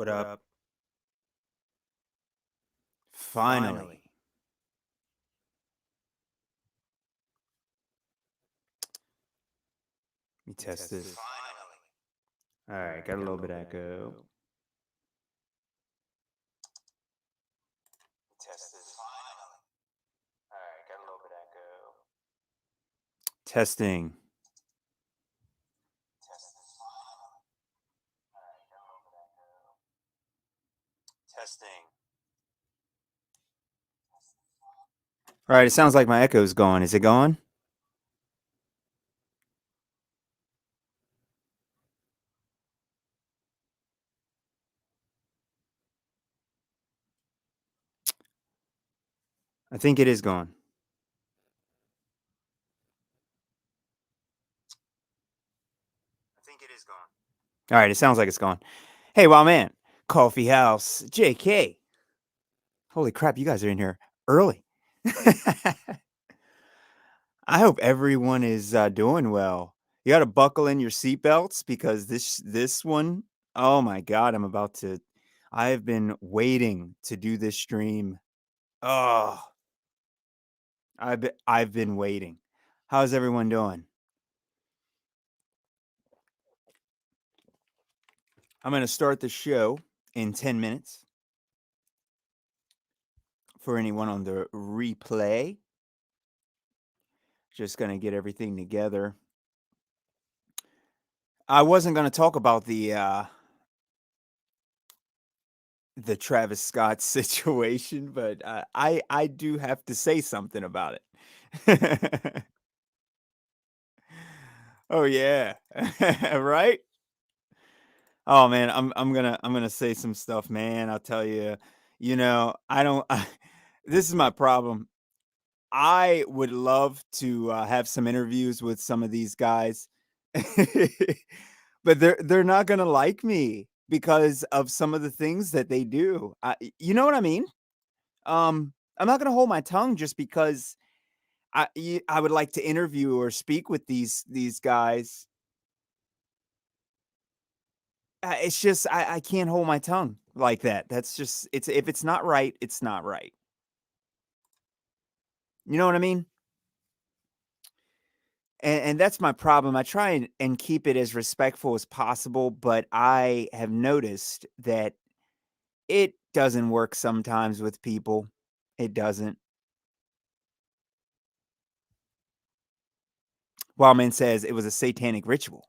What up? Finally. Let me test this. All right, got a little bit of echo. Test this. All right, got a little bit of echo. Testing. Testing. All right, it sounds like my echo is gone. Is it gone? I think it is gone. All right, it sounds like it's gone. Hey, wild man, Coffee House, JK. Holy crap, you guys are in here early. I hope everyone is doing well. You got to buckle in your seatbelts because this one, oh my god, I have been waiting to do this stream. Oh, I've been waiting. How's everyone doing? I'm going to start the show in 10 minutes. For anyone on the replay, just going to get everything together. I wasn't going to talk about the Travis Scott situation, but I do have to say something about it. Oh yeah, right. Oh man, I'm gonna say some stuff, man. I'll tell you. I don't. This is my problem. I would love to have some interviews with some of these guys, but they're not gonna like me because of some of the things that they do. You know what I mean? I'm not gonna hold my tongue just because I would like to interview or speak with these guys. It's just I can't hold my tongue like that. That's just it's if it's not right, it's not right. You know what I mean? And that's my problem. I try and keep it as respectful as possible, but I have noticed that it doesn't work sometimes with people. It doesn't. Wildman says it was a satanic ritual.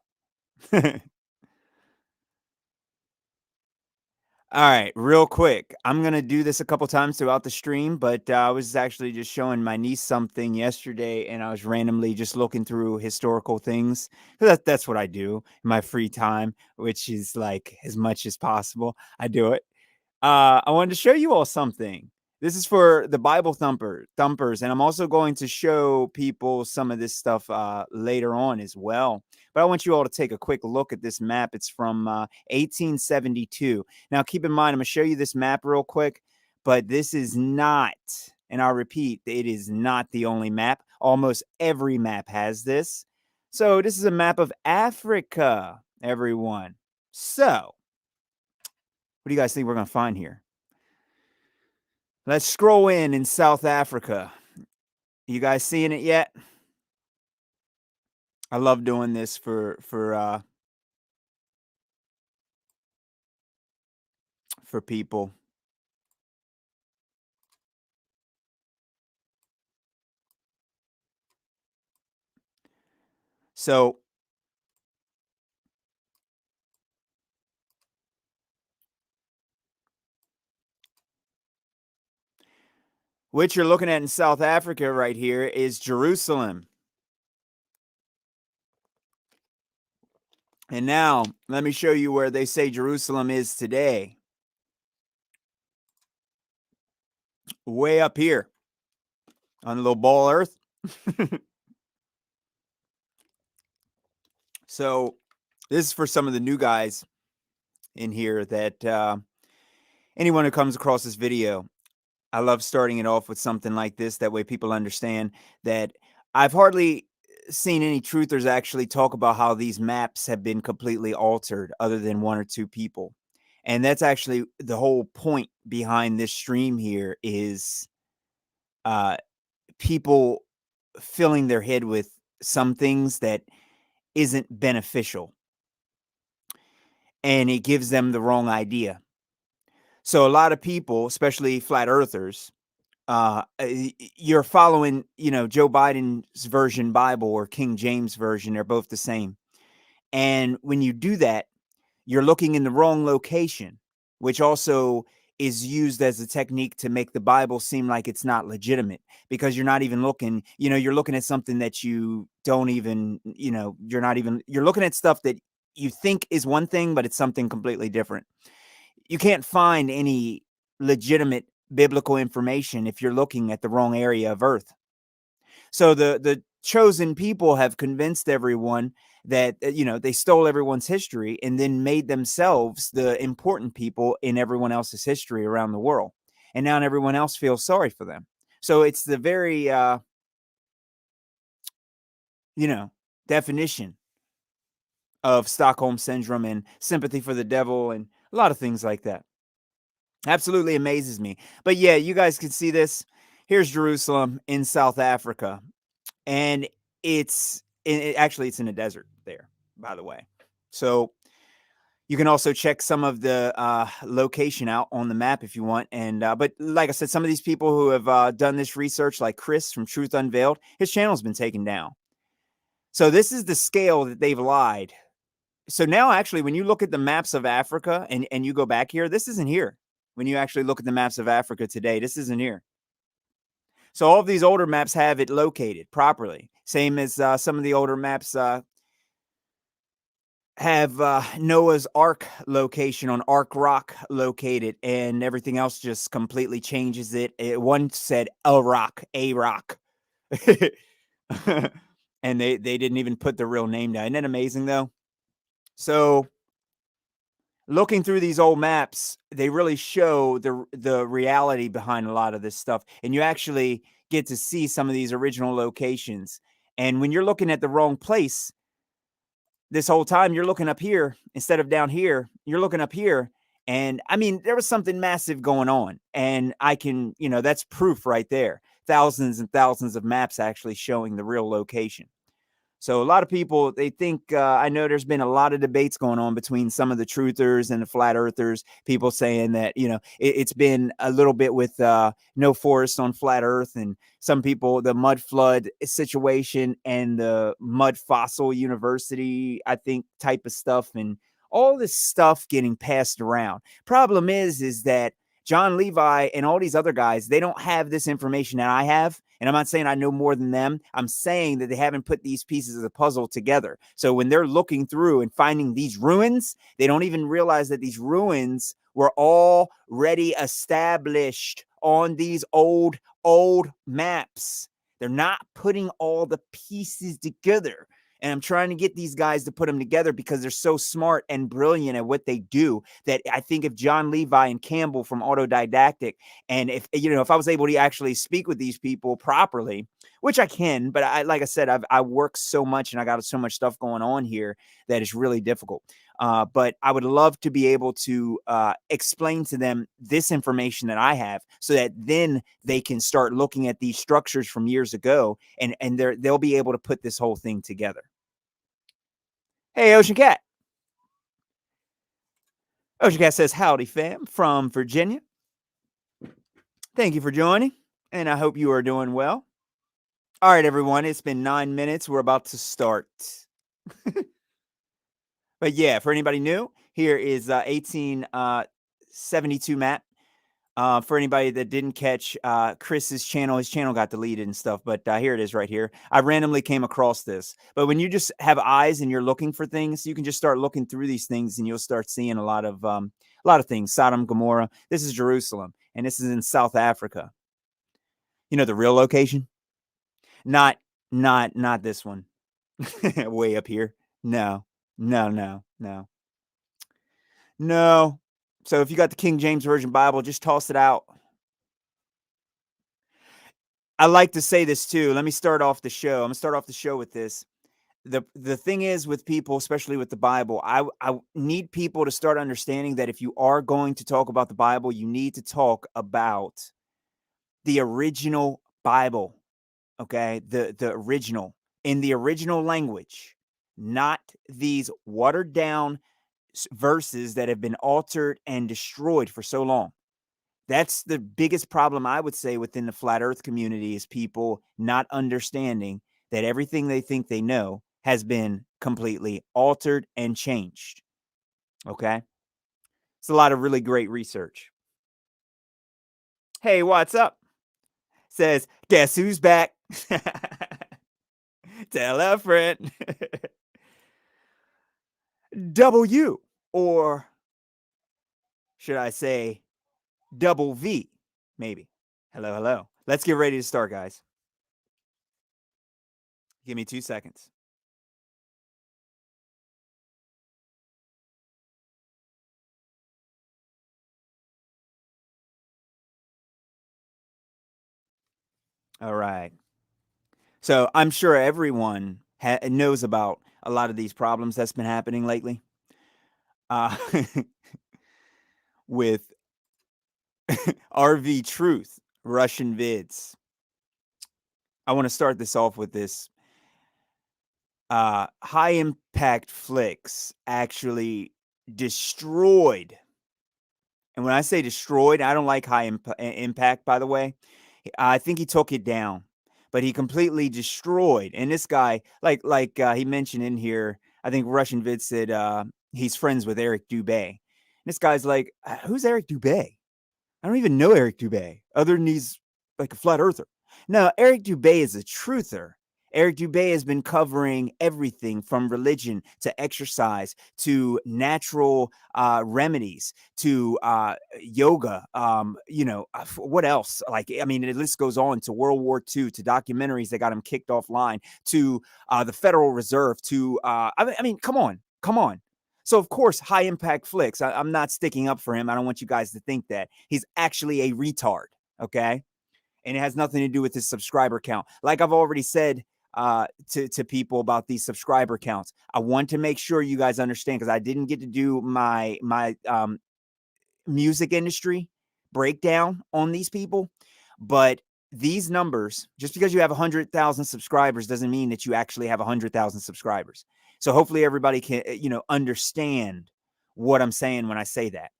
All right, real quick. I'm gonna do this a couple times throughout the stream, but I was actually just showing my niece something yesterday, and I was randomly just looking through historical things. That's what I do in my free time, which is like as much as possible. I do it. I wanted to show you all something. This is for the Bible thumpers, and I'm also going to show people some of this stuff later on as well. But I want you all to take a quick look at this map. It's from 1872. Now, keep in mind, I'm going to show you this map real quick, but this is not, and I'll repeat, it is not the only map. Almost every map has this. So this is a map of Africa, everyone. So what do you guys think we're going to find here? Let's scroll in South Africa. You guys seeing it yet? I love doing this for people. So what you're looking at in South Africa right here is Jerusalem. And now let me show you where they say Jerusalem is today. Way up here on a little ball of earth. So this is for some of the new guys in here that anyone who comes across this video. I love starting it off with something like this. That way people understand that I've hardly seen any truthers actually talk about how these maps have been completely altered other than one or two people. And that's actually the whole point behind this stream here is uh, people filling their head with some things that isn't beneficial, and it gives them the wrong idea. So a lot of people, especially flat earthers, you're following, Joe Biden's version Bible or King James version. They're both the same. And when you do that, you're looking in the wrong location, which also is used as a technique to make the Bible seem like it's not legitimate, because you're not even looking, you're looking at something that you don't even, you're looking at stuff that you think is one thing, but it's something completely different. You can't find any legitimate biblical information if you're looking at the wrong area of earth. So the chosen people have convinced everyone that they stole everyone's history and then made themselves the important people in everyone else's history around the world. And now everyone else feels sorry for them. So it's the very definition of Stockholm syndrome and sympathy for the devil and a lot of things like that. Absolutely amazes me. But yeah, you guys can see this. Here's Jerusalem in South Africa. And actually it's in a desert there, by the way. So you can also check some of the location out on the map if you want. And but like I said, some of these people who have done this research, like Chris from Truth Unveiled, his channel's been taken down. So this is the scale that they've lied. So now actually when you look at the maps of Africa and you go back here, this isn't here. When you actually look at the maps of Africa today, this isn't here. So all of these older maps have it located properly. Same as some of the older maps have Noah's Ark location on Ark Rock located, and everything else just completely changes it. One said a rock, and they didn't even put the real name down. Isn't that amazing though? So looking through these old maps, they really show the reality behind a lot of this stuff, and you actually get to see some of these original locations. And when you're looking at the wrong place, this whole time you're looking up here instead of down here, you're looking up here. And I mean, there was something massive going on, and I can, that's proof right there. Thousands and thousands of maps actually showing the real location. So a lot of people, they think, I know there's been a lot of debates going on between some of the truthers and the flat earthers, people saying that, it's been a little bit with no forest on flat earth, and some people, the mud flood situation and the mud fossil university, I think, type of stuff, and all this stuff getting passed around. Problem is that John Levi and all these other guys, they don't have this information that I have. And I'm not saying I know more than them. I'm saying that they haven't put these pieces of the puzzle together. So when they're looking through and finding these ruins, they don't even realize that these ruins were already established on these old maps. They're not putting all the pieces together. And I'm trying to get these guys to put them together because they're so smart and brilliant at what they do that I think if John Levi and Campbell from Autodidactic, and if I was able to actually speak with these people properly, which I can, but like I said, I work so much and I got so much stuff going on here that it's really difficult. But I would love to be able to explain to them this information that I have, so that then they can start looking at these structures from years ago, and they'll be able to put this whole thing together. Hey, Ocean Cat. Ocean Cat says, howdy, fam, from Virginia. Thank you for joining, and I hope you are doing well. All right, everyone, it's been 9 minutes. We're about to start. But yeah, for anybody new, here is 1872 map. For anybody that didn't catch Chris's channel, his channel got deleted and stuff, but here it is right here. I randomly came across this. But when you just have eyes and you're looking for things, you can just start looking through these things and you'll start seeing a lot of things. Sodom, Gomorrah. This is Jerusalem, and this is in South Africa. You know the real location? Not this one. Way up here. No. No. So if you got the King James Version Bible, just toss it out. I like to say this too. Let me start off the show. I'm going to start off the show with this. The thing is with people, especially with the Bible, I need people to start understanding that if you are going to talk about the Bible, you need to talk about the original Bible, okay? The original, in the original language, not these watered down verses that have been altered and destroyed for so long. That's the biggest problem I would say within the flat earth community is people not understanding that everything they think they know has been completely altered and changed. Okay? It's a lot of really great research. Hey, what's up? Says, guess who's back? Tell a friend. W, or should I say double V, maybe. Hello, hello. Let's get ready to start, guys. Give me 2 seconds. All right. So I'm sure everyone knows about a lot of these problems that's been happening lately uh, with RV Truth, Russian vids. I want to start this off with this. High impact flicks actually destroyed. And when I say destroyed, I don't like high impact, by the way. I think he took it down, but he completely destroyed. And this guy, he mentioned in here, I think Russian Vid said he's friends with Eric Dubay. And this guy's like, who's Eric Dubay? I don't even know Eric Dubay, other than he's like a flat earther. No, Eric Dubay is a truther. Eric Dubay has been covering everything from religion to exercise to natural remedies to yoga. What else? Like, I mean, the list goes on to World War II, to documentaries that got him kicked offline, to the Federal Reserve, to I mean, come on, come on. So of course, high impact flicks. I'm not sticking up for him. I don't want you guys to think that he's actually a retard. Okay, and it has nothing to do with his subscriber count. Like I've already said to people about these subscriber counts, I want to make sure you guys understand because I didn't get to do my music industry breakdown on these people, but these numbers, just because you have 100,000 subscribers doesn't mean that you actually have 100,000 subscribers. So hopefully everybody can, understand what I'm saying when I say that.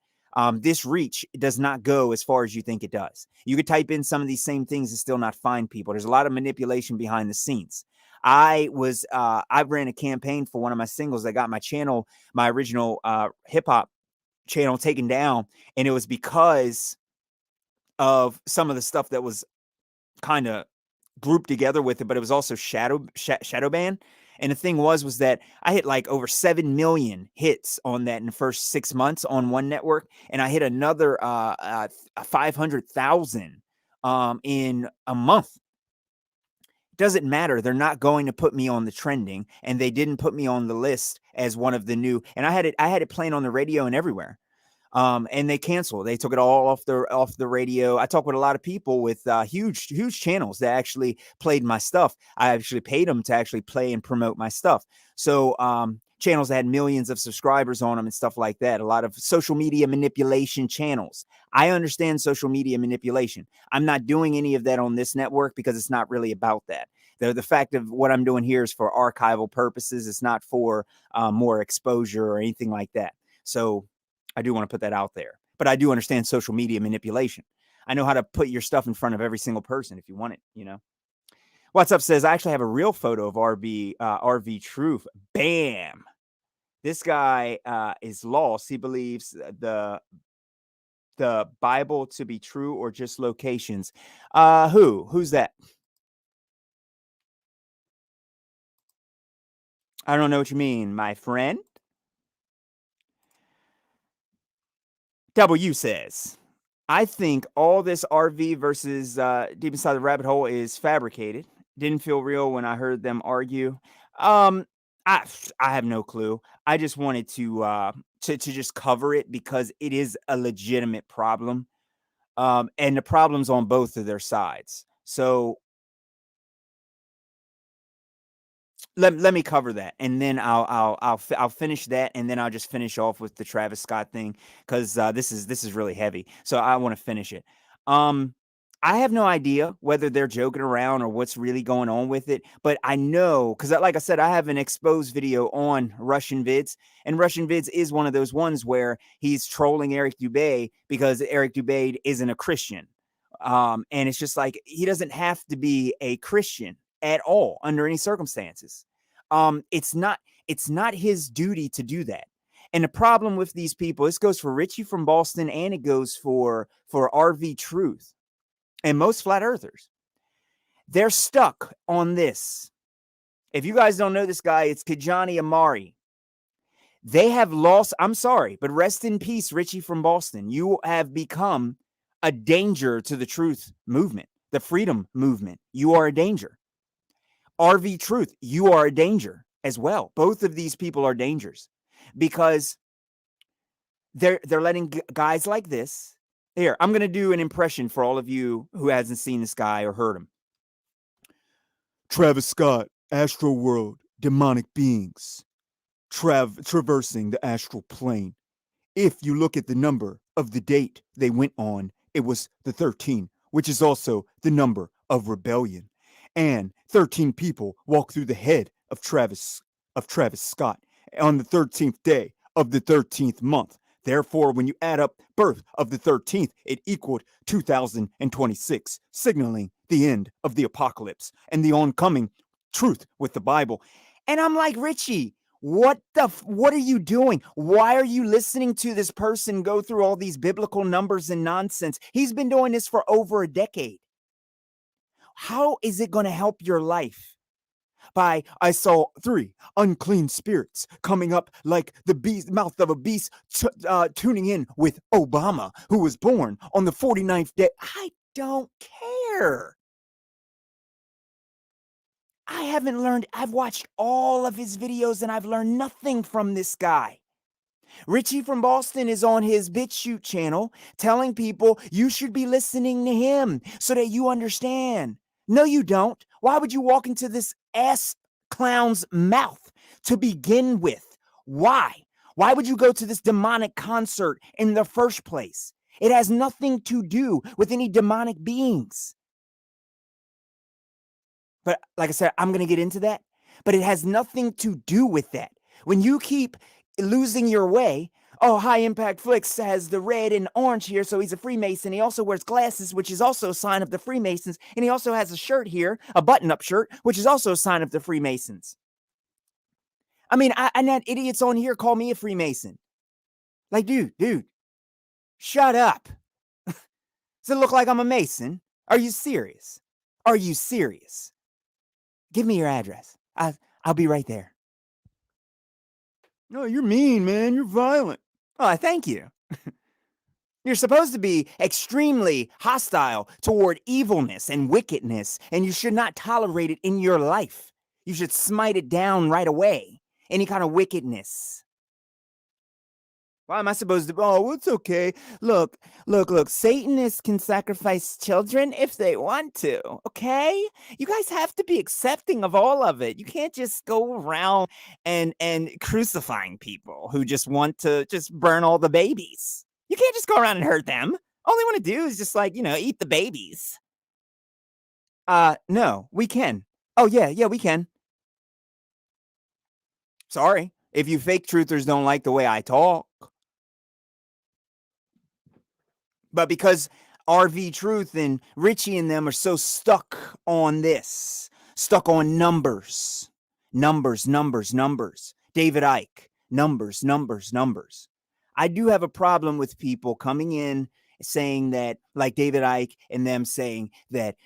This reach does not go as far as you think it does. You could type in some of these same things and still not find people. There's a lot of manipulation behind the scenes. I ran a campaign for one of my singles that got my channel, my original hip hop channel taken down, and it was because of some of the stuff that was kind of grouped together with it, but it was also shadow ban. And the thing was that I hit like over 7 million hits on that in the first 6 months on one network, and I hit another 500,000 in a month. Doesn't matter. They're not going to put me on the trending, and they didn't put me on the list as one of the new. And I had it playing on the radio and everywhere. And they canceled. They took it all off the radio. I talked with a lot of people with huge channels that actually played my stuff. I actually paid them to actually play and promote my stuff. So channels that had millions of subscribers on them and stuff like that. A lot of social media manipulation channels. I understand social media manipulation. I'm not doing any of that on this network because it's not really about that. The fact of what I'm doing here is for archival purposes. It's not for more exposure or anything like that. So I do want to put that out there, but I do understand social media manipulation. I know how to put your stuff in front of every single person if you want it, What's up says, I actually have a real photo of RV Truth. Bam. This guy is lost. He believes the Bible to be true or just locations. Who's that? I don't know what you mean, my friend. W says, I think all this RV versus Deep Inside the Rabbit Hole is fabricated. Didn't feel real when I heard them argue. Um, I I have no clue. I just wanted to just cover it because it is a legitimate problem. And the problem's on both of their sides. So let me cover that, and then I'll finish that, and then I'll just finish off with the Travis Scott thing, because this is really heavy. So I want to finish it. Um, I have no idea whether they're joking around or what's really going on with it, but I know because, like I said, I have an exposed video on Russian vids, and Russian vids is one of those ones where he's trolling Eric Dubay because Eric Dubay isn't a Christian. And it's just like he doesn't have to be a Christian at all under any circumstances. It's not his duty to do that. And the problem with these people, this goes for Richie from Boston, and it goes for RV Truth and most flat earthers. They're stuck on this. If you guys don't know this guy, it's Kijani Amari. They have lost. I'm sorry, but rest in peace, Richie from Boston. You have become a danger to the truth movement, the freedom movement. You are a danger. RV Truth, you are a danger as well. Both of these people are dangers because they're letting guys like this. Here, I'm going to do an impression for all of you who hasn't seen this guy or heard him. Travis Scott, Astro World, demonic beings, traversing the astral plane. If you look at the number of the date they went on, it was the 13, which is also the number of rebellion. And 13 people walked through the head of Travis Scott on the 13th day of the 13th month. Therefore, when you add up birth of the 13th, it equaled 2026, signaling the end of the apocalypse and the oncoming truth with the Bible. And I'm like, Richie, what are you doing? Why are you listening to this person go through all these biblical numbers and nonsense? He's been doing this for over a decade. How is it going to help your life? I saw 3 unclean spirits coming up like the mouth of a beast, tuning in with Obama, who was born on the 49th day. I don't care. I haven't learned. I've watched all of his videos and I've learned nothing from this guy. Richie from Boston is on his BitChute channel telling people you should be listening to him so that you understand. No, you don't. Why would you walk into this ass clown's mouth to begin with? Why? Why would you go to this demonic concert in the first place? It has nothing to do with any demonic beings. But like I said, I'm going to get into that. But it has nothing to do with that. When you keep losing your way, oh, High Impact Flicks has the red and orange here, so he's a Freemason. He also wears glasses, which is also a sign of the Freemasons. And he also has a shirt here, a button-up shirt, which is also a sign of the Freemasons. I mean, and that idiots on here call me a Freemason. Like, dude, shut up. Does it look like I'm a Mason? Are you serious? Are you serious? Give me your address. I'll be right there. No, you're mean, man. You're violent. Oh, thank you. You're supposed to be extremely hostile toward evilness and wickedness, and you should not tolerate it in your life. You should smite it down right away. Any kind of wickedness. Why am I supposed to? Oh, it's okay. Look. Satanists can sacrifice children if they want to, okay? You guys have to be accepting of all of it. You can't just go around and crucifying people who just want to just burn all the babies. You can't just go around and hurt them. All they want to do is just like, eat the babies. No, we can. Oh, yeah, we can. Sorry. If you fake truthers don't like the way I talk. But because RV Truth and Richie and them are so stuck on this, stuck on numbers. David Icke, numbers. I do have a problem with people coming in saying that, like David Icke and them saying that,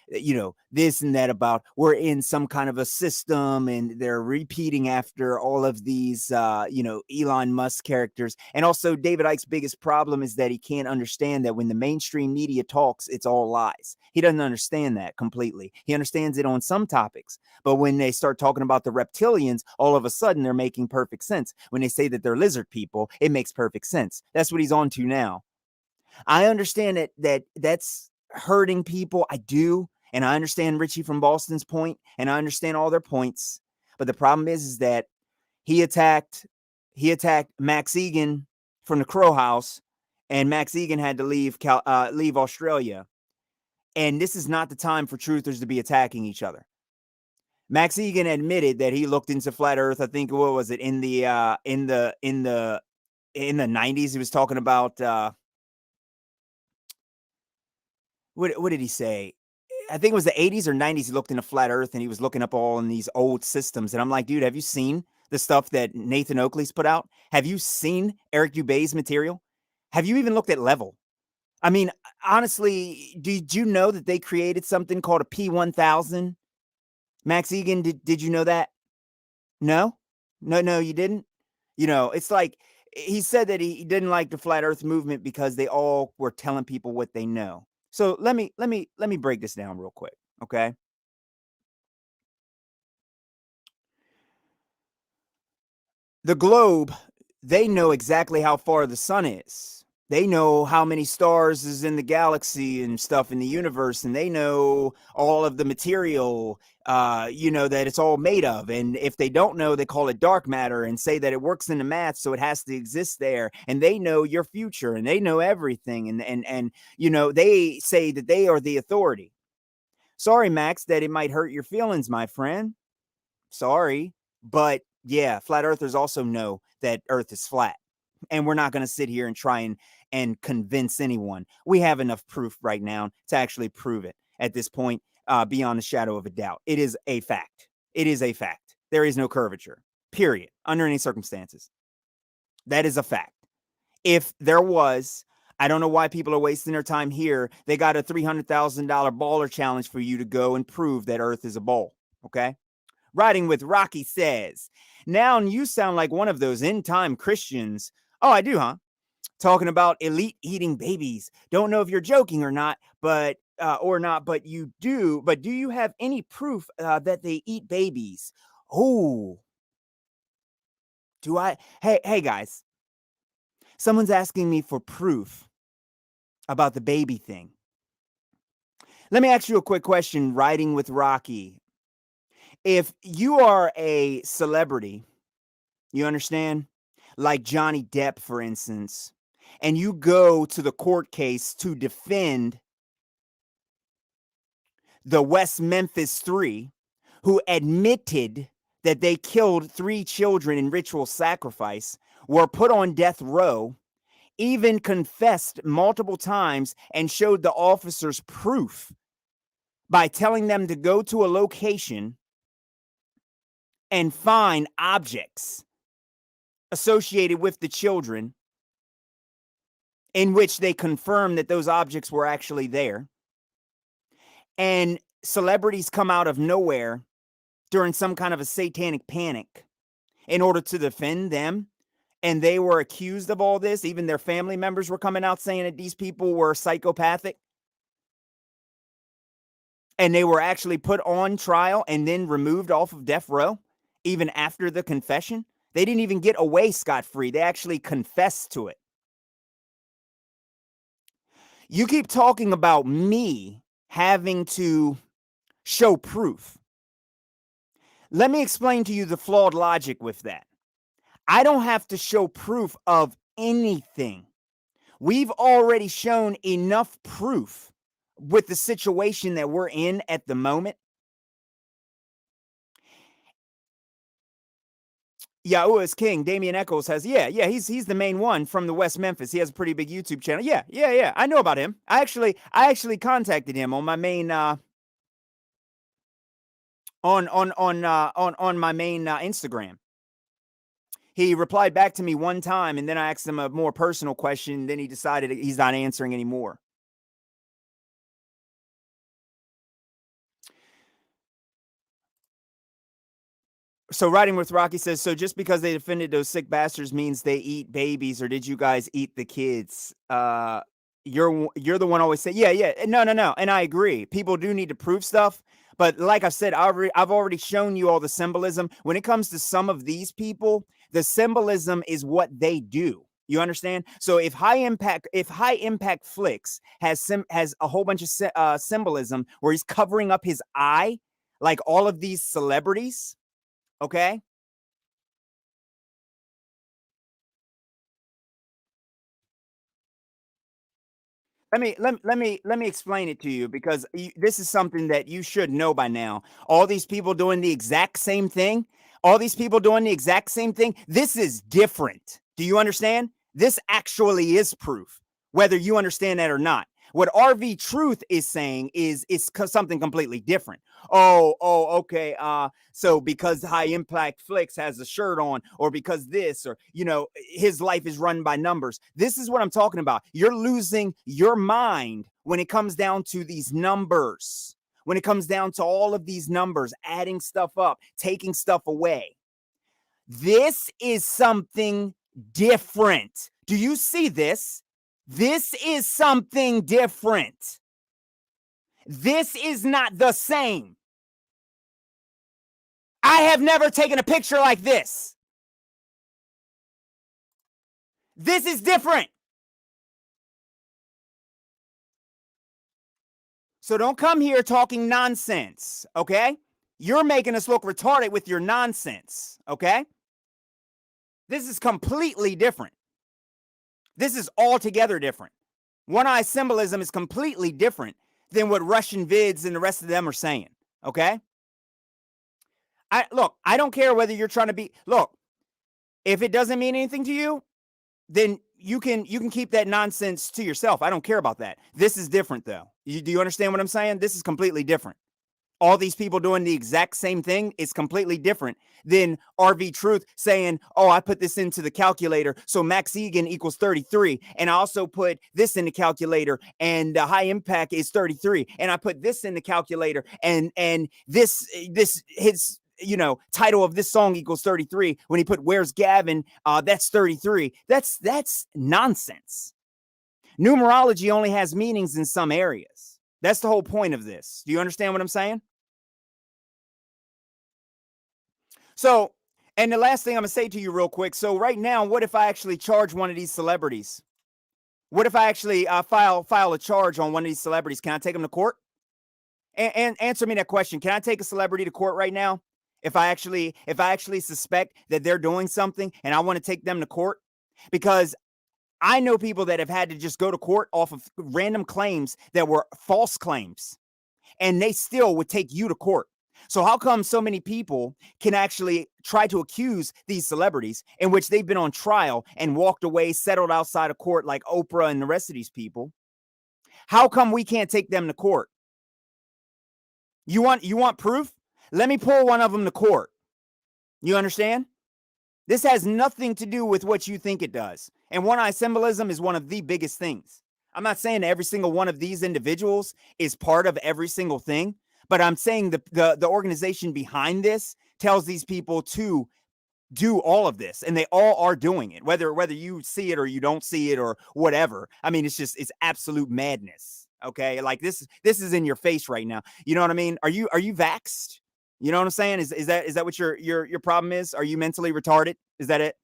this and that about we're in some kind of a system, and they're repeating after all of these, Elon Musk characters. And also David Icke's biggest problem is that he can't understand that when the mainstream media talks, it's all lies. He doesn't understand that completely. He understands it on some topics, but when they start talking about the reptilians, all of a sudden they're making perfect sense. When they say that they're lizard people, it makes perfect sense. That's what he's on to now. I understand that's hurting people. I do. And I understand Richie from Boston's point, and I understand all their points. But the problem is that he attacked Max Egan from the Crow House, and Max Egan had to leave leave Australia. And this is not the time for truthers to be attacking each other. Max Egan admitted that he looked into flat Earth. I think what was it in the 90s? He was talking about what did he say? I think it was the 80s or 90s. He looked into flat Earth and he was looking up all in these old systems. And I'm like, dude, have you seen the stuff that Nathan Oakley's put out? Have you seen Eric Dubé's material? Have you even looked at Level? I mean, honestly, did you know that they created something called a P1000? Max Egan, did you know that? No, you didn't. It's like he said that he didn't like the flat Earth movement because they all were telling people what they know. So let me break this down real quick, okay? The globe, they know exactly how far the sun is. They know how many stars is in the galaxy and stuff in the universe, and they know all of the material, that it's all made of. And if they don't know, they call it dark matter and say that it works in the math, so it has to exist there. And they know your future, and they know everything. And they say that they are the authority. Sorry, Max, that it might hurt your feelings, my friend. Sorry, but yeah, flat earthers also know that Earth is flat. And we're not going to sit here and try and convince anyone. We have enough proof right now to actually prove it at this point, beyond a shadow of a doubt. It is a fact. It is a fact. There is no curvature, period, under any circumstances. That is a fact. If there was, I don't know why people are wasting their time here. They got a $300,000 baller challenge for you to go and prove that Earth is a ball. Okay. Riding with Rocky says, now you sound like one of those end-time Christians. Oh, I do, huh? Talking about elite eating babies. Don't know if you're joking or not, but you do. But do you have any proof that they eat babies? Oh, do I? Hey, guys. Someone's asking me for proof about the baby thing. Let me ask you a quick question, Riding with Rocky. If you are a celebrity, you understand? Like Johnny Depp, for instance, and you go to the court case to defend the West Memphis Three, who admitted that they killed 3 children in ritual sacrifice, were put on death row, even confessed multiple times, and showed the officers proof by telling them to go to a location and find objects associated with the children, in which they confirmed that those objects were actually there. And celebrities come out of nowhere during some kind of a satanic panic in order to defend them. And they were accused of all this. Even their family members were coming out saying that these people were psychopathic. And they were actually put on trial and then removed off of death row, even after the confession. They didn't even get away scot-free. They actually confessed to it. You keep talking about me having to show proof. Let me explain to you the flawed logic with that. I don't have to show proof of anything. We've already shown enough proof with the situation that we're in at the moment. Yahuwah's King, Damian Eccles has, he's the main one from the West Memphis. He has a pretty big YouTube channel. Yeah. I know about him. I actually contacted him on my main on my main Instagram. He replied back to me one time, and then I asked him a more personal question. Then he decided he's not answering anymore. So Riding with Rocky says, so just because they defended those sick bastards means they eat babies, or did you guys eat the kids? You're the one always say, yeah. No. And I agree. People do need to prove stuff. But like I said, I've already shown you all the symbolism. When it comes to some of these people, the symbolism is what they do. You understand? So if High Impact Flicks has a whole bunch of symbolism where he's covering up his eye, like all of these celebrities, Okay? Let me explain it to you because this is something that you should know by now. All these people doing the exact same thing, all these people doing the exact same thing. This is different. Do you understand? This actually is proof, whether you understand that or not. What RV Truth is saying is something completely different. Okay. So because High Impact Flicks has a shirt on, or because this, or his life is run by numbers. This is what I'm talking about. You're losing your mind when it comes down to these numbers. When it comes down to all of these numbers, adding stuff up, taking stuff away. This is something different. Do you see this? This is something different. This is not the same. I have never taken a picture like this. This is different. So don't come here talking nonsense, okay? You're making us look retarded with your nonsense, okay? This is completely different. This is altogether different. One eye symbolism is completely different than what Russian vids and the rest of them are saying, okay? I don't care whether you're trying to be, if it doesn't mean anything to you, then you can keep that nonsense to yourself. I don't care about that. This is different though. Do you understand what I'm saying? This is completely different. All these people doing the exact same thing is completely different than RV Truth saying, oh, I put this into the calculator, so Max Egan equals 33, and I also put this in the calculator, and High Impact is 33, and I put this in the calculator, and this his title of this song equals 33. When he put Where's Gavin, that's 33. That's nonsense. Numerology only has meanings in some areas. That's the whole point of this. Do you understand what I'm saying? So, and the last thing I'm going to say to you real quick. So right now, what if I actually charge one of these celebrities? What if I actually file a charge on one of these celebrities? Can I take them to court? And answer me that question. Can I take a celebrity to court right now? If I actually suspect that they're doing something and I want to take them to court? Because I know people that have had to just go to court off of random claims that were false claims, and they still would take you to court. So how come so many people can actually try to accuse these celebrities in which they've been on trial and walked away, settled outside of court like Oprah and the rest of these people? How come we can't take them to court? You want proof? Let me pull one of them to court. You understand? This has nothing to do with what you think it does. And one eye symbolism is one of the biggest things. I'm not saying every single one of these individuals is part of every single thing, but I'm saying the organization behind this tells these people to do all of this, and they all are doing it, whether you see it or you don't see it or whatever. I mean, it's absolute madness. Okay, like this is in your face right now. You know what I mean? Are you vaxxed? You know what I'm saying? Is that what your problem is? Are you mentally retarded? Is that it?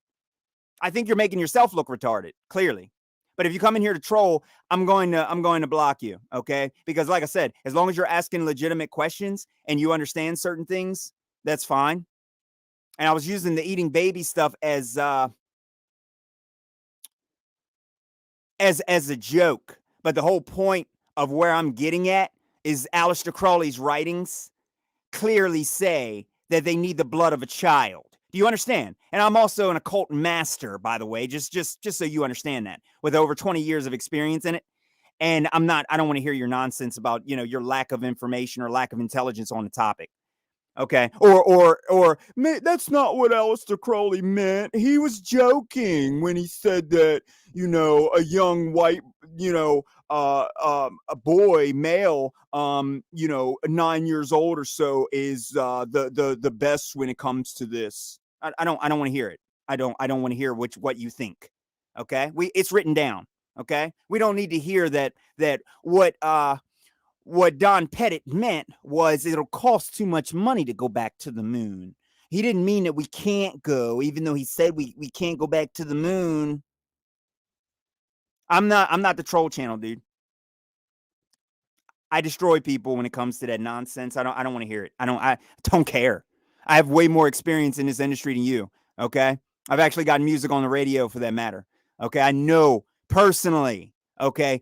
I think you're making yourself look retarded, clearly. But if you come in here to troll, I'm going to block you, okay? Because like I said, as long as you're asking legitimate questions and you understand certain things, that's fine. And I was using the eating baby stuff as a joke, but the whole point of where I'm getting at is Aleister Crowley's writings clearly say that they need the blood of a child. Do you understand? And I'm also an occult master, by the way, just so you understand that, with over 20 years of experience in it. And I don't want to hear your nonsense about, your lack of information or lack of intelligence on the topic. Okay. Or that's not what Aleister Crowley meant. He was joking when he said that, a young white, a boy, male, 9 years old or so is the best when it comes to this. I don't want to hear it. I don't want to hear what you think. Okay. It's written down. Okay. We don't need to hear that what Don Pettit meant was it'll cost too much money to go back to the moon. He didn't mean that we can't go, even though he said we can't go back to the moon. I'm not the troll channel, dude. I destroy people when it comes to that nonsense. I don't want to hear it. I don't care. I have way more experience in this industry than you. Okay. I've actually got music on the radio for that matter. Okay. I know personally. Okay.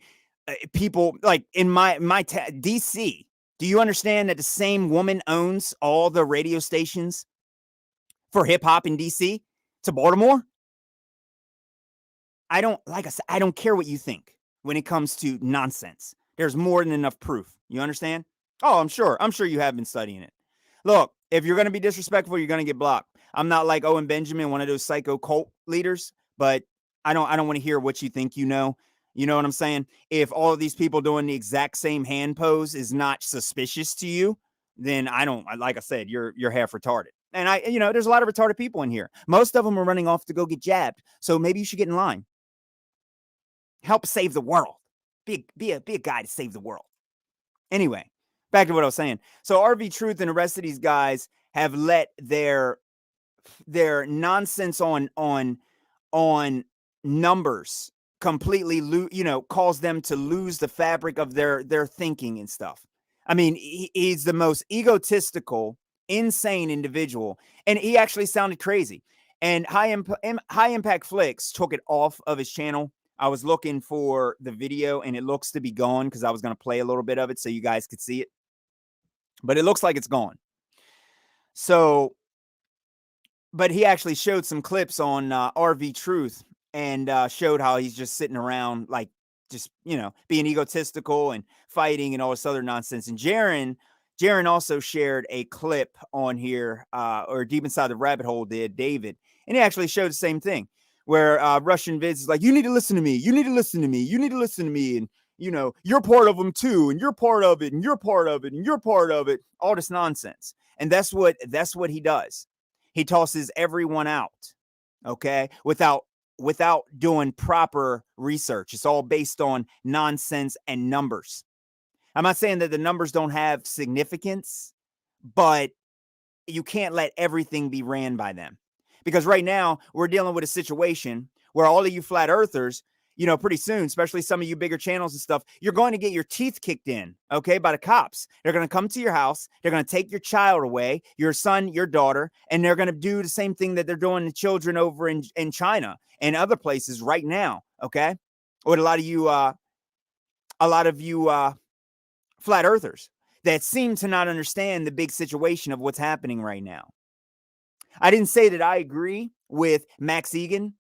People like in DC. Do you understand that the same woman owns all the radio stations for hip hop in DC to Baltimore? I don't like I said, I don't care what you think when it comes to nonsense. There's more than enough proof. You understand? Oh, I'm sure. I'm sure you have been studying it. Look, if you're going to be disrespectful, you're going to get blocked. I'm not like Owen Benjamin, one of those psycho cult leaders, but I don't want to hear what you think you know. You know what I'm saying? If all of these people doing the exact same hand pose is not suspicious to you, then I don't like I said, you're half retarded. And there's a lot of retarded people in here. Most of them are running off to go get jabbed. So maybe you should get in line. Help save the world. Be a guy to save the world. Anyway, back to what I was saying. So RV Truth and the rest of these guys have let their nonsense on numbers completely cause them to lose the fabric of their thinking and stuff. I mean, he's the most egotistical, insane individual, and he actually sounded crazy. And High Impact Flicks took it off of his channel. I was looking for the video, and it looks to be gone because I was going to play a little bit of it so you guys could see it. But it looks like it's gone. So, but he actually showed some clips on RV Truth and showed how he's just sitting around like just, being egotistical and fighting and all this other nonsense. And Jaron also shared a clip on here, or Deep Inside the Rabbit Hole did, David. And he actually showed the same thing where Russian Vids is like, you need to listen to me. You need to listen to me. You need to listen to me. And, you're part of them too. And you're part of it. And you're part of it. And you're part of it. All this nonsense. And that's what he does. He tosses everyone out. Okay. Without doing proper research. It's all based on nonsense and numbers. I'm not saying that the numbers don't have significance, but you can't let everything be ran by them. Because right now we're dealing with a situation where all of you flat earthers, pretty soon, especially some of you bigger channels and stuff, you're going to get your teeth kicked in, okay, by the cops. They're going to come to your house. They're going to take your child away, your son, your daughter, and they're going to do the same thing that they're doing to children over in China and other places right now, okay? With a lot of you flat earthers that seem to not understand the big situation of what's happening right now. I didn't say that I agree with Max Egan.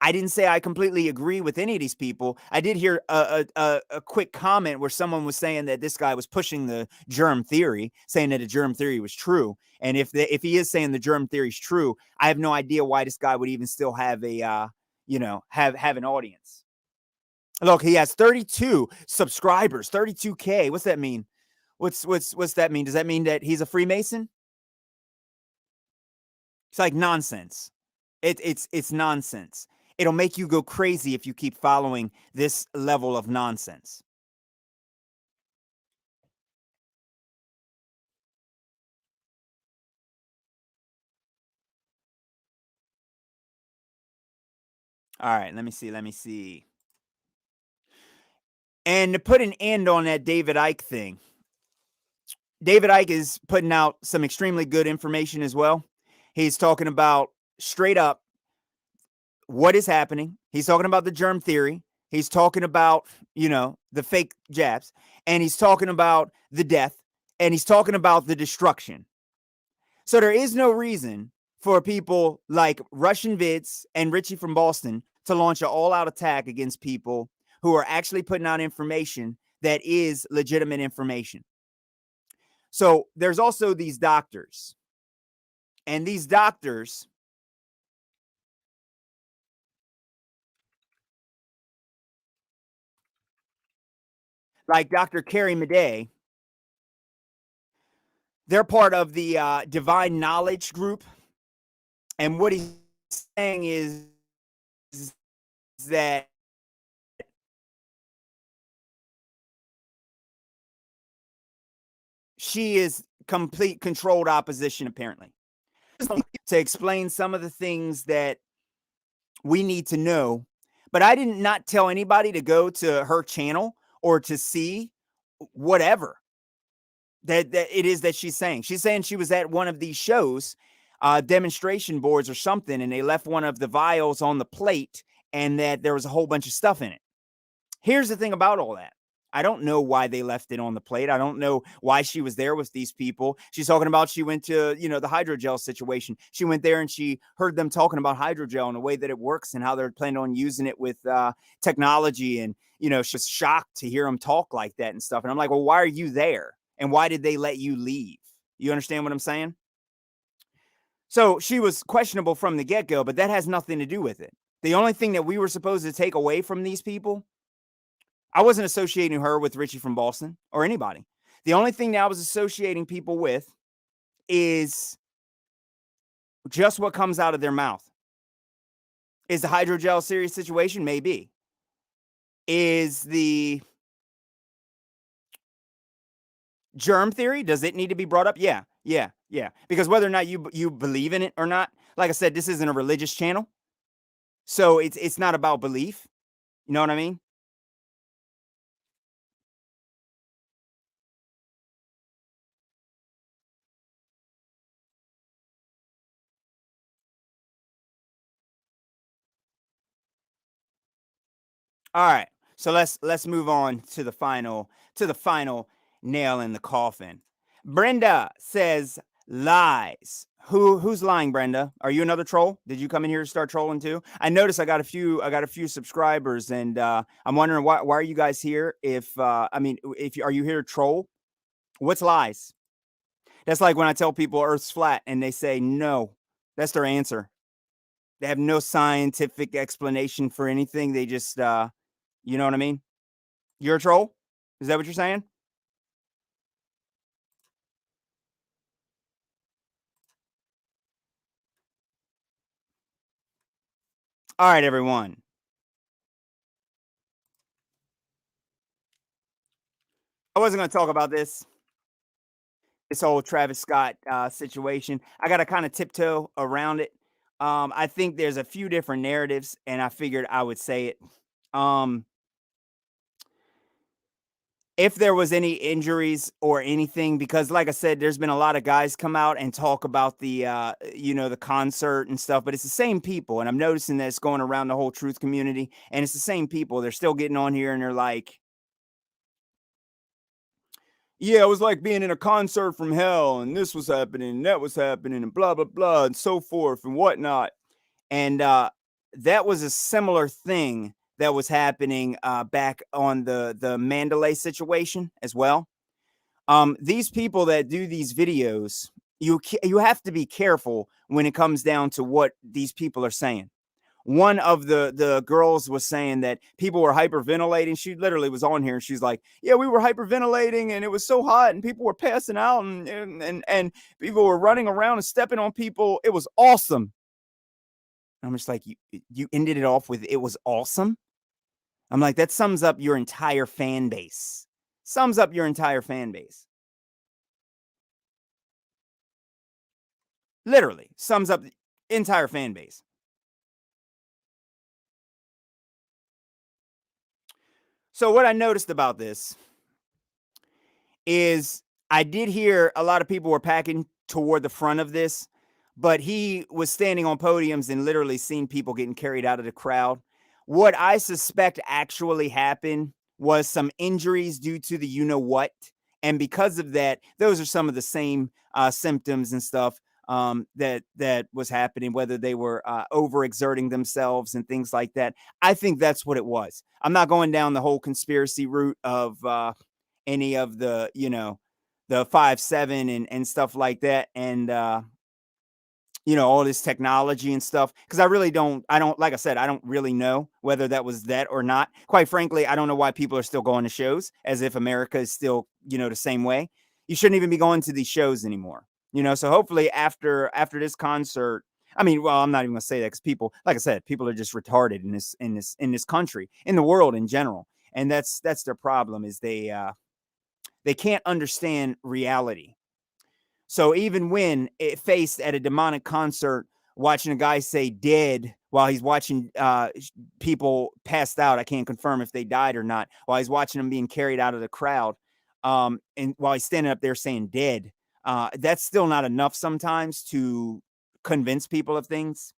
I didn't say I completely agree with any of these people. I did hear a quick comment where someone was saying that this guy was pushing the germ theory, saying that the germ theory was true. And if he is saying the germ theory is true, I have no idea why this guy would even still have a have an audience. Look, he has 32 subscribers, 32K. What's that mean? What's that mean? Does that mean that he's a Freemason? It's like nonsense. It's nonsense. It'll make you go crazy if you keep following this level of nonsense. All right, let me see. And to put an end on that David Icke thing, David Icke is putting out some extremely good information as well. He's talking about straight up what is happening. He's talking about the germ theory. He's talking about, the fake jabs. And he's talking about the death. And he's talking about the destruction. So there is no reason for people like Russian Vids and Richie from Boston to launch an all-out attack against people who are actually putting out information that is legitimate information. So there's also these doctors. And these doctors, like Dr. Carrie Madej, they're part of the Divine Knowledge group. And what he's saying is that she is complete controlled opposition, apparently, to explain some of the things that we need to know. But I did not tell anybody to go to her channel or to see whatever. that it is that she's saying. She's saying she was at one of these shows, demonstration boards or something, and they left one of the vials on the plate, and that there was a whole bunch of stuff in it. Here's the thing about all that. I don't know why they left it on the plate. I don't know why she was there with these people. She's talking about she went to, the hydrogel situation. She went there and she heard them talking about hydrogel and the way that it works and how they're planning on using it with technology. And, she's shocked to hear them talk like that and stuff. And I'm like, well, why are you there? And why did they let you leave? You understand what I'm saying? So she was questionable from the get-go, but that has nothing to do with it. The only thing that we were supposed to take away from these people, I wasn't associating her with Richie from Boston or anybody. The only thing that I was associating people with is just what comes out of their mouth. Is the hydrogel a serious situation? Maybe. Is the germ theory, does it need to be brought up? Yeah. Because whether or not you believe in it or not, like I said, this isn't a religious channel. So it's not about belief. You know what I mean? All right. So let's move on to the final nail in the coffin. Brenda says lies. Who's lying, Brenda? Are you another troll? Did you come in here to start trolling too? I noticed I got a few subscribers, and I'm wondering why are you guys here? If are you here to troll? What's lies? That's like when I tell people Earth's flat and they say no. That's their answer. They have no scientific explanation for anything. They just you know what I mean? You're a troll? Is that what you're saying? All right, everyone. I wasn't going to talk about this whole Travis Scott situation. I got to kind of tiptoe around it. I think there's a few different narratives, and I figured I would say it. Um, if there was any injuries or anything, because like I said, there's been a lot of guys come out and talk about the concert and stuff, but it's the same people. And I'm noticing that it's going around the whole truth community, and it's the same people. They're still getting on here and they're like, yeah, it was like being in a concert from hell, and this was happening, and that was happening, and blah, blah, blah, and so forth and whatnot. And that was a similar thing that was happening back on the Mandalay situation as well. These people that do these videos, you have to be careful when it comes down to what these people are saying. One of the girls was saying that people were hyperventilating. She literally was on here and she's like, "Yeah, we were hyperventilating and it was so hot and people were passing out and people were running around and stepping on people. It was awesome." I'm just like, you ended it off with "it was awesome." I'm like, that sums up your entire fan base. Sums up your entire fan base. Literally sums up the entire fan base. So what I noticed about this is I did hear a lot of people were packing toward the front of this, but he was standing on podiums and literally seeing people getting carried out of the crowd. What I suspect actually happened was some injuries due to the you know what. And because of that, those are some of the same symptoms and stuff that was happening, whether they were overexerting themselves and things like that. I think that's what it was. I'm not going down the whole conspiracy route of any of the 5'7" and stuff like that, and all this technology and stuff, because I don't like I said, I don't really know whether that was that or not. Quite frankly, I don't know why people are still going to shows, as if America is still the same way. You shouldn't even be going to these shows anymore. So hopefully after this concert, I mean, well, I'm not even gonna say that, because people, like I said, people are just retarded in this country, in the world in general. And that's their problem, is they can't understand reality. So even when it faced at a demonic concert, watching a guy say dead while he's watching people passed out, I can't confirm if they died or not, while he's watching them being carried out of the crowd, and while he's standing up there saying dead, that's still not enough sometimes to convince people of things.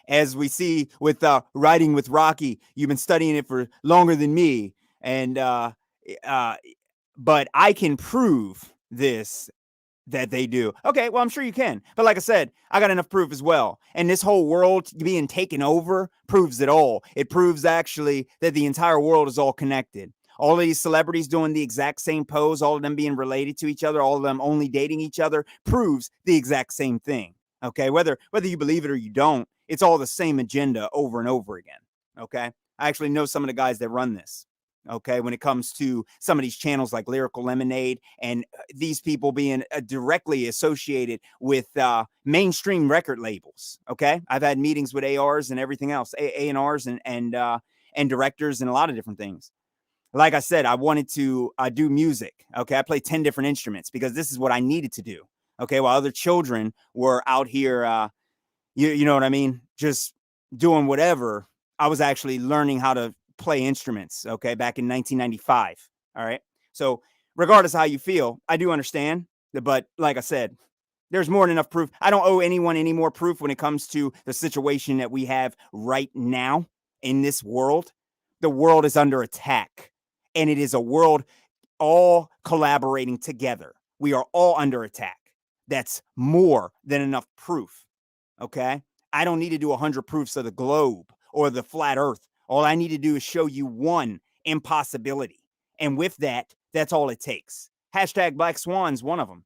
As we see with writing with Rocky, you've been studying it for longer than me, and uh, but I can prove this that they do. Okay, well, I'm sure you can. But like I said, I got enough proof as well. And this whole world being taken over proves it all. It proves actually that the entire world is all connected. All of these celebrities doing the exact same pose, all of them being related to each other, all of them only dating each other, proves the exact same thing. Okay, whether you believe it or you don't, it's all the same agenda over and over again. Okay, I actually know some of the guys that run this. Okay, when it comes to some of these channels like Lyrical Lemonade and these people being directly associated with mainstream record labels. Okay, I've had meetings with ARs and everything else, A&Rs and directors and a lot of different things. Like I said, I wanted to do music. Okay, I play 10 different instruments because this is what I needed to do. Okay, while other children were out here, you know what I mean, just doing whatever, I was actually learning how to play instruments. Okay, back in 1995. All right, so regardless of how you feel, I do understand. But like I said, there's more than enough proof. I don't owe anyone any more proof when it comes to the situation that we have right now in this world. The world is under attack, and it is a world all collaborating together. We are all under attack. That's more than enough proof. Okay. I don't need to do 100 proofs of the globe or the flat earth. All I need to do is show you one impossibility. And with that, that's all it takes. Hashtag Black Swan's one of them.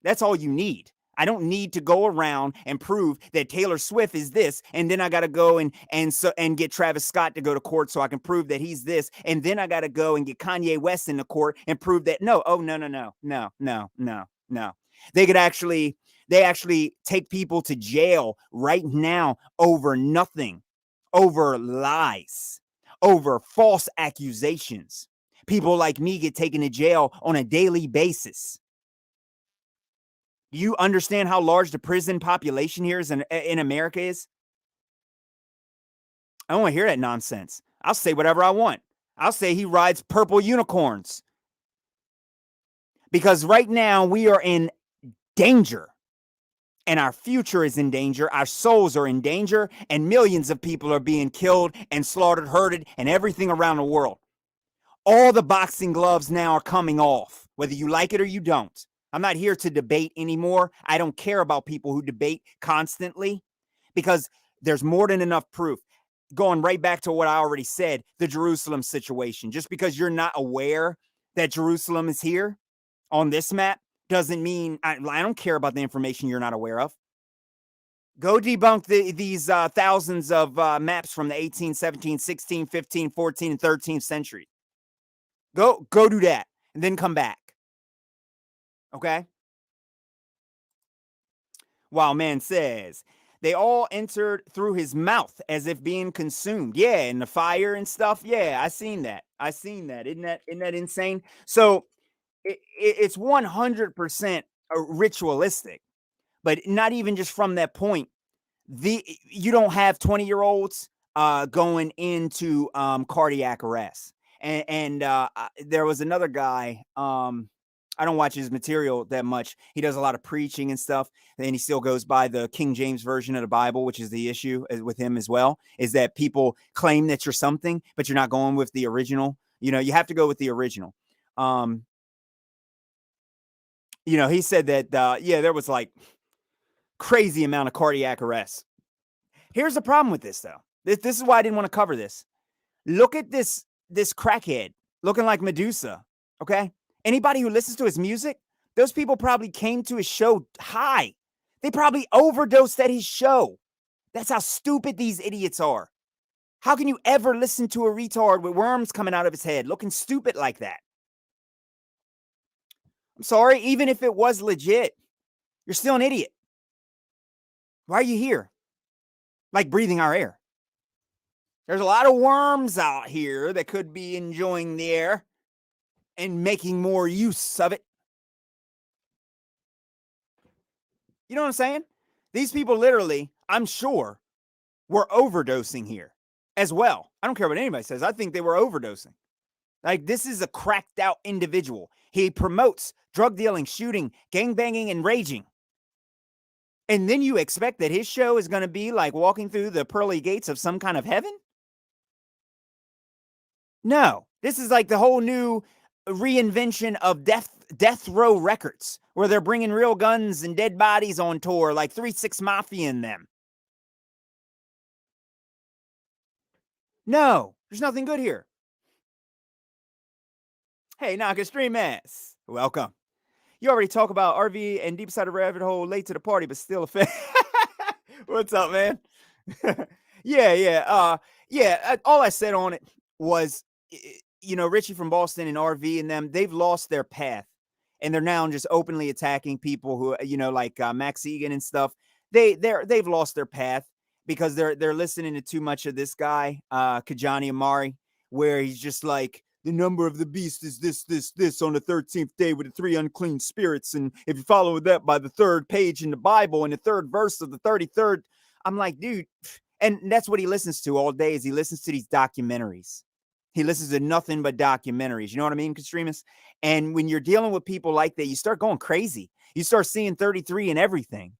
That's all you need. I don't need to go around and prove that Taylor Swift is this, and then I got to go and get Travis Scott to go to court so I can prove that he's this, and then I got to go and get Kanye West in the court and prove that no, oh no. They actually take people to jail right now over nothing, over lies, over false accusations. People like me get taken to jail on a daily basis. Do you understand how large the prison population here is in America is? I don't want to hear that nonsense. I'll say whatever I want. I'll say he rides purple unicorns. Because right now we are in danger. And our future is in danger. Our souls are in danger. And millions of people are being killed and slaughtered, herded, and everything around the world. All the boxing gloves now are coming off, whether you like it or you don't. I'm not here to debate anymore. I don't care about people who debate constantly because there's more than enough proof. Going right back to what I already said, the Jerusalem situation. Just because you're not aware that Jerusalem is here on this map doesn't mean I don't care about the information you're not aware of. Go debunk these thousands of maps from the 18th, 17th, 16th, 15th, 14th, and 13th century. Go do that and then come back. Okay? While man says, they all entered through his mouth as if being consumed. Yeah, and the fire and stuff. Yeah, I seen that. Isn't that insane? So it's 100% ritualistic, but not even just from that point. You don't have 20-year-olds going into cardiac arrest. And there was another guy. I don't watch his material that much. He does a lot of preaching and stuff. And he still goes by the King James version of the Bible, which is the issue with him as well, is that people claim that you're something, but you're not going with the original. You know, you have to go with the original. He said that, there was like crazy amount of cardiac arrests. Here's the problem with this, though. This is why I didn't want to cover this. Look at this crackhead looking like Medusa, okay? Anybody who listens to his music, those people probably came to his show high. They probably overdosed at his show. That's how stupid these idiots are. How can you ever listen to a retard with worms coming out of his head looking stupid like that? I'm sorry, even if it was legit, you're still an idiot. Why are you here? Like breathing our air. There's a lot of worms out here that could be enjoying the air and making more use of it. You know what I'm saying? These people literally, I'm sure, were overdosing here as well. I don't care what anybody says. I think they were overdosing. Like, this is a cracked out individual. He promotes drug dealing, shooting, gang banging, and raging. And then you expect that his show is going to be like walking through the pearly gates of some kind of heaven? No. This is like the whole new reinvention of death row records, where they're bringing real guns and dead bodies on tour, like 3-6 Mafia in them. No, there's nothing good here. Hey, knock stream ass. Welcome. You already talk about RV and Deep Side of Rabbit Hole late to the party, but still a fan. What's up, man? Yeah. All I said on it was, Richie from Boston and RV and them, they've lost their path, and they're now just openly attacking people who, like Max Egan and stuff. They've lost their path because they're listening to too much of this guy, Kajani Amari, where he's just like, the number of the beast is this on the 13th day with the 3 unclean spirits. And if you follow that by the 3rd page in the Bible and the 3rd verse of the 33rd, I'm like, dude. And that's what he listens to all day, is he listens to these documentaries. He listens to nothing but documentaries. You know what I mean, Constreamus? And when you're dealing with people like that, you start going crazy. You start seeing 33 in everything.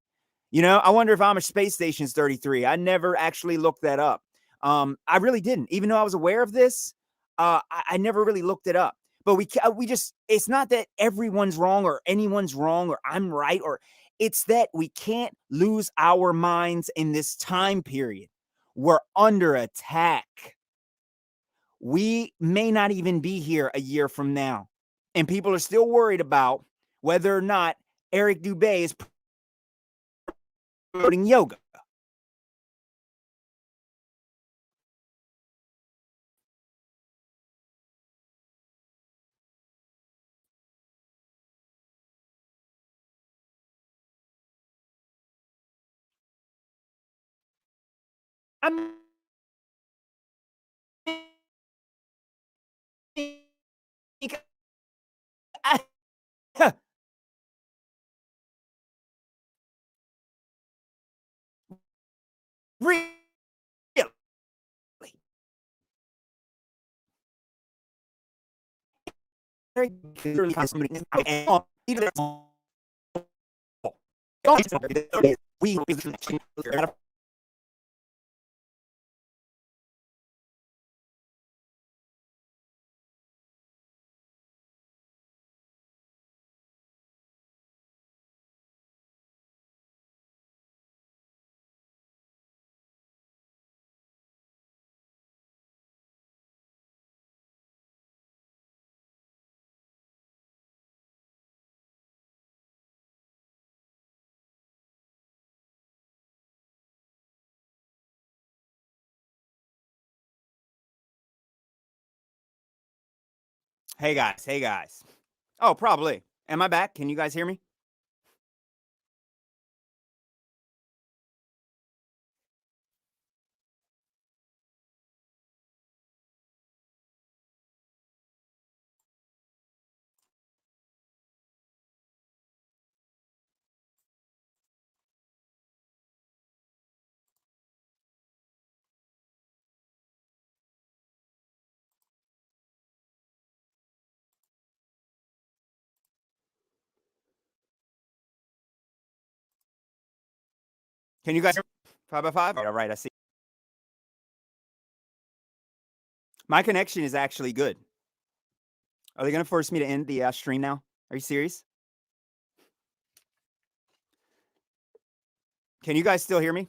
I wonder if Amish Space Station's 33. I never actually looked that up. I really didn't. Even though I was aware of this, I never really looked it up. But we just, it's not that everyone's wrong or anyone's wrong or I'm right, or it's that we can't lose our minds in this time period. We're under attack. We may not even be here a year from now. And people are still worried about whether or not Eric Dubé is promoting yoga. I'm really. We Hey guys. Oh, probably. Am I back? Can you guys hear me? Can you guys hear me? 5 by 5? All right, I see. My connection is actually good. Are they going to force me to end the stream now? Are you serious? Can you guys still hear me?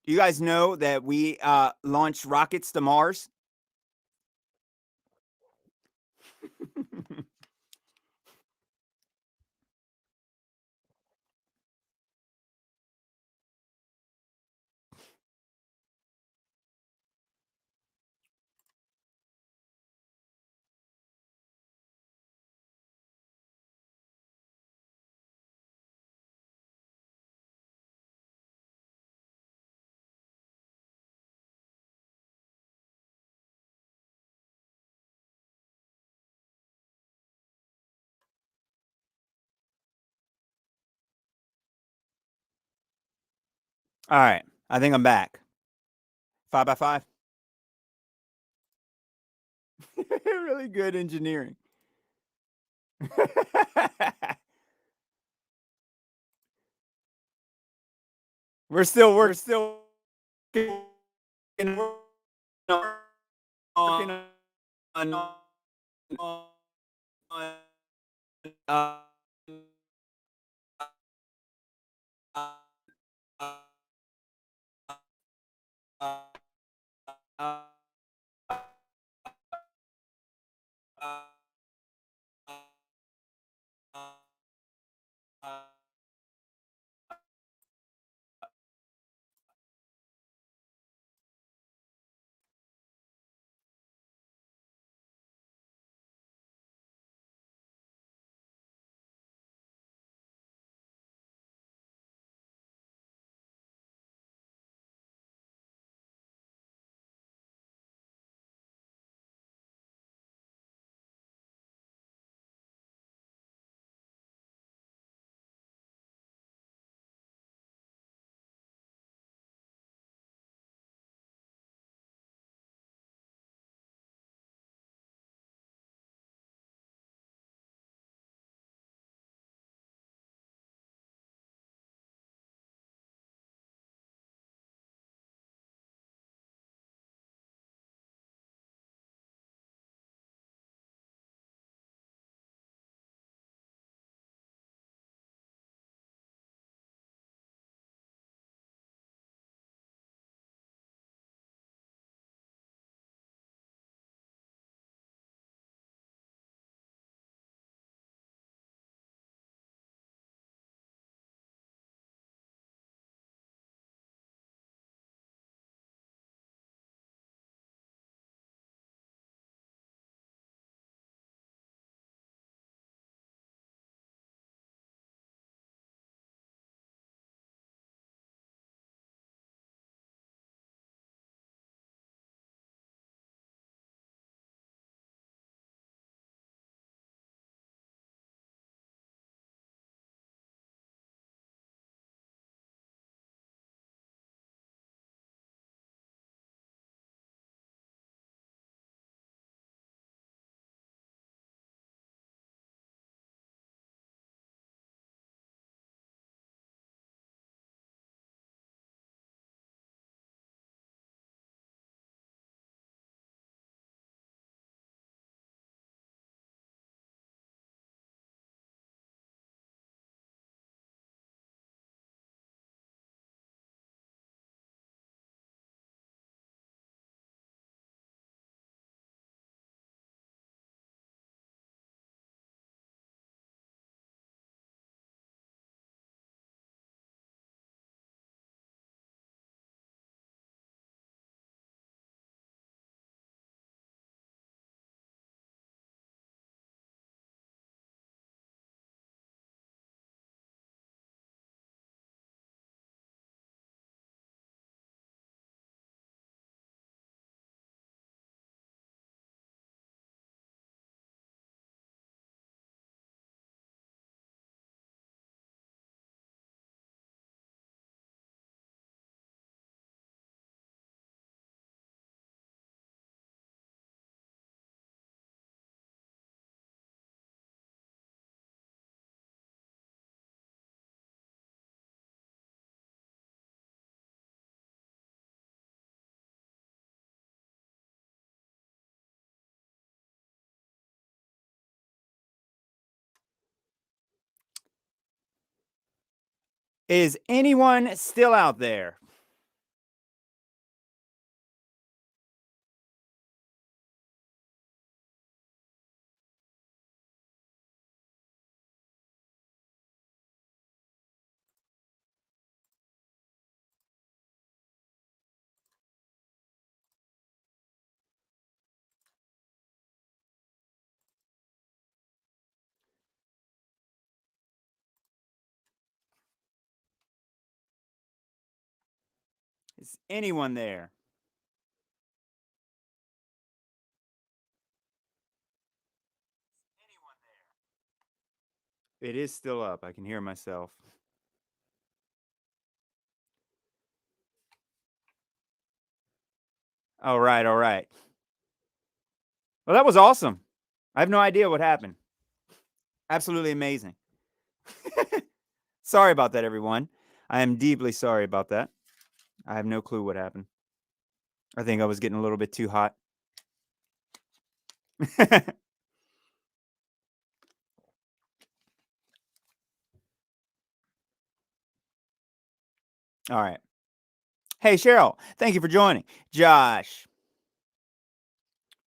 Do you guys know that we launched rockets to Mars? All right. I think I'm back. 5 by 5? really good engineering. We're still working on uh, uh, is anyone still out there? Is anyone there? It is still up. I can hear myself. All right, all right. Well, that was awesome. I have no idea what happened. Absolutely amazing. Sorry about that, everyone. I am deeply sorry about that. I have no clue what happened. I think I was getting a little bit too hot. All right. Hey, Cheryl, thank you for joining. Josh,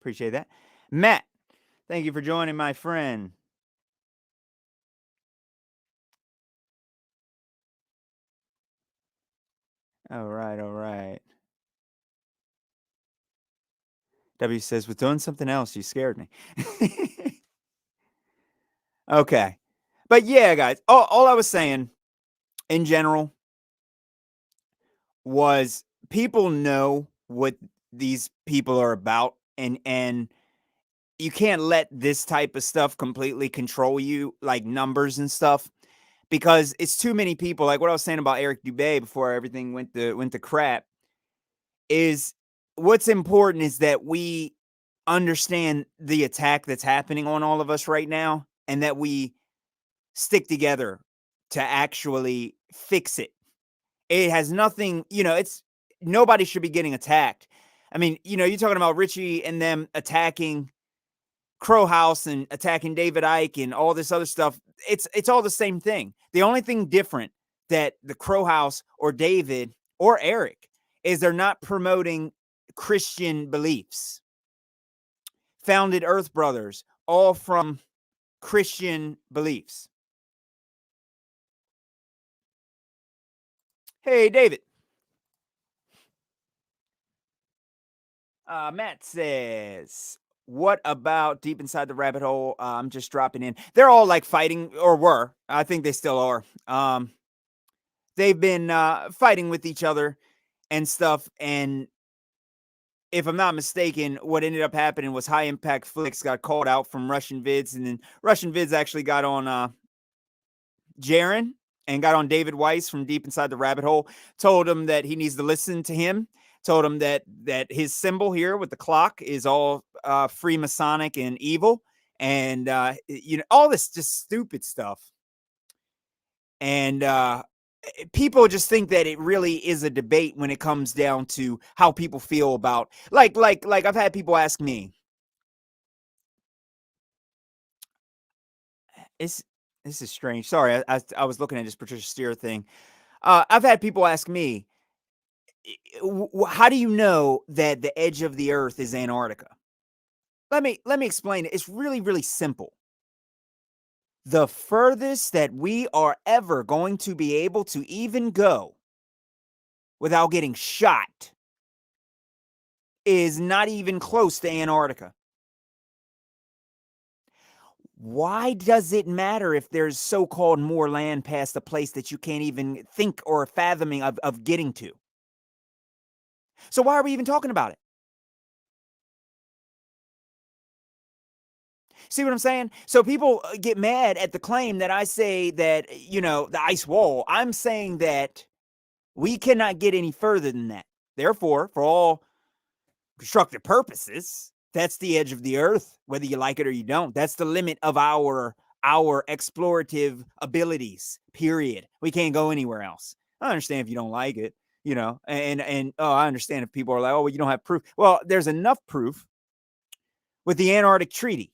appreciate that. Matt, thank you for joining, my friend. All right, all right. W says, with doing something else, you scared me. Okay. But yeah, guys, all I was saying in general was people know what these people are about, and you can't let this type of stuff completely control you, like numbers and stuff, because it's too many people. Like what I was saying about Eric Dubé before everything went to crap is what's important is that we understand the attack that's happening on all of us right now, and that we stick together to actually fix it. It has nothing, it's nobody should be getting attacked. I mean, you're talking about Richie and them attacking Crow House and attacking David Icke and all this other stuff. It's all the same thing. The only thing different that the Crow House or David or Eric is they're not promoting Christian beliefs. Founded Earth Brothers, all from Christian beliefs. Hey, David. Matt says, what about Deep Inside the Rabbit Hole? I'm just dropping in. They're all like fighting, or were. I think they still are. They've been fighting with each other and stuff. And if I'm not mistaken, what ended up happening was High Impact Flicks got called out from Russian Vids. And then Russian Vids actually got on Jaren and got on David Weiss from Deep Inside the Rabbit Hole, told him that he needs to listen to him, told him that his symbol here with the clock is all Freemasonic and evil, and all this just stupid stuff. And people just think that it really is a debate when it comes down to how people feel about like I've had people ask me, this is strange. Sorry, I was looking at this Patricia Steer thing. I've had people ask me, how do you know that the edge of the earth is Antarctica? Let me explain it. It's really, really simple. The furthest that we are ever going to be able to even go without getting shot is not even close to Antarctica. Why does it matter if there's so-called more land past the place that you can't even think or fathoming of getting to? So why are we even talking about it? See what I'm saying? So people get mad at the claim that I say that, the ice wall. I'm saying that we cannot get any further than that. Therefore, for all constructive purposes, that's the edge of the earth, whether you like it or you don't. That's the limit of our explorative abilities, period. We can't go anywhere else. I understand if you don't like it, and I understand if people are like, oh, well, you don't have proof. Well, there's enough proof with the Antarctic Treaty.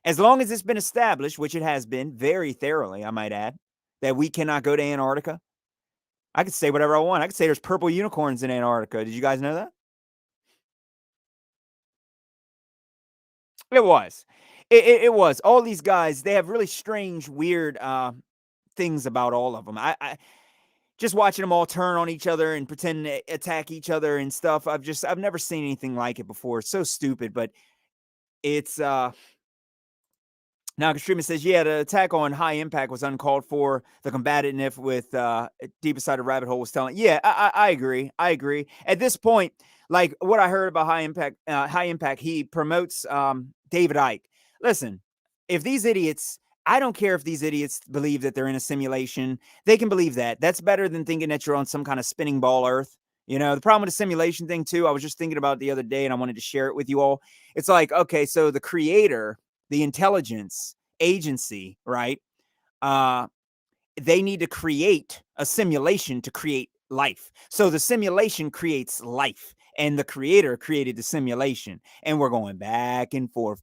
As long as it's been established, which it has been very thoroughly, I might add, that we cannot go to Antarctica. I could say whatever I want. I could say there's purple unicorns in Antarctica. Did you guys know that? It was. It was. All these guys, they have really strange, weird things about all of them. I just watching them all turn on each other and pretend to attack each other and stuff. I've never seen anything like it before. It's so stupid, but it's now, Extremist says, yeah, the attack on High Impact was uncalled for. The combativeness with Deep Inside the Rabbit Hole was telling. Yeah, I agree. I agree. At this point, like what I heard about High Impact, he promotes David Icke. Listen, if these idiots, I don't care if these idiots believe that they're in a simulation. They can believe that. That's better than thinking that you're on some kind of spinning ball Earth. The problem with the simulation thing too, I was just thinking about it the other day and I wanted to share it with you all. It's like, okay, so the creator, the intelligence agency, right? Uh, they need to create a simulation to create life. So the simulation creates life, and the creator created the simulation. And we're going back and forth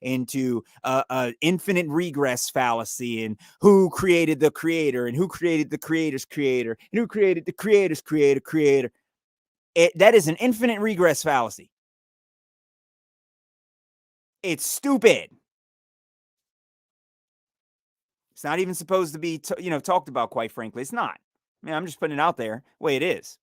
into a infinite regress fallacy, and who created the creator, and who created the creator's creator, and who created the creator's creator. That is an infinite regress fallacy. It's stupid. It's not even supposed to be, talked about. Quite frankly, it's not. I mean, I'm just putting it out there the way it is.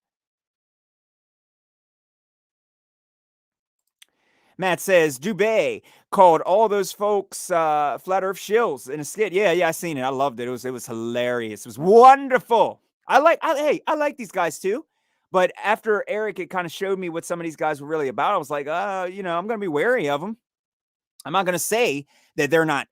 Matt says Dubay called all those folks flat Earth shills in a skit. Yeah, I seen it. I loved it. It was hilarious. It was wonderful. I like these guys too. But after Eric, it kind of showed me what some of these guys were really about. I was like, I'm gonna be wary of them. I'm not gonna say that they're not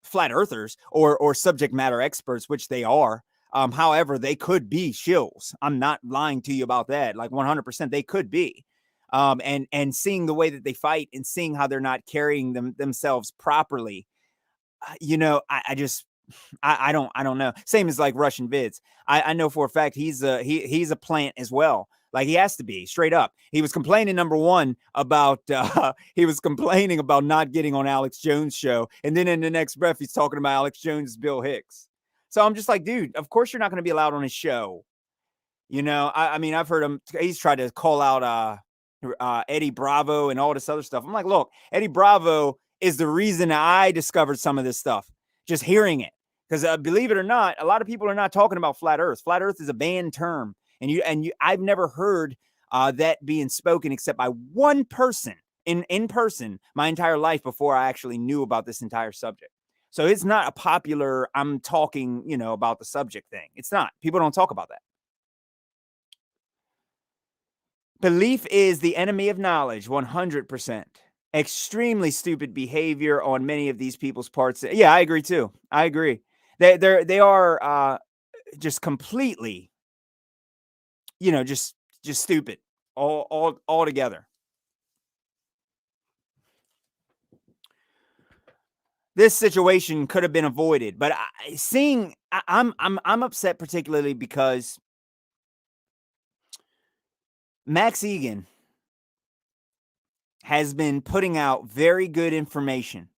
flat earthers or subject matter experts, which they are. However, they could be shills. I'm not lying to you about that. Like 100%, they could be. And seeing the way that they fight and seeing how they're not carrying themselves properly, I just I don't know. Same as like Russian vids. I know for a fact he's a plant as well. Like he has to be straight up. He was complaining number one about he was complaining about not getting on Alex Jones' show, and then in the next breath he's talking about Alex Jones' Bill Hicks. So I'm just like, dude, of course you're not going to be allowed on his show. I mean, I've heard him. He's tried to call out Eddie Bravo and all this other stuff. I'm like, look, Eddie Bravo is the reason I discovered some of this stuff. Just hearing it, because believe it or not, a lot of people are not talking about flat Earth. Flat Earth is a banned term, and I've never heard that being spoken except by one person in person my entire life before I actually knew about this entire subject. So it's not a popular. I'm talking, about the subject thing. It's not. People don't talk about that. Belief is the enemy of knowledge, 100%. Extremely stupid behavior on many of these people's parts. Yeah, I agree too. I agree. They are just completely, just stupid all together. This situation could have been avoided, but I'm upset particularly because Max Egan has been putting out very good information.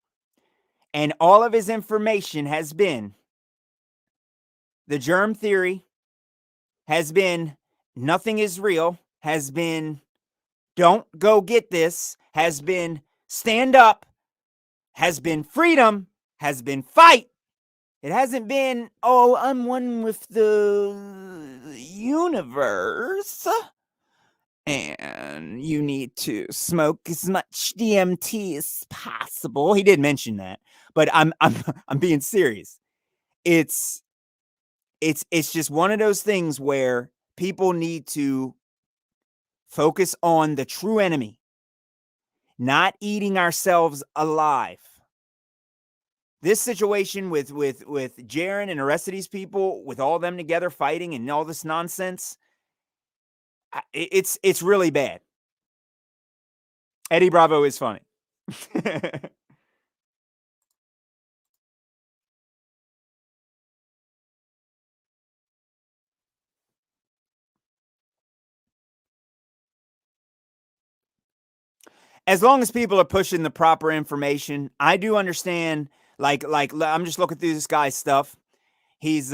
And all of his information has been the germ theory, has been nothing is real, has been don't go get this, has been stand up, has been freedom, has been fight. It hasn't been, oh, I'm one with the universe. And you need to smoke as much DMT as possible. He did mention that, but I'm being serious. It's it's just one of those things where people need to focus on the true enemy, not eating ourselves alive. This situation with Jaron and the rest of these people, with all them together fighting and all this nonsense, it's really bad. Eddie Bravo is funny. As long as people are pushing the proper information, I do understand. Like I'm just looking through this guy's stuff. He's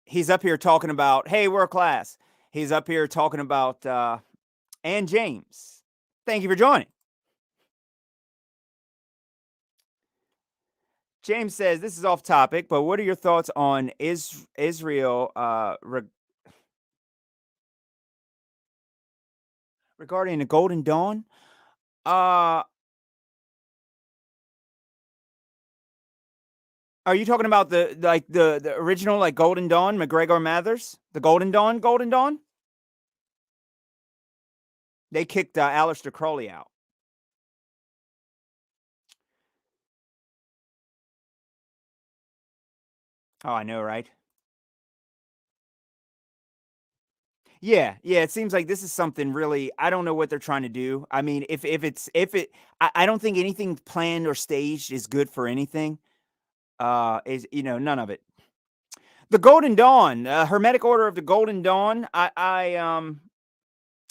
he's up here talking about, hey, we're a class. He's up here talking about and James. Thank you for joining. James says this is off topic, but what are your thoughts on Israel regarding the Golden Dawn? Uh, are you talking about the original like Golden Dawn, McGregor Mathers, the Golden Dawn, Golden Dawn? They kicked Aleister Crowley out. Oh, I know, right? Yeah, yeah, it seems like this is something really I don't know what they're trying to do. I mean, if it I don't think anything planned or staged is good for anything. Is none of it. The Golden Dawn, Hermetic Order of the Golden Dawn.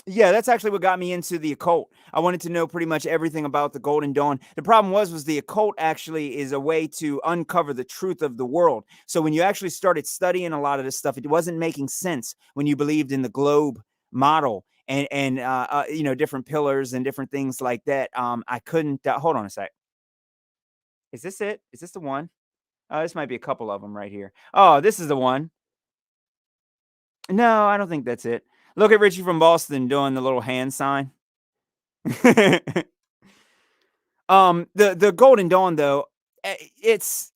Yeah, that's actually what got me into the occult. I wanted to know pretty much everything about the Golden Dawn. The problem was the occult actually is a way to uncover the truth of the world. So when you actually started studying a lot of this stuff, it wasn't making sense when you believed in the globe model and different pillars and different things like that. I couldn't. Hold on a sec. Is this it? Is this the one? This might be a couple of them right here. Oh, this is the one. No, I don't think that's it. Look at Richie from Boston doing the little hand sign. The Golden Dawn though, it's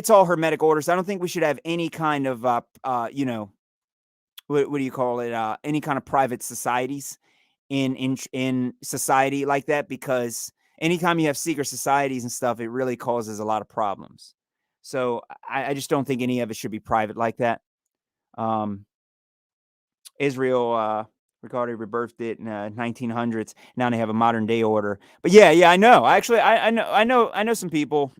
all hermetic orders. I don't think we should have any kind of what do you call it? Any kind of private societies in society like that, because anytime you have secret societies and stuff, it really causes a lot of problems. So I just don't think any of it should be private like that. Um, Israel regarded rebirthed it in 1900s. Now they have a modern day order. But yeah, I know. Actually, I know some people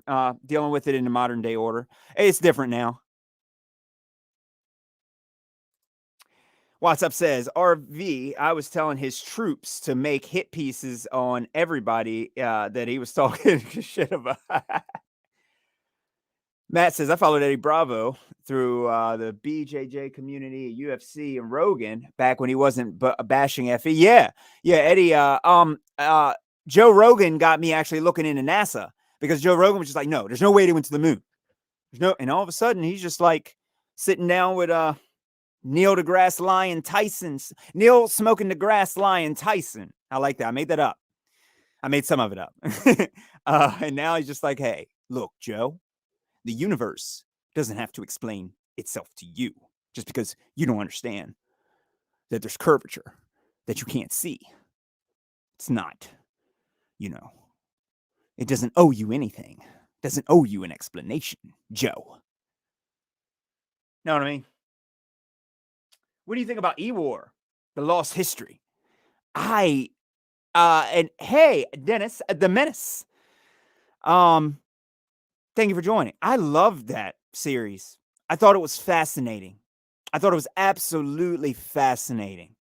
dealing with it in the modern day order. It's different now. What's up says RV. I was telling his troops to make hit pieces on everybody that he was talking shit about. Matt says, I followed Eddie Bravo through the BJJ community, UFC, and Rogan back when he wasn't bashing FE. Yeah, Eddie. Joe Rogan got me actually looking into NASA, because Joe Rogan was just like, no, there's no way they went to the moon. There's no, and all of a sudden he's just like sitting down with Neil deGrasse Lion Tyson. Neil smoking deGrasse Lion Tyson. I like that. I made that up. I made some of it up. And now he's just like, hey, look, Joe. The universe doesn't have to explain itself to you just because you don't understand that there's curvature that you can't see. It's not, it doesn't owe you anything. It doesn't owe you an explanation, Joe. Know what I mean? What do you think about E-War, the lost history? And hey, Dennis, the Menace. Thank you for joining. I loved that series. I thought it was fascinating. I thought it was absolutely fascinating.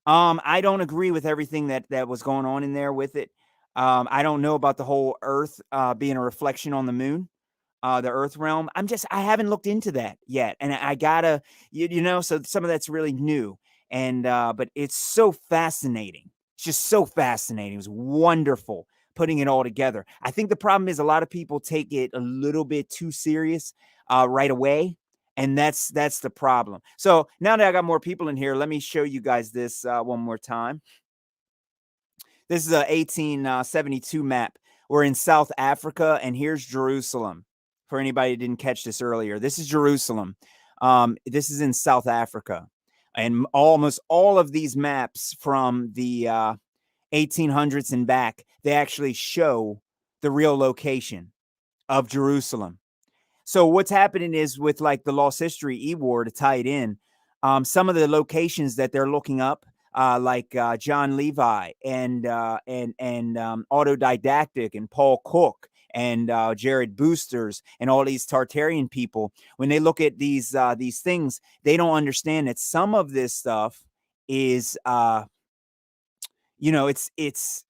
I don't agree with everything that was going on in there with it. I don't know about the whole Earth being a reflection on the moon, the Earth realm. I haven't looked into that yet, and I gotta, so some of that's really new, and but it's so fascinating. It's just so fascinating. It was wonderful putting it all together. I think the problem is a lot of people take it a little bit too serious right away. And that's the problem. So now that I got more people in here, let me show you guys this one more time. This is a 1872 map. We're in South Africa, and here's Jerusalem. For anybody who didn't catch this earlier, this is Jerusalem. This is in South Africa, and almost all of these maps from the 1800s and back, they actually show the real location of Jerusalem. So what's happening is with like the Lost History E-War, to tie it in, some of the locations that they're looking up, like John Levi and Autodidactic and Paul Cook and Jared Boosters and all these Tartarian people, when they look at these things, they don't understand that some of this stuff is it's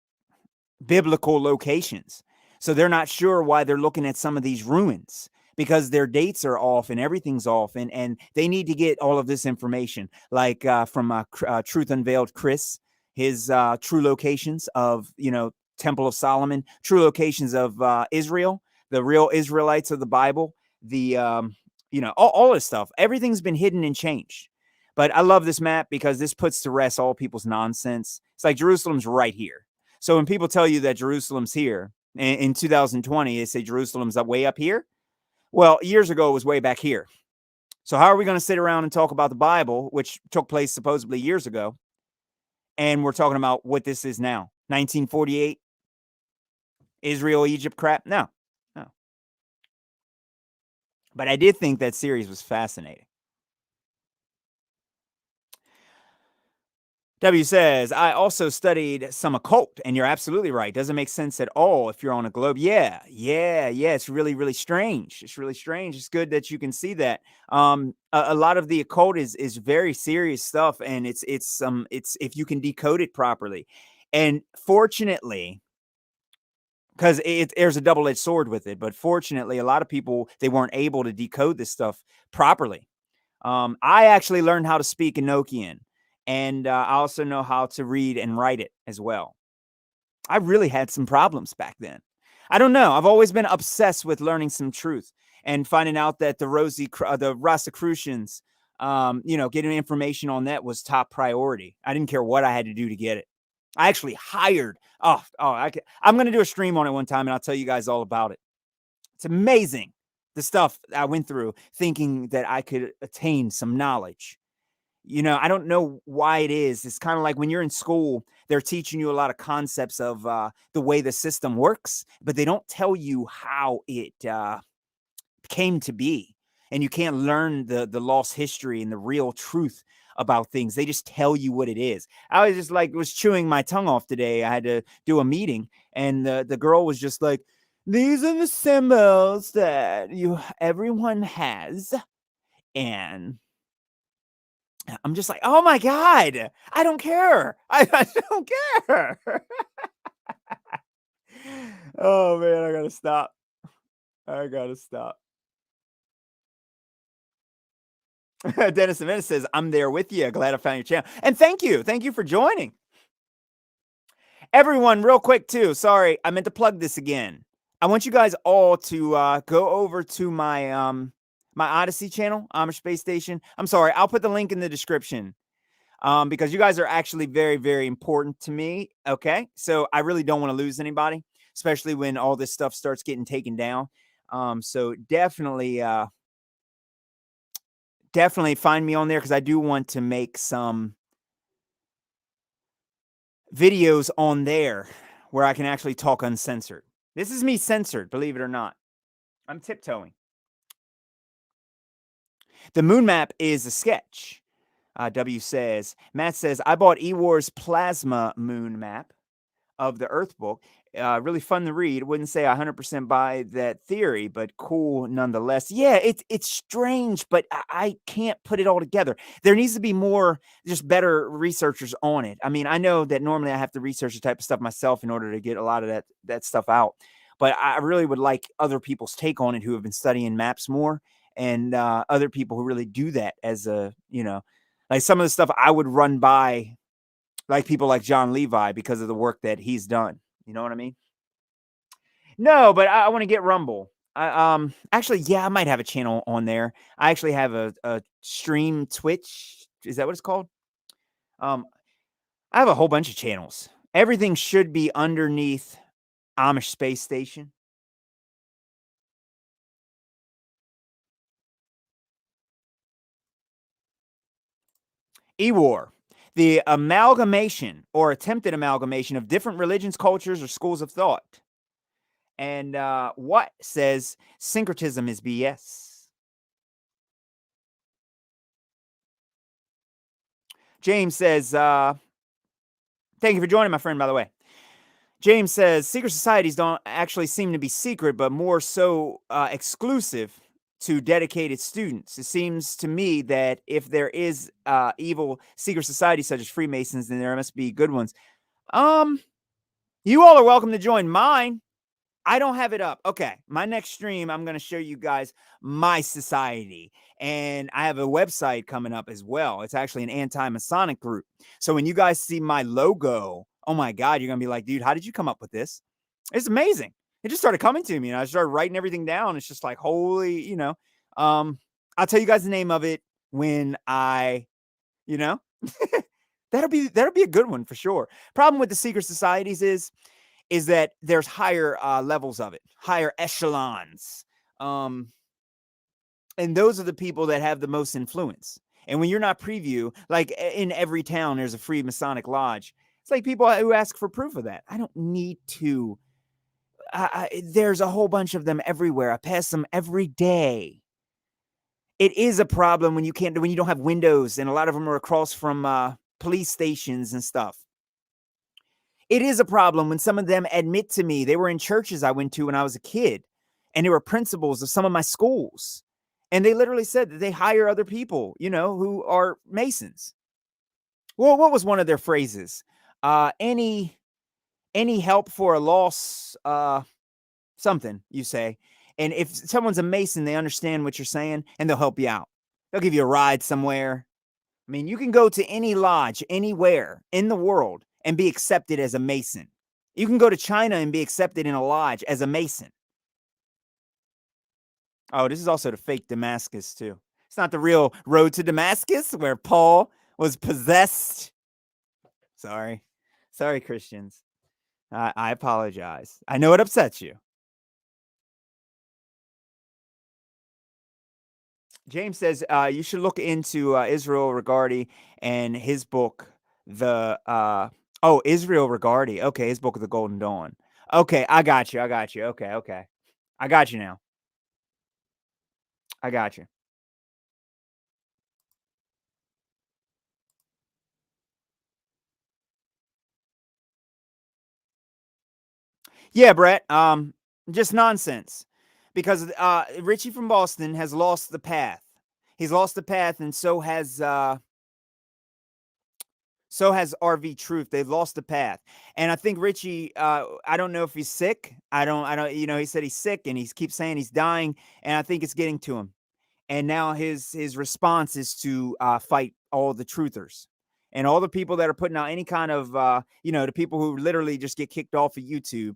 biblical locations. So they're not sure why they're looking at some of these ruins, because their dates are off and everything's off, and they need to get all of this information, like from Truth Unveiled Chris, his true locations of Temple of Solomon, true locations of Israel, the real Israelites of the Bible, the all this stuff. Everything's been hidden and changed. But I love this map because this puts to rest all people's nonsense. It's like Jerusalem's right here. So when people tell you that Jerusalem's here in 2020, they say Jerusalem's way up here. Well, years ago, it was way back here. So how are we going to sit around and talk about the Bible, which took place supposedly years ago, and we're talking about what this is now? 1948, Israel, Egypt crap? No. But I did think that series was fascinating. W says, I also studied some occult, and you're absolutely right. Doesn't make sense at all if you're on a globe. Yeah, yeah, yeah. It's really, really strange. It's really strange. It's good that you can see that. A lot of the occult is very serious stuff, and it's if you can decode it properly. And fortunately, because there's a double-edged sword with it, but fortunately, a lot of people they weren't able to decode this stuff properly. I actually learned how to speak Enochian, and I also know how to read and write it as well. I really had some problems back then. I don't know. I've always been obsessed with learning some truth and finding out that the Rosicrucians, getting information on that was top priority. I didn't care what I had to do to get it. I actually hired. I'm going to do a stream on it one time, and I'll tell you guys all about it. It's amazing the stuff I went through thinking that I could attain some knowledge. I don't know why it is. It's kind of like when you're in school, they're teaching you a lot of concepts of the way the system works, but they don't tell you how it came to be. And you can't learn the lost history and the real truth about things. They just tell you what it is. I was just like was chewing my tongue off today. I had to do a meeting, and the girl was just like, "These are the symbols that everyone has," and I'm just like, "Oh my god, I don't care. I don't care." Oh man, I gotta stop. I gotta stop. Dennis Amena says, "I'm there with you. Glad I found your channel." And thank you for joining. Everyone, real quick too. Sorry, I meant to plug this again. I want you guys all to go over to my Odyssey channel, Amish Space Station. I'm sorry, I'll put the link in the description. Because you guys are actually very, very important to me. Okay. So I really don't want to lose anybody, especially when all this stuff starts getting taken down. So definitely find me on there because I do want to make some videos on there where I can actually talk uncensored. This is me censored, believe it or not. I'm tiptoeing. The moon map is a sketch. W says, Matt says, I bought Ewar's plasma moon map of the Earth book. Really fun to read. Wouldn't say I 100% buy that theory, but cool nonetheless. Yeah, it's strange, but I can't put it all together. There needs to be more, just better researchers on it. I mean, I know that normally I have to research the type of stuff myself in order to get a lot of that stuff out, but I really would like other people's take on it who have been studying maps more, and other people who really do that as like some of the stuff I would run by like people like John Levi because of the work that he's done. You know what I mean? No, but I want to get Rumble. Actually, yeah, I might have a channel on there. I actually have a stream Twitch. Is that what it's called? Um, I have a whole bunch of channels. Everything should be underneath Amish Space Station. Ewar, the amalgamation or attempted amalgamation of different religions, cultures, or schools of thought. And what says syncretism is BS? James says, thank you for joining, my friend, by the way. James says, secret societies don't actually seem to be secret, but more so exclusive to dedicated students. It seems to me that if there is evil secret societies such as Freemasons, then there must be good ones. You all are welcome to join mine. I don't have it up. Okay. My next stream, I'm going to show you guys my society. And I have a website coming up as well. It's actually an anti-Masonic group. So when you guys see my logo, oh my God, you're going to be like, dude, how did you come up with this? It's amazing. It just started coming to me and I started writing everything down. It's just like, holy, I'll tell you guys the name of it when you know, that'll be a good one for sure. Problem with the secret societies is that there's higher levels of it, higher echelons. And those are the people that have the most influence. And when you're not preview, like in every town, there's a free Masonic lodge. It's like people who ask for proof of that. I don't need to. There's a whole bunch of them everywhere. I pass them every day. It is a problem when you don't have windows, and a lot of them are across from police stations and stuff. It is a problem when some of them admit to me they were in churches I went to when I was a kid, and they were principals of some of my schools. And they literally said that they hire other people, who are Masons. Well, what was one of their phrases? Any help for a loss, something you say. And if someone's a Mason, they understand what you're saying and they'll help you out. They'll give you a ride somewhere. I mean, you can go to any lodge anywhere in the world and be accepted as a Mason. You can go to China and be accepted in a lodge as a Mason. Oh, this is also the fake Damascus, too. It's not the real road to Damascus where Paul was possessed. Sorry, Christians. I apologize. I know it upsets you. James says you should look into Israel Regardie and his book, Israel Regardie. Okay, his book of the Golden Dawn. Okay, I got you. Okay. I got you now. I got you. Yeah, Brett. Just nonsense. Because Richie from Boston has lost the path. He's lost the path, and so has RV Truth. They've lost the path. And I think Richie, I don't know if he's sick. I don't, he said he's sick and he keeps saying he's dying. And I think it's getting to him. And now his response is to fight all the truthers and all the people that are putting out any kind of, the people who literally just get kicked off of YouTube.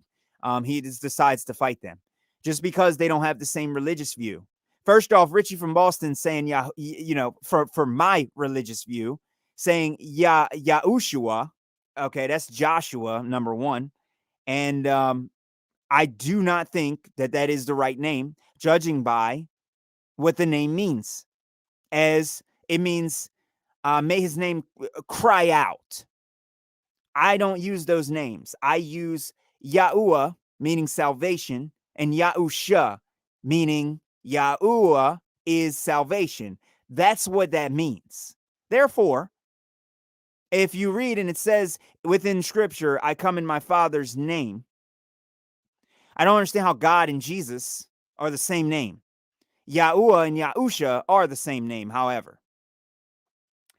He just decides to fight them just because they don't have the same religious view. First off, Richie from Boston saying, for my religious view, saying Yahushua. Okay, that's Joshua, number one. And I do not think that is the right name, judging by what the name means. As it means, may his name cry out. I don't use those names. I use Yahuwah, meaning salvation, and Yahusha, meaning Yahuwah is salvation. That's what that means. Therefore, if you read and it says within scripture, I come in my Father's name, I don't understand how God and Jesus are the same name. Yahuwah and Yahusha are the same name, however.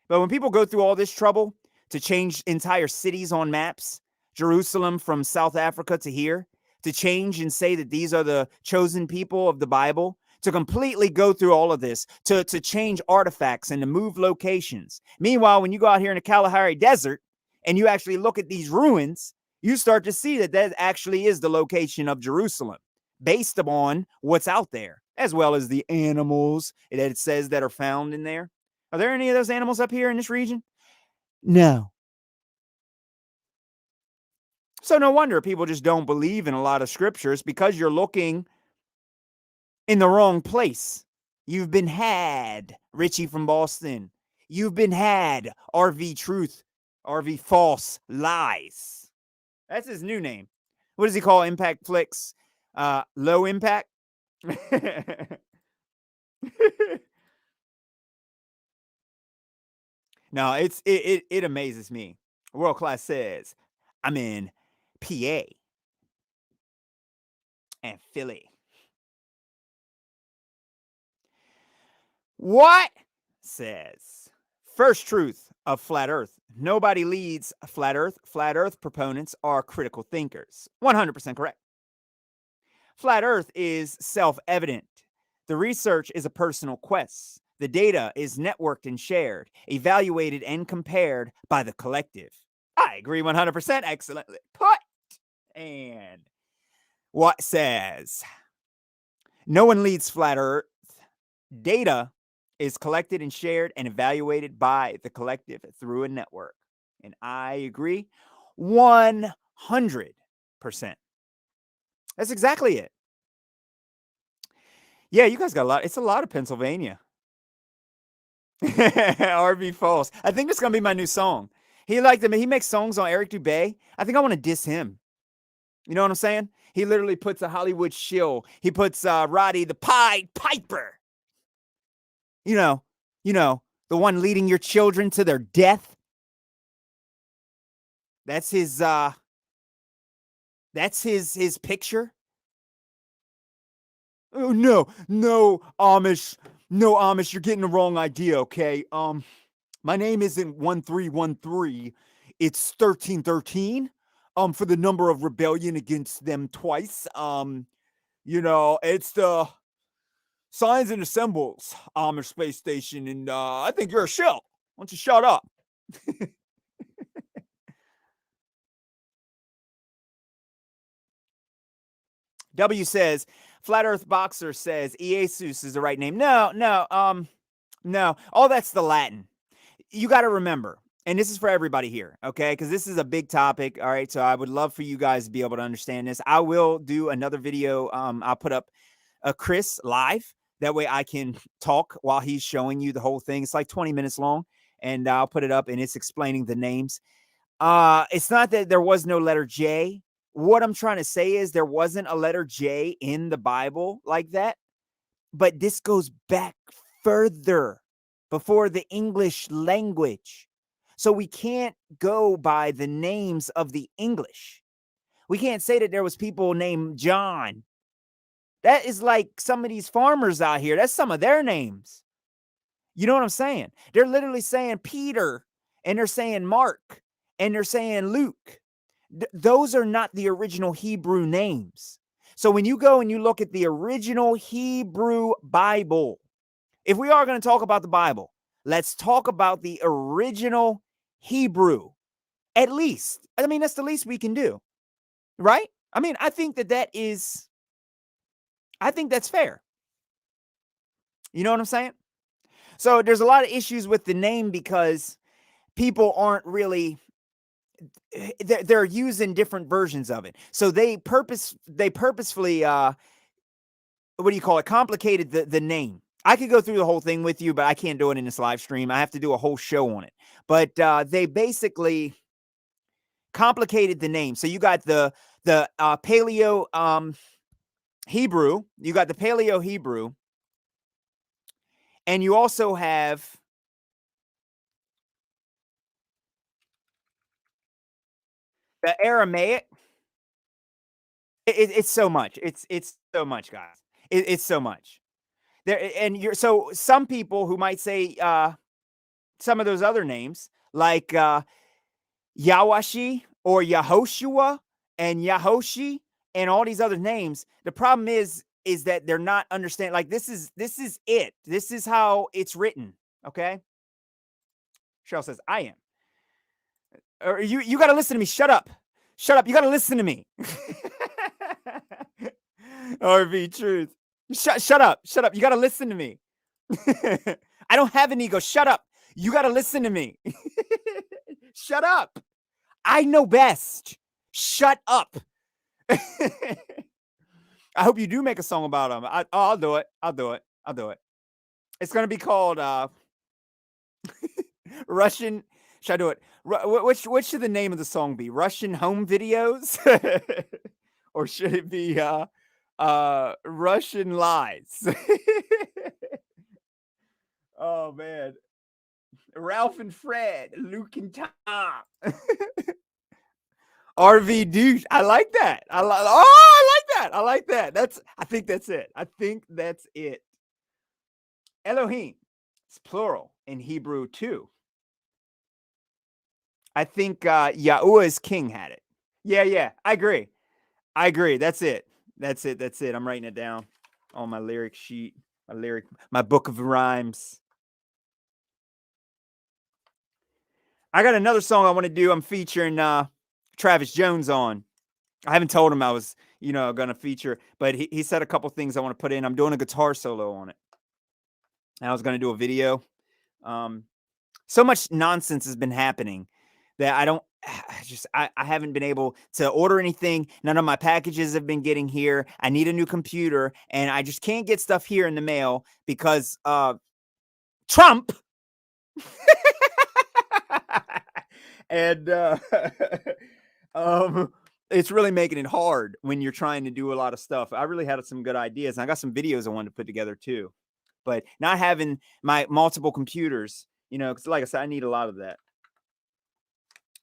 But when people go through all this trouble to change entire cities on maps, Jerusalem from South Africa to here, to change and say that these are the chosen people of the Bible, to completely go through all of this, to change artifacts and to move locations. Meanwhile, when you go out here in the Kalahari Desert and you actually look at these ruins, you start to see that actually is the location of Jerusalem based upon what's out there, as well as the animals that it says that are found in there. Are there any of those animals up here in this region? No. So no wonder people just don't believe in a lot of scriptures because you're looking in the wrong place. You've been had, Richie from Boston. You've been had, RV Truth, RV False Lies. That's his new name. What does he call Impact Flicks? Low Impact? No, it amazes me. World Class says, I'm in PA and Philly. What says first truth of flat earth? Nobody leads flat earth. Flat earth proponents are critical thinkers. 100% correct. Flat earth is self-evident. The research is a personal quest. The data is networked and shared, evaluated and compared by the collective. I agree 100%. Excellently put. And what says no one leads flat earth. Data is collected and shared and evaluated by the collective through a network. And I agree 100%. That's exactly it. Yeah, you guys got a lot. It's a lot of Pennsylvania. RV False. I think it's going to be my new song. He makes songs on Eric Dubé. I think I want to diss him. You know what I'm saying? He literally puts a Hollywood shill. He puts Roddy the Pied Piper. You know, the one leading your children to their death. That's his picture. Oh no, no, Amish. No, Amish, you're getting the wrong idea, okay? My name isn't 1313. It's 1313. For the number of rebellion against them twice. It's the signs and the symbols, Amish space station, and I think you're a shell. Why don't you shut up? W says, Flat Earth Boxer says, Iesus is the right name. No. All that's the Latin. You got to remember, and this is for everybody here, okay? Because this is a big topic, all right? So I would love for you guys to be able to understand this. I will do another video. I'll put up a Chris live. That way I can talk while he's showing you the whole thing. It's like 20 minutes long, and I'll put it up, and it's explaining the names. It's not that there was no letter J. What I'm trying to say is there wasn't a letter J in the Bible like that, but this goes back further before the English language. So we can't go by the names of the English. We can't say that there was people named John. That is like some of these farmers out here. That's some of their names. You know what I'm saying? They're literally saying Peter, and they're saying Mark, and they're saying Luke. Those are not the original Hebrew names. So when you go and you look at the original Hebrew Bible, if we are going to talk about the Bible, let's talk about the original Hebrew. At least. I mean, that's the least we can do. Right? I mean, I think that's fair. You know what I'm saying? So there's a lot of issues with the name because people aren't really, they're using different versions of it. So they purposefully complicated the name. I could go through the whole thing with you, but I can't do it in this live stream. I have to do a whole show on it. But they basically complicated the name. So you got the Paleo Hebrew. You got the Paleo Hebrew, and you also have the Aramaic. It's so much. It's so much, guys. It's so much. There, and you're so some people who might say some of those other names like Yawashi or Yahoshua and Yahoshi and all these other names. The problem is that they're not understanding. Like this is it. This is how it's written. Okay. Cheryl says, I am. Or you got to listen to me. Shut up. Shut up. You got to listen to me. RV truth. Shut up. Shut up. You got to listen to me. I don't have an ego. Shut up. You got to listen to me. Shut up. I know best. Shut up. I hope you do make a song about them. I'll do it. I'll do it. I'll do it. It's going to be called Russian. Should I do it? What should the name of the song be? Russian home videos? Or should it be Russian lies? Oh man. Ralph and Fred, Luke and Tom. RV douche. I like that. I like that. I like that. I think that's it. I think that's it. Elohim. It's plural in Hebrew too. I think Yahuwah's king had it. Yeah. I agree. That's it. I'm writing it down on my lyric sheet. My book of rhymes. I got another song I want to do. I'm featuring Travis Jones on. I haven't told him I was, going to feature, but he said a couple things I want to put in. I'm doing a guitar solo on it. And I was going to do a video. So much nonsense has been happening that I haven't been able to order anything. None of my packages have been getting here. I need a new computer, and I just can't get stuff here in the mail because Trump. And it's really making it hard when you're trying to do a lot of stuff. I really had some good ideas. And I got some videos I wanted to put together too, but not having my multiple computers, because like I said, I need a lot of that.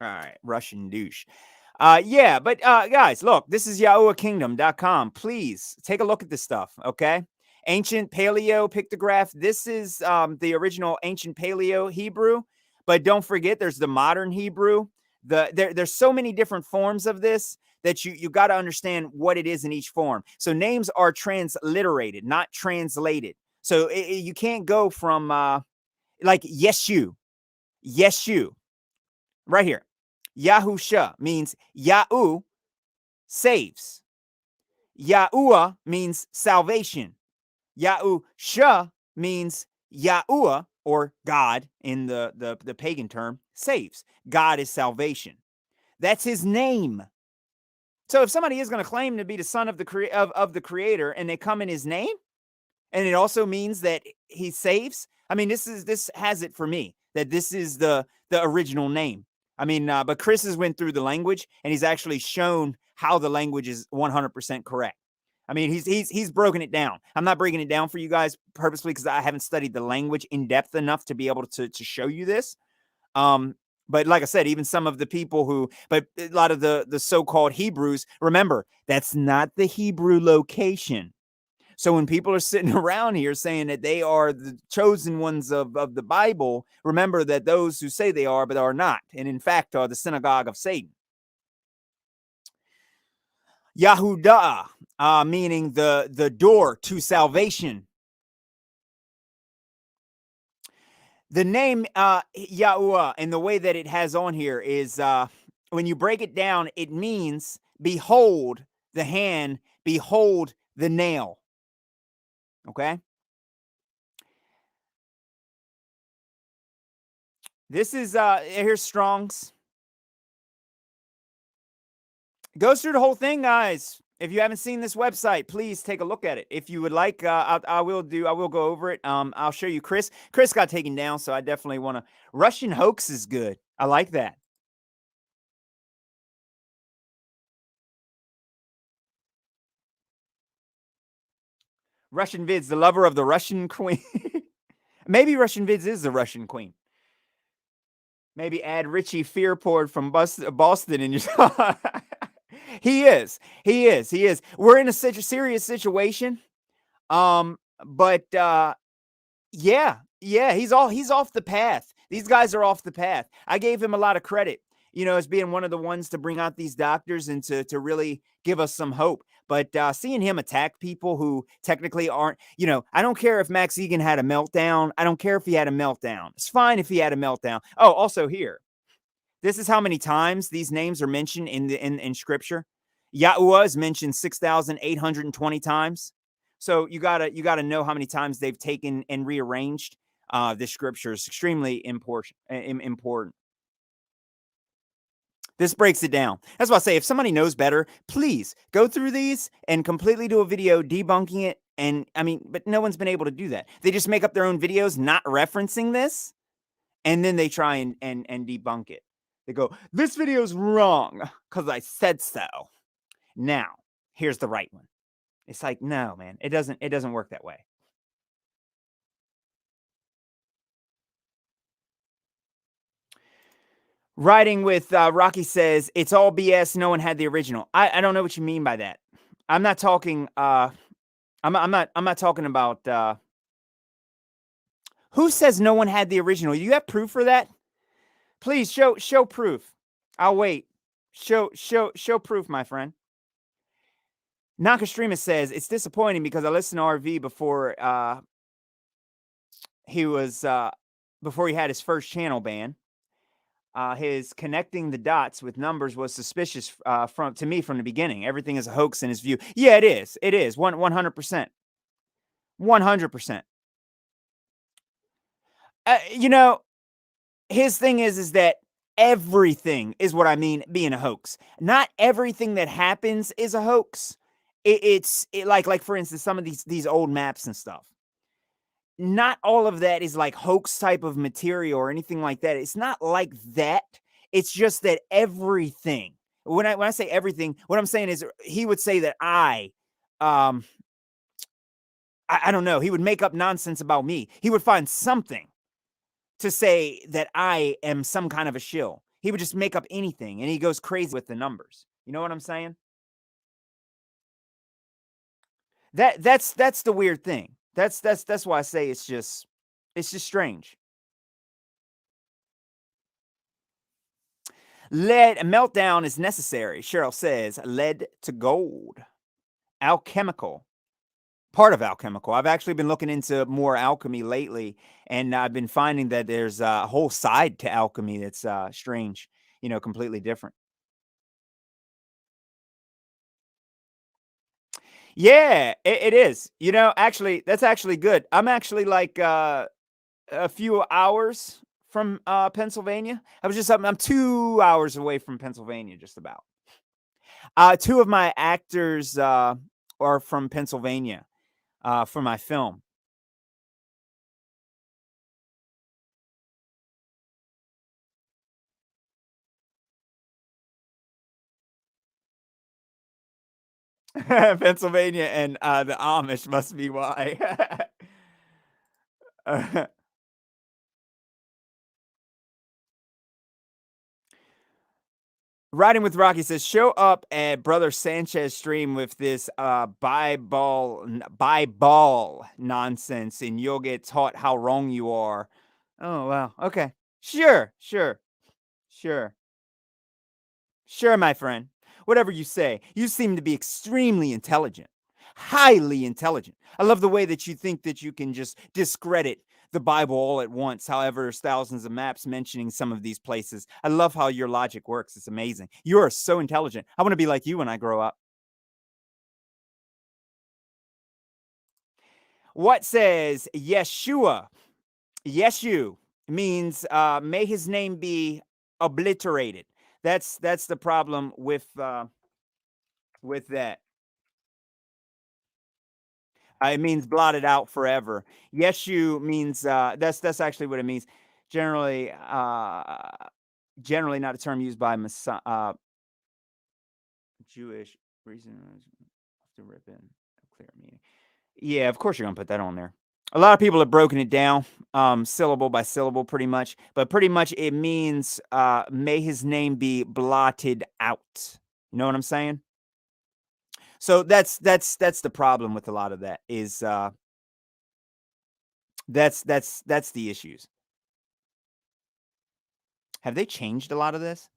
All right, Russian douche. Yeah, but guys, look, this is YahuwahKingdom.com. Please take a look at this stuff, okay? Ancient Paleo pictograph. This is the original ancient Paleo Hebrew, but don't forget there's the modern Hebrew. There's so many different forms of this that you got to understand what it is in each form. So names are transliterated, not translated. So you can't go from like Yeshu, Yeshu, right here. Yahusha means Yahu saves. Yahuwah means salvation. Yahusha means Yahuwah, or God in the pagan term, saves. God is salvation. That's his name. So if somebody is going to claim to be the son of the creator and they come in his name, and it also means that he saves, I mean, this has it for me that this is the original name. I mean, but Chris has went through the language and he's actually shown how the language is 100% correct. I mean, he's broken it down. I'm not breaking it down for you guys purposely because I haven't studied the language in depth enough to be able to show you this. But like I said, even some of the people but a lot of the so-called Hebrews, remember, that's not the Hebrew location. So when people are sitting around here saying that they are the chosen ones of the Bible, remember that those who say they are, but are not, and in fact are the synagogue of Satan. Yahudah, meaning the door to salvation. The name Yahuwah and the way that it has on here is when you break it down, it means behold the hand, behold the nail. Okay. This is here's Strong's. Goes through the whole thing, guys. If you haven't seen this website, please take a look at it. If you would like, I will go over it. I'll show you Chris. Chris got taken down, so I definitely want to. Russian hoax is good. I like that. Russian Vids, the lover of the Russian queen. Maybe Russian Vids is the Russian queen. Maybe add Richie Fearport from Boston in your. He is. He is. He is. We're in such a serious situation. But yeah, he's off the path. These guys are off the path. I gave him a lot of credit, as being one of the ones to bring out these doctors and to really give us some hope. But seeing him attack people who technically aren't, I don't care if Max Egan had a meltdown. I don't care if he had a meltdown. It's fine if he had a meltdown. Oh, also here, this is how many times these names are mentioned in scripture. Yahuwah is mentioned 6,820 times. So you gotta know how many times they've taken and rearranged the scriptures. Extremely important. This breaks it down. That's why I say, if somebody knows better, please go through these and completely do a video debunking it. And I mean, but no one's been able to do that. They just make up their own videos not referencing this, and then they try and debunk it. They go, this video's wrong because I said so. Now, here's the right one. It's like, no, man, it doesn't work that way. Writing with Rocky says, it's all BS. No one had the original. I don't know what you mean by that. I'm not talking I'm not talking about who says no one had the original. You have proof for that? Please show proof. I'll wait. Show proof, my friend. Nakastreamer says, it's disappointing because I listened to RV before before he had his first channel ban. His connecting the dots with numbers was suspicious to me from the beginning. Everything is a hoax in his view. Yeah, it is. It is 100%. 100%. His thing is that everything is what I mean being a hoax. Not everything that happens is a hoax. It's like for instance, some of these old maps and stuff. Not all of that is like hoax type of material or anything like that. It's not like that. It's just that everything. When I say everything, what I'm saying is he would say that I don't know. He would make up nonsense about me. He would find something to say that I am some kind of a shill. He would just make up anything, and he goes crazy with the numbers. You know what I'm saying? That's the weird thing. That's why I say it's just strange. Lead meltdown is necessary. Cheryl says lead to gold. Alchemical. Part of alchemical. I've actually been looking into more alchemy lately, and I've been finding that there's a whole side to alchemy that's strange, completely different. Yeah, it is. Actually, that's actually good. I'm actually like a few hours from Pennsylvania. I'm 2 hours away from Pennsylvania, just about. Two of my actors are from Pennsylvania for my film. Pennsylvania and the Amish must be why. Uh, Riding with Rocky says, show up at Brother Sanchez stream with this Bible nonsense, and you'll get taught how wrong you are. Oh, wow. Okay. Sure, sure, sure. Sure, my friend. Whatever you say, you seem to be extremely intelligent, highly intelligent. I love the way that you think that you can just discredit the Bible all at once. However, there's thousands of maps mentioning some of these places. I love how your logic works. It's amazing. You are so intelligent. I want to be like you when I grow up. What says Yeshua? Yeshu means may his name be obliterated. That's the problem with that. It means blotted out forever. Yeshu means that's actually what it means. Generally, generally not a term used by Jewish reason to rip in a clear meaning. Yeah, of course you're gonna put that on there. A lot of people have broken it down, syllable by syllable, pretty much. But pretty much it means may his name be blotted out. You know what I'm saying? So that's the problem with a lot of that is that's the issues. Have they changed a lot of this?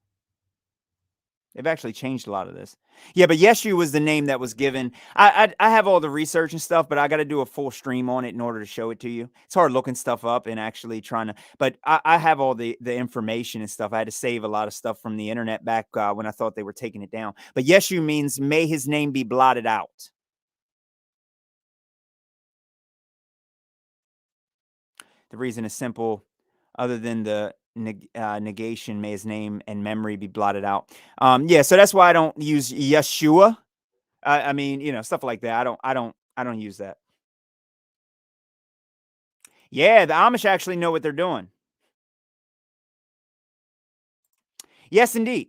They've actually changed a lot of this. Yeah, but Yeshu was the name that was given. I have all the research and stuff, but I got to do a full stream on it in order to show it to you. It's hard looking stuff up and actually trying to. But I have all the information and stuff. I had to save a lot of stuff from the internet back when I thought they were taking it down. But Yeshu means may his name be blotted out. The reason is simple. Other than the negation, may his name and memory be blotted out. Yeah, so that's why I don't use Yeshua. I mean, stuff like that. I don't use that. Yeah, the Amish actually know what they're doing. Yes, indeed.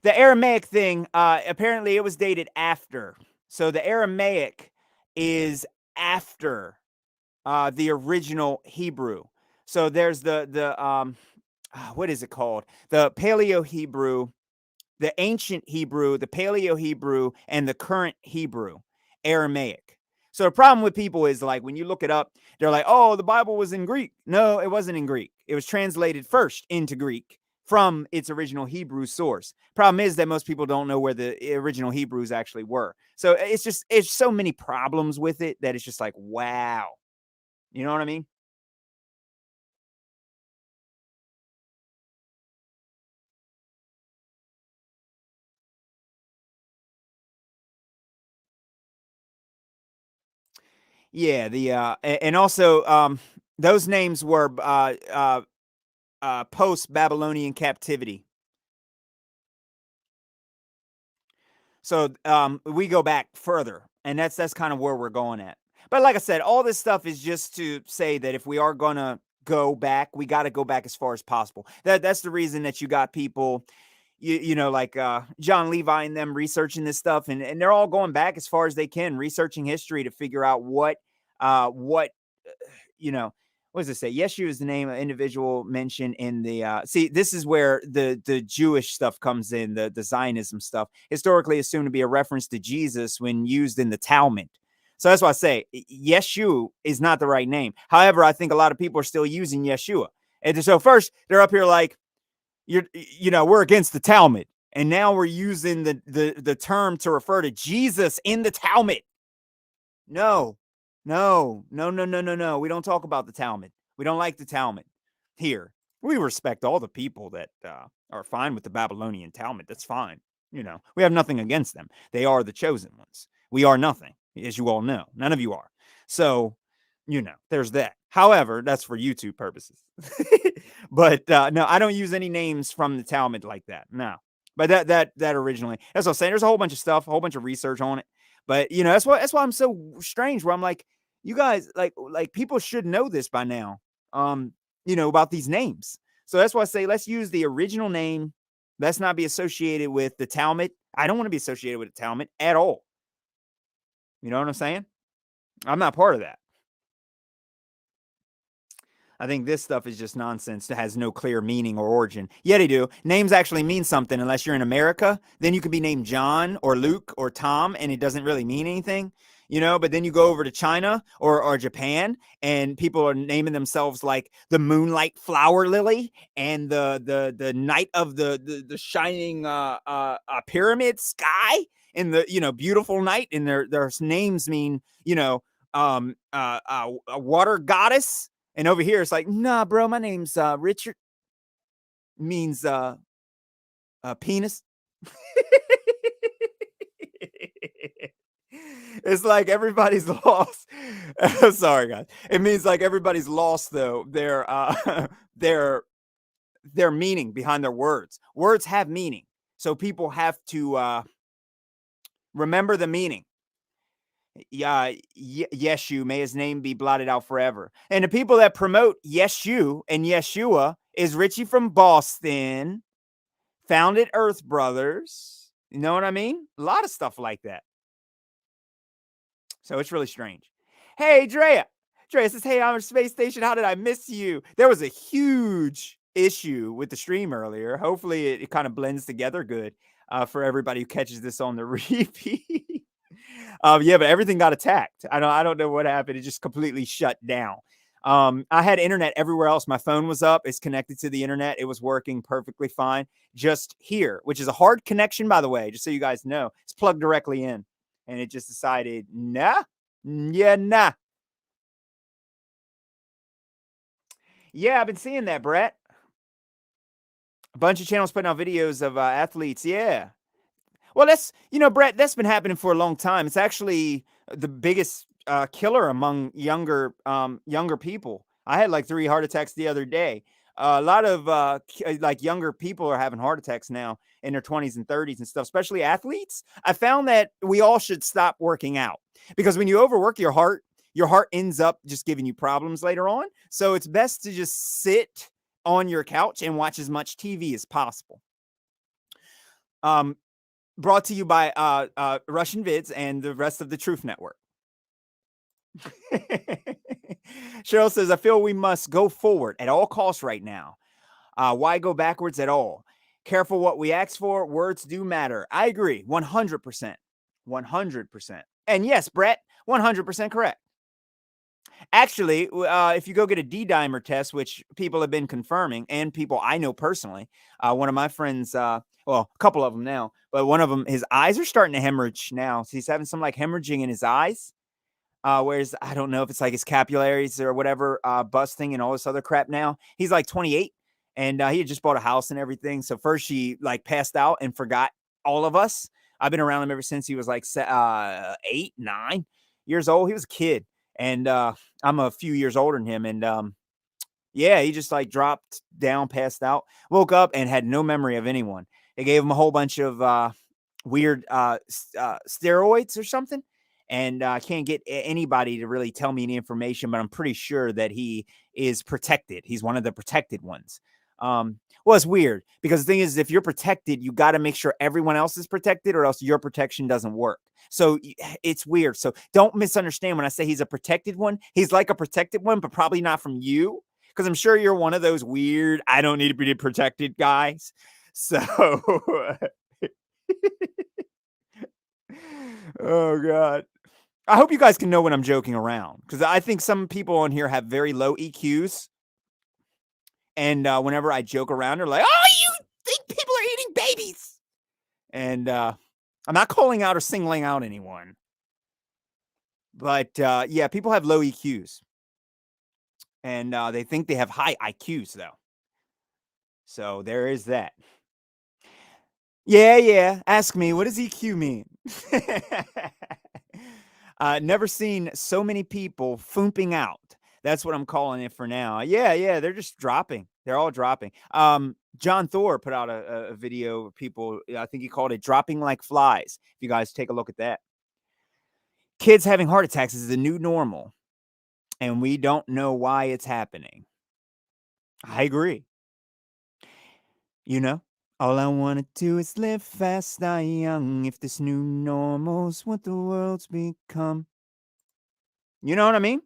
The Aramaic thing, apparently it was dated after. So the Aramaic is after the original Hebrew. So there's the what is it called? The Paleo Hebrew, the ancient Hebrew, the Paleo Hebrew, and the current Hebrew, Aramaic. So the problem with people is like when you look it up, they're like, "Oh, the Bible was in Greek." No, it wasn't in Greek. It was translated first into Greek from its original Hebrew source. Problem is that most people don't know where the original Hebrews actually were. So it's so many problems with it that it's just like, wow. You know what I mean? Yeah, and also those names were post Babylonian captivity. So we go back further, and that's kind of where we're going at. But like I said, all this stuff is just to say that if we are gonna go back, we got to go back as far as possible. That's the reason that you got people, like John Levi and them researching this stuff, and they're all going back as far as they can, researching history to figure out what you know what does it say? Yeshu is the name of individual mentioned in the see, this is where the Jewish stuff comes in, the Zionism stuff, historically assumed to be a reference to Jesus when used in the Talmud. So that's why I say Yeshu is not the right name. However, I think a lot of people are still using Yeshua. And so first they're up here like, we're against the Talmud. And now we're using the term to refer to Jesus in the Talmud. No, no, no, no, no, no, no. We don't talk about the Talmud. We don't like the Talmud here. We respect all the people that are fine with the Babylonian Talmud. That's fine. We have nothing against them. They are the chosen ones. We are nothing, as you all know. None of you are. So, there's that. However, that's for YouTube purposes. But no, I don't use any names from the Talmud like that. No. But that originally, that's what I'm saying. There's a whole bunch of stuff, a whole bunch of research on it. But that's why I'm so strange. Where I'm like, you guys, like people should know this by now. About these names. So that's why I say let's use the original name. Let's not be associated with the Talmud. I don't want to be associated with the Talmud at all. You know what I'm saying? I'm not part of that. I think this stuff is just nonsense that has no clear meaning or origin. Yeah, they do. Names actually mean something unless you're in America. Then you could be named John or Luke or Tom, and it doesn't really mean anything, But then you go over to China or Japan, and people are naming themselves like the Moonlight Flower Lily and the Night of the Shining Pyramid Sky and the beautiful night, and their names mean a water goddess. And over here, it's like, nah, bro, my name's Richard. Means penis. It's like everybody's lost. Sorry, guys. It means like everybody's lost, though, their meaning behind their words. Words have meaning. So people have to remember the meaning. Yeshu, may his name be blotted out forever. And the people that promote Yeshu and Yeshua is Richie from Boston, founded Earth Brothers. You know what I mean? A lot of stuff like that. So it's really strange. Hey, Drea. Drea says, hey, I'm on Space Station. How did I miss you? There was a huge issue with the stream earlier. Hopefully it kind of blends together good for everybody who catches this on the repeat. Yeah, but everything got attacked. I don't know what happened. It just completely shut down. I had internet everywhere else. My phone was up. It's connected to the internet. It was working perfectly fine. Just here, which is a hard connection, by the way, just so you guys know. It's plugged directly in. And it just decided, nah. Yeah, I've been seeing that, Brett. A bunch of channels putting out videos of athletes. Yeah. Well, that's, Brett, that's been happening for a long time. It's actually the biggest killer among younger people. I had like 3 heart attacks the other day. A lot of like younger people are having heart attacks now in their 20s and 30s and stuff, especially athletes. I found that we all should stop working out because when you overwork your heart ends up just giving you problems later on. So it's best to just sit on your couch and watch as much TV as possible. Brought to you by Russian Vids and the rest of the Truth Network. Cheryl says, I feel we must go forward at all costs right now. Why go backwards at all? Careful what we ask for. Words do matter. I agree. 100%. 100%. And yes, Brett, 100% correct. Actually, if you go get a D-dimer test, which people have been confirming, and people I know personally, one of my friends, well, a couple of them now, but one of them, his eyes are starting to hemorrhage now. So he's having some like hemorrhaging in his eyes. Whereas I don't know if it's like his capillaries or whatever, busting and all this other crap now. He's like 28 and he had just bought a house and everything. So first she like passed out and forgot all of us. I've been around him ever since he was like 8, 9 years old. He was a kid. And I'm a few years older than him. And yeah, he just like dropped down, passed out, woke up and had no memory of anyone. They gave him a whole bunch of weird steroids or something. And I can't get anybody to really tell me any information, but I'm pretty sure that he is protected. He's one of the protected ones. Well, it's weird because the thing is, if you're protected, you got to make sure everyone else is protected, or else your protection doesn't work. So it's weird. So don't misunderstand when I say he's a protected one. He's like a protected one, but probably not from you, because I'm sure you're one of those weird, I don't need to be protected guys. So, oh God. I hope you guys can know when I'm joking around, because I think some people on here have very low EQs. And whenever I joke around, they're like, "Oh, you think people are eating babies?" And I'm not calling out or singling out anyone, but yeah, people have low EQs, and they think they have high IQs though. So there is that. Yeah, yeah. Ask me, what does EQ mean? Never seen so many people fooping out. That's what I'm calling it for now. Yeah, yeah, they're just dropping. They're all dropping. John Thor put out a video of people, I think he called it dropping like flies. If you guys take a look at that. Kids having heart attacks is the new normal, and we don't know why it's happening. I agree. You know, all I want to do is live fast, die young. If this new normal's what the world's become. You know what I mean?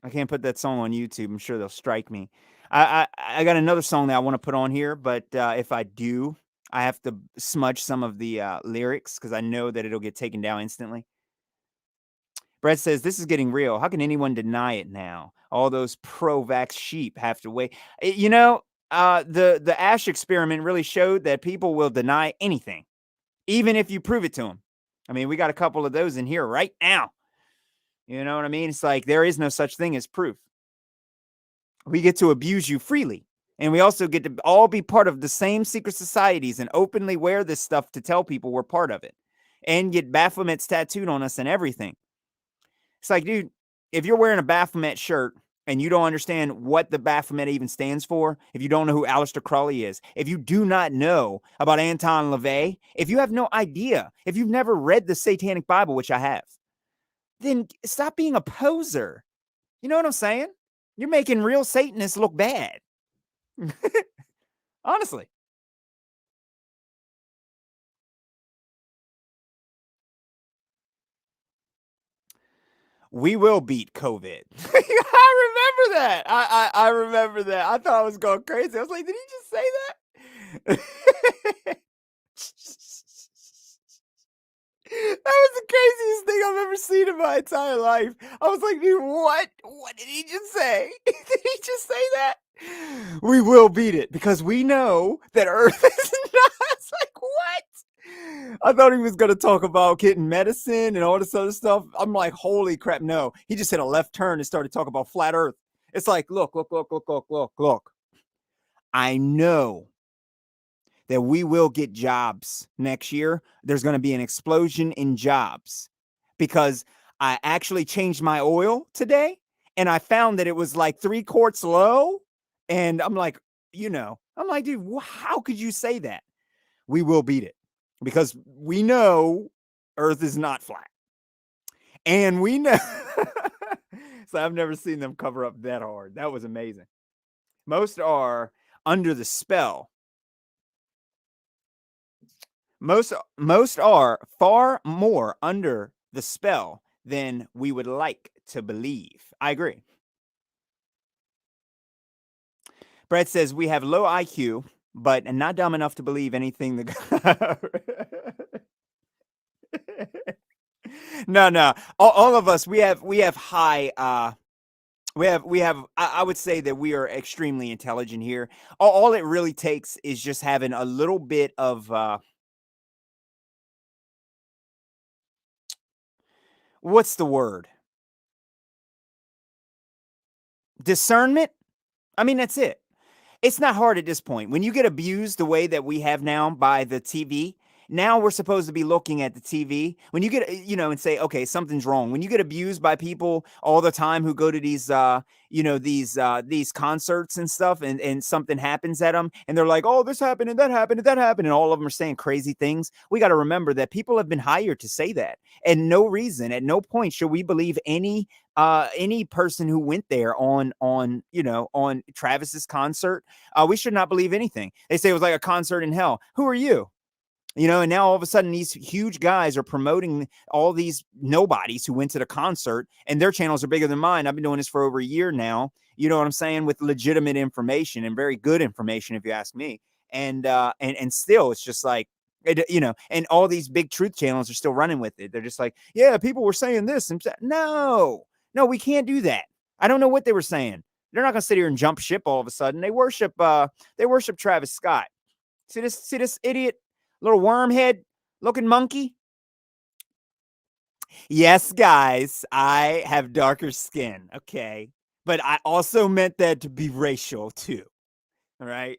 I can't put that song on YouTube. I'm sure they'll strike me. I got another song that I want to put on here, but if I do, I have to smudge some of the lyrics because I know that it'll get taken down instantly. Brett says, "This is getting real. How can anyone deny it now? All those pro-vax sheep have to wait." The Ash experiment really showed that people will deny anything, even if you prove it to them. I mean, we got a couple of those in here right now. You know what I mean? It's like there is no such thing as proof. We get to abuse you freely. And we also get to all be part of the same secret societies and openly wear this stuff to tell people we're part of it and get Baphomets tattooed on us and everything. It's like, dude, if you're wearing a Baphomet shirt and you don't understand what the Baphomet even stands for, if you don't know who Aleister Crowley is, if you do not know about Anton LaVey, if you have no idea, if you've never read the Satanic Bible, which I have, then stop being a poser. You know what I'm saying? You're making real Satanists look bad. Honestly. We will beat COVID. I remember that. I remember that. I thought I was going crazy. I was like, did he just say that? That was the craziest thing I've ever seen in my entire life. I was like, dude, what? What did he just say? Did he just say that? We will beat it because we know that Earth is not. It's like, what? I thought he was going to talk about getting medicine and all this other stuff. I'm like, holy crap, no. He just hit a left turn and started talking about flat Earth. It's like, look. I know that we will get jobs next year. There's going to be an explosion in jobs because I actually changed my oil today and I found that it was like 3 quarts low. And I'm like, dude, how could you say that? We will beat it because we know Earth is not flat. And we know. So I've never seen them cover up that hard. That was amazing. Most are under the spell. Most are far more under the spell than we would like to believe. I agree. Brett says we have low IQ, but not dumb enough to believe anything No. All of us, we have high I would say that we are extremely intelligent here. All it really takes is just having a little bit of what's the word? Discernment? I mean, that's it. It's not hard at this point. When you get abused the way that we have now by the TV, now we're supposed to be looking at the TV. When you get, and say, okay, something's wrong. When you get abused by people all the time who go to these, these concerts and stuff, and something happens at them, and they're like, oh, this happened and that happened and that happened, and all of them are saying crazy things. We got to remember that people have been hired to say that, and no reason, at no point should we believe any any person who went there on Travis's concert. We should not believe anything. They say it was like a concert in hell. Who are you? And now all of a sudden these huge guys are promoting all these nobodies who went to the concert, and their channels are bigger than mine. I've been doing this for over a year now. You know what I'm saying? With legitimate information and very good information, if you ask me. And still, it's just like, and all these big truth channels are still running with it. They're just like, yeah, people were saying this. And no, we can't do that. I don't know what they were saying. They're not going to sit here and jump ship all of a sudden. They worship Travis Scott. See this idiot, little wormhead looking monkey. Yes, guys, I have darker skin. Okay. But I also meant that to be racial too. All right.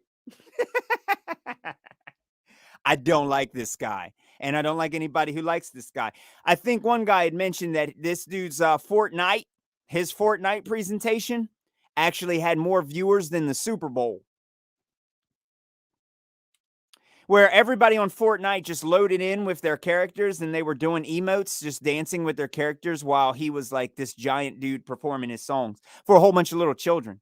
I don't like this guy, and I don't like anybody who likes this guy. I think one guy had mentioned that this dude's his Fortnite presentation actually had more viewers than the Super Bowl, where everybody on Fortnite just loaded in with their characters and they were doing emotes, just dancing with their characters while he was like this giant dude performing his songs for a whole bunch of little children.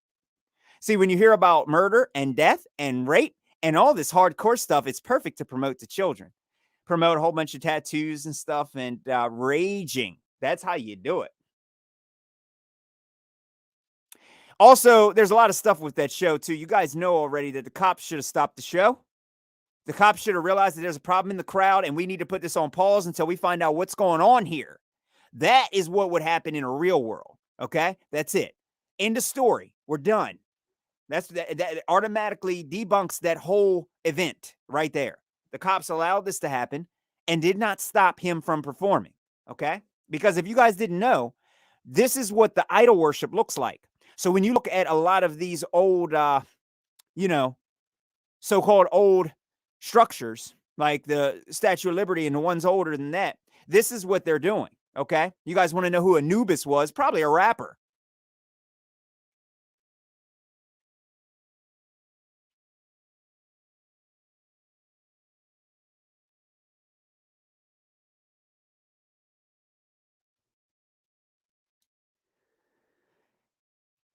See, when you hear about murder and death and rape and all this hardcore stuff, it's perfect to promote to children. Promote a whole bunch of tattoos and stuff and raging. That's how you do it. Also, there's a lot of stuff with that show, too. You guys know already that the cops should have stopped the show. The cops should have realized that there's a problem in the crowd and we need to put this on pause until we find out what's going on here. That is what would happen in a real world. Okay? That's it. End of story. We're done. That automatically debunks that whole event right there. The cops allowed this to happen and did not stop him from performing, okay? Because if you guys didn't know, this is what the idol worship looks like. So when you look at a lot of these old, so-called old structures, like the Statue of Liberty and the ones older than that, this is what they're doing, okay? You guys want to know who Anubis was? Probably a rapper.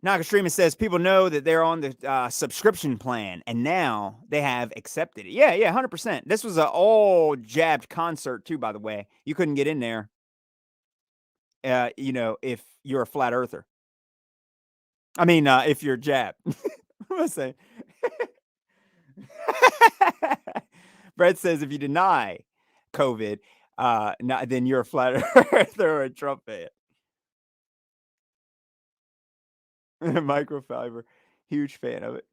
Nakashima says people know that they're on the subscription plan, and now they have accepted it. Yeah, 100%. This was an all jabbed concert too, by the way. You couldn't get in there, if you're a flat earther. I mean, if you're jabbed. What am I saying? Brett says if you deny COVID, then you're a flat earther or a Trump fan. Microfiber, huge fan of it.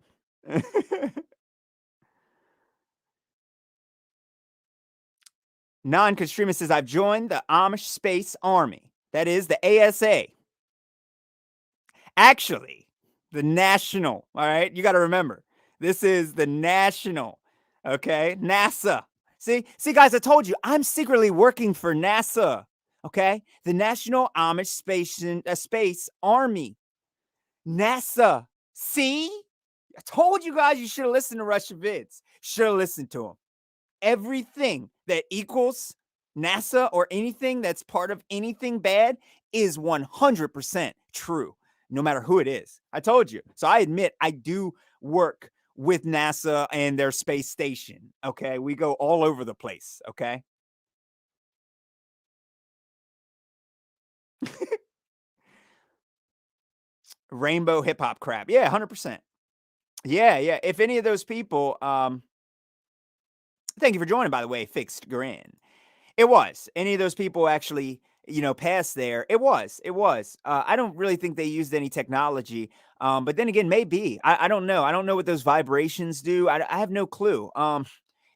Non-Constreamist says, I've joined the Amish Space Army. That is the ASA. Actually, the national, all right? You got to remember, this is the national, okay? NASA. See, guys, I told you, I'm secretly working for NASA, okay? The National Amish Space Army. NASA. See? I told you guys you should have listened to Russian vids. Should have listened to them. Everything that equals NASA or anything that's part of anything bad is 100% true, no matter who it is. I told you. So I admit I do work with NASA and their space station. Okay. We go all over the place. Okay. Rainbow hip hop crap. Yeah, 100%. Yeah. If any of those people, thank you for joining, by the way, Fixed Grin. It was. Any of those people actually, passed there. It was. I don't really think they used any technology. But then again, maybe. I don't know. I don't know what those vibrations do. I have no clue.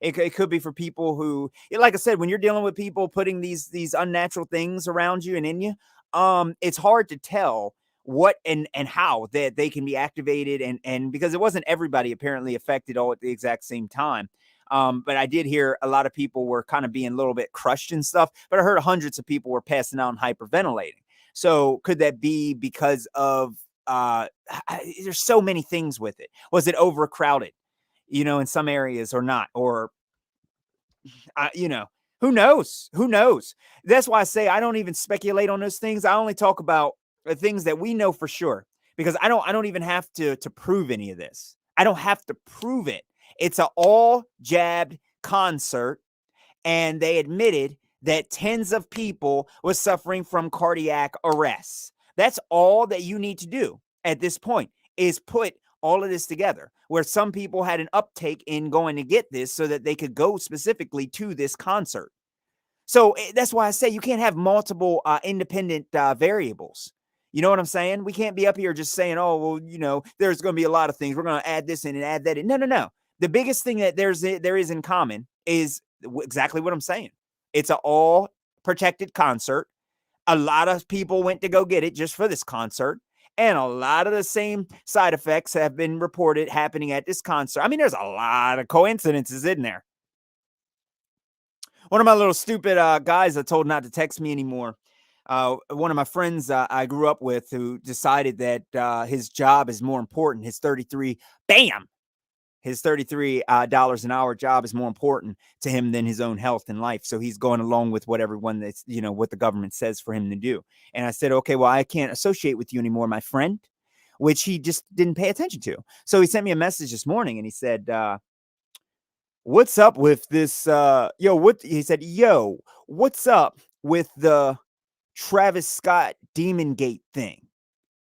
It could be for people who, like I said, when you're dealing with people putting these unnatural things around you and in you, it's hard to tell what and how that they can be activated and because it wasn't everybody apparently affected all at the exact same time. But I did hear a lot of people were kind of being a little bit crushed and stuff, but I heard hundreds of people were passing out and hyperventilating. So could that be because of, there's so many things with it. Was it overcrowded, in some areas or not? Or, who knows? That's why I say I don't even speculate on those things. I only talk about things that we know for sure, because I don't even have to prove any of this. I don't have to prove it. It's an all jabbed concert, and they admitted that tens of people was suffering from cardiac arrests. That's all that you need to do at this point, is put all of this together, where some people had an uptake in going to get this so that they could go specifically to this concert. So that's why I say you can't have multiple independent variables. You know what I'm saying? We can't be up here just saying, oh, well, there's going to be a lot of things. We're going to add this in and add that in. No, no, no. The biggest thing that there is in common is exactly what I'm saying. It's an all protected concert. A lot of people went to go get it just for this concert. And a lot of the same side effects have been reported happening at this concert. I mean, there's a lot of coincidences in there. One of my little stupid guys I told not to text me anymore. One of my friends I grew up with, who decided that his job is more important. His 33, bam, his $33 an hour job is more important to him than his own health and life. So he's going along with what everyone that's, what the government says for him to do. And I said, okay, well, I can't associate with you anymore, my friend, which he just didn't pay attention to. So he sent me a message this morning and he said, what's up with this? He said, what's up with the Travis Scott Demon Gate thing?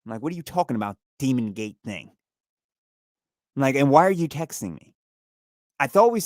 I'm like, what are you talking about, Demon Gate thing? I'm like, and why are you texting me? I thought we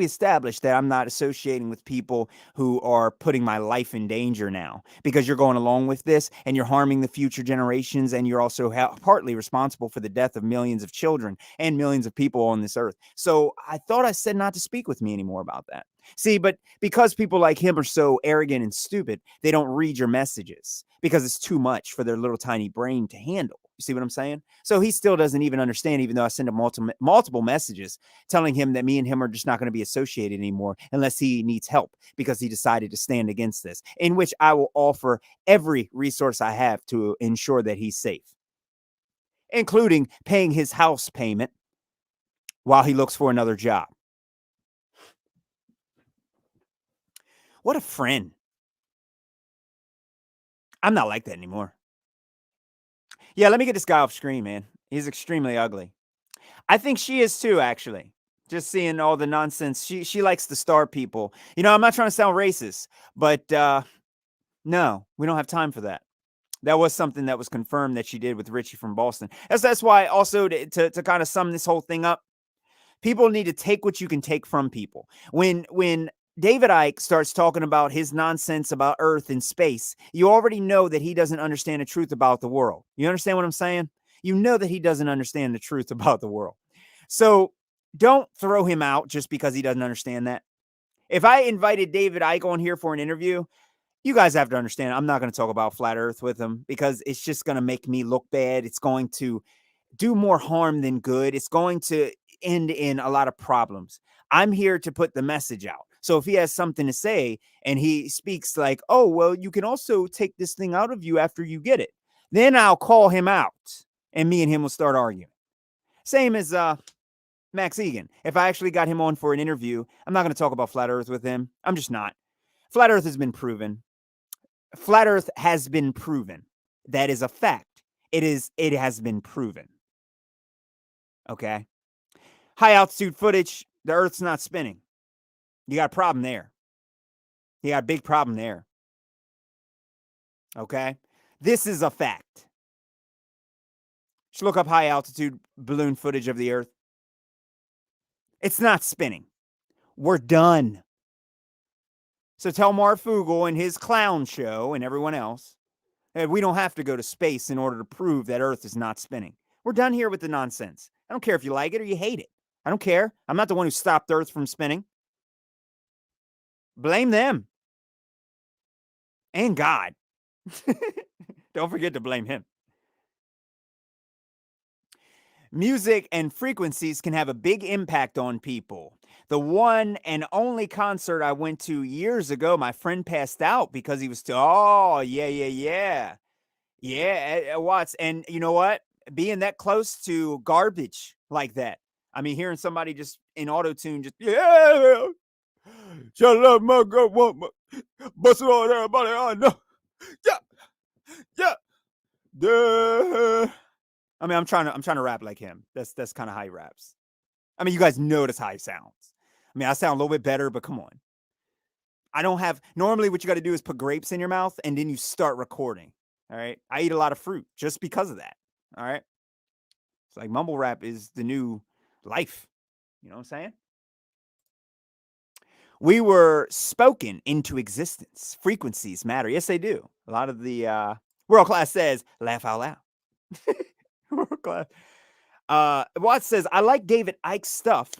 established that I'm not associating with people who are putting my life in danger now, because you're going along with this and you're harming the future generations, and you're also partly responsible for the death of millions of children and millions of people on this earth. So I thought I said not to speak with me anymore about that. See, but because people like him are so arrogant and stupid, they don't read your messages because it's too much for their little tiny brain to handle. You see what I'm saying? So he still doesn't even understand, even though I send him multiple messages telling him that me and him are just not going to be associated anymore unless he needs help, because he decided to stand against this, in which I will offer every resource I have to ensure that he's safe, including paying his house payment while he looks for another job. What a friend. I'm not like that anymore. Yeah, let me get this guy off screen, man. He's extremely ugly. I think she is too, actually. Just seeing all the nonsense. She likes to star people. I'm not trying to sound racist, but no, we don't have time for that. That was something that was confirmed that she did with Richie from Boston. That's why also to kind of sum this whole thing up, people need to take what you can take from people. When David Icke starts talking about his nonsense about Earth and space, you already know that he doesn't understand the truth about the world. You understand what I'm saying? You know that he doesn't understand the truth about the world. So don't throw him out just because he doesn't understand that. If I invited David Icke on here for an interview, you guys have to understand, I'm not going to talk about flat Earth with him, because it's just going to make me look bad. It's going to do more harm than good. It's going to end in a lot of problems. I'm here to put the message out. So if he has something to say and he speaks like, oh, well, you can also take this thing out of you after you get it, then I'll call him out and me and him will start arguing. Same as Max Egan. If I actually got him on for an interview, I'm not going to talk about flat Earth with him. I'm just not. Flat Earth has been proven. Flat Earth has been proven. That is a fact. It has been proven. Okay. High altitude footage, the Earth's not spinning. You got a problem there. You got a big problem there. Okay. This is a fact. Just look up high altitude balloon footage of the Earth. It's not spinning. We're done. So tell Marv Fugel and his clown show and everyone else that we don't have to go to space in order to prove that Earth is not spinning. We're done here with the nonsense. I don't care if you like it or you hate it. I don't care. I'm not the one who stopped Earth from spinning. Blame them. And God. Don't forget to blame him. Music and frequencies can have a big impact on people. The one and only concert I went to years ago, my friend passed out because he was Watts. And you know what? Being that close to garbage like that. I mean, hearing somebody just in auto-tune, just, yeah, shut up, my girl, bust it on everybody, I know. Yeah, yeah. Duh. I mean, I'm trying to rap like him. That's kind of how he raps. I mean, you guys notice how he sounds. I mean, I sound a little bit better, but come on. I don't have normally what you got to do is put grapes in your mouth and then you start recording. All right. I eat a lot of fruit just because of that. All right. It's like mumble rap is the new life. You know what I'm saying? We were spoken into existence. Frequencies matter. Yes, they do. A lot of the world class says, laugh out loud. World class. Watts says, I like David Icke's stuff.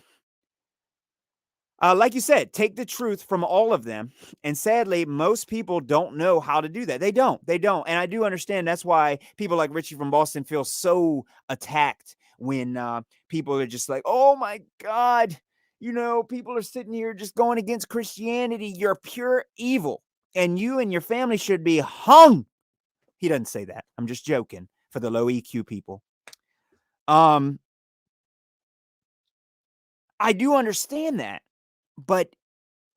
Like you said, take the truth from all of them. And sadly, most people don't know how to do that. They don't. They don't. And I do understand that's why people like Richie from Boston feel so attacked when people are just like, oh my God, you know, people are sitting here just going against Christianity. You're pure evil. And you and your family should be hung. He doesn't say that. I'm just joking for the low EQ people. I do understand that. But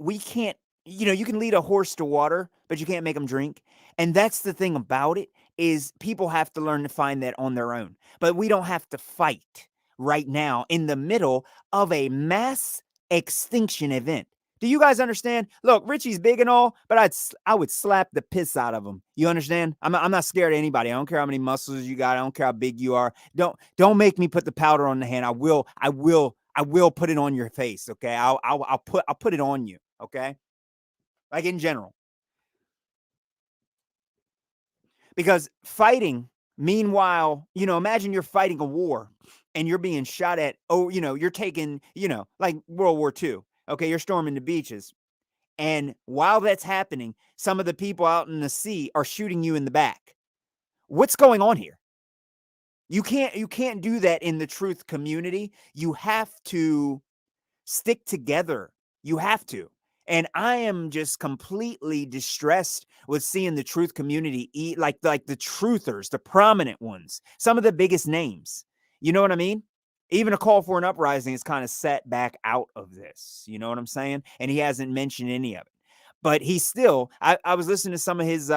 we can't, you know, you can lead a horse to water, but you can't make them drink. And that's the thing about it is people have to learn to find that on their own. But we don't have to fight right now in the middle of a mass extinction event. Do you guys understand? Look, Richie's big and all, but I would slap the piss out of him. You understand? I'm not scared of anybody. I don't care how many muscles you got. I don't care how big you are. Don't make me put the powder on the hand. I will put it on your face. Okay. I'll put it on you. Okay. Like in general, because fighting, meanwhile, you know, imagine you're fighting a war and you're being shot at. Oh, you know, you're taking, you know, like World War II. Okay. You're storming the beaches. And while that's happening, some of the people out in the sea are shooting you in the back. What's going on here? You can't do that in the truth community. You have to stick together. You have to. And I am just completely distressed with seeing the truth community eat like the truthers, the prominent ones, some of the biggest names. You know what I mean? Even a call for an uprising is kind of set back out of this. You know what I'm saying? And he hasn't mentioned any of it. But he still, I was listening to some of his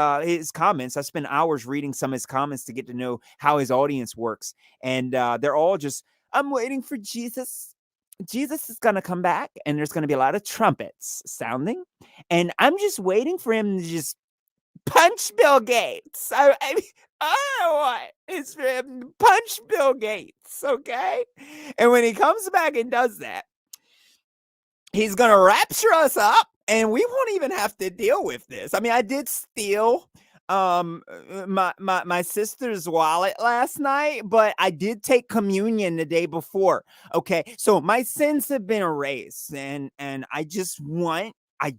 comments. I spent hours reading some of his comments to get to know how his audience works. And they're all just, I'm waiting for Jesus. Jesus is going to come back and there's going to be a lot of trumpets sounding. And I'm just waiting for him to just punch Bill Gates. I mean, I don't know what. It's for him to punch Bill Gates, okay? And when he comes back and does that, he's going to rapture us up and we won't even have to deal with this. I mean, I did steal my sister's wallet last night, but I did take communion the day before. Okay, so my sins have been erased, and I just want I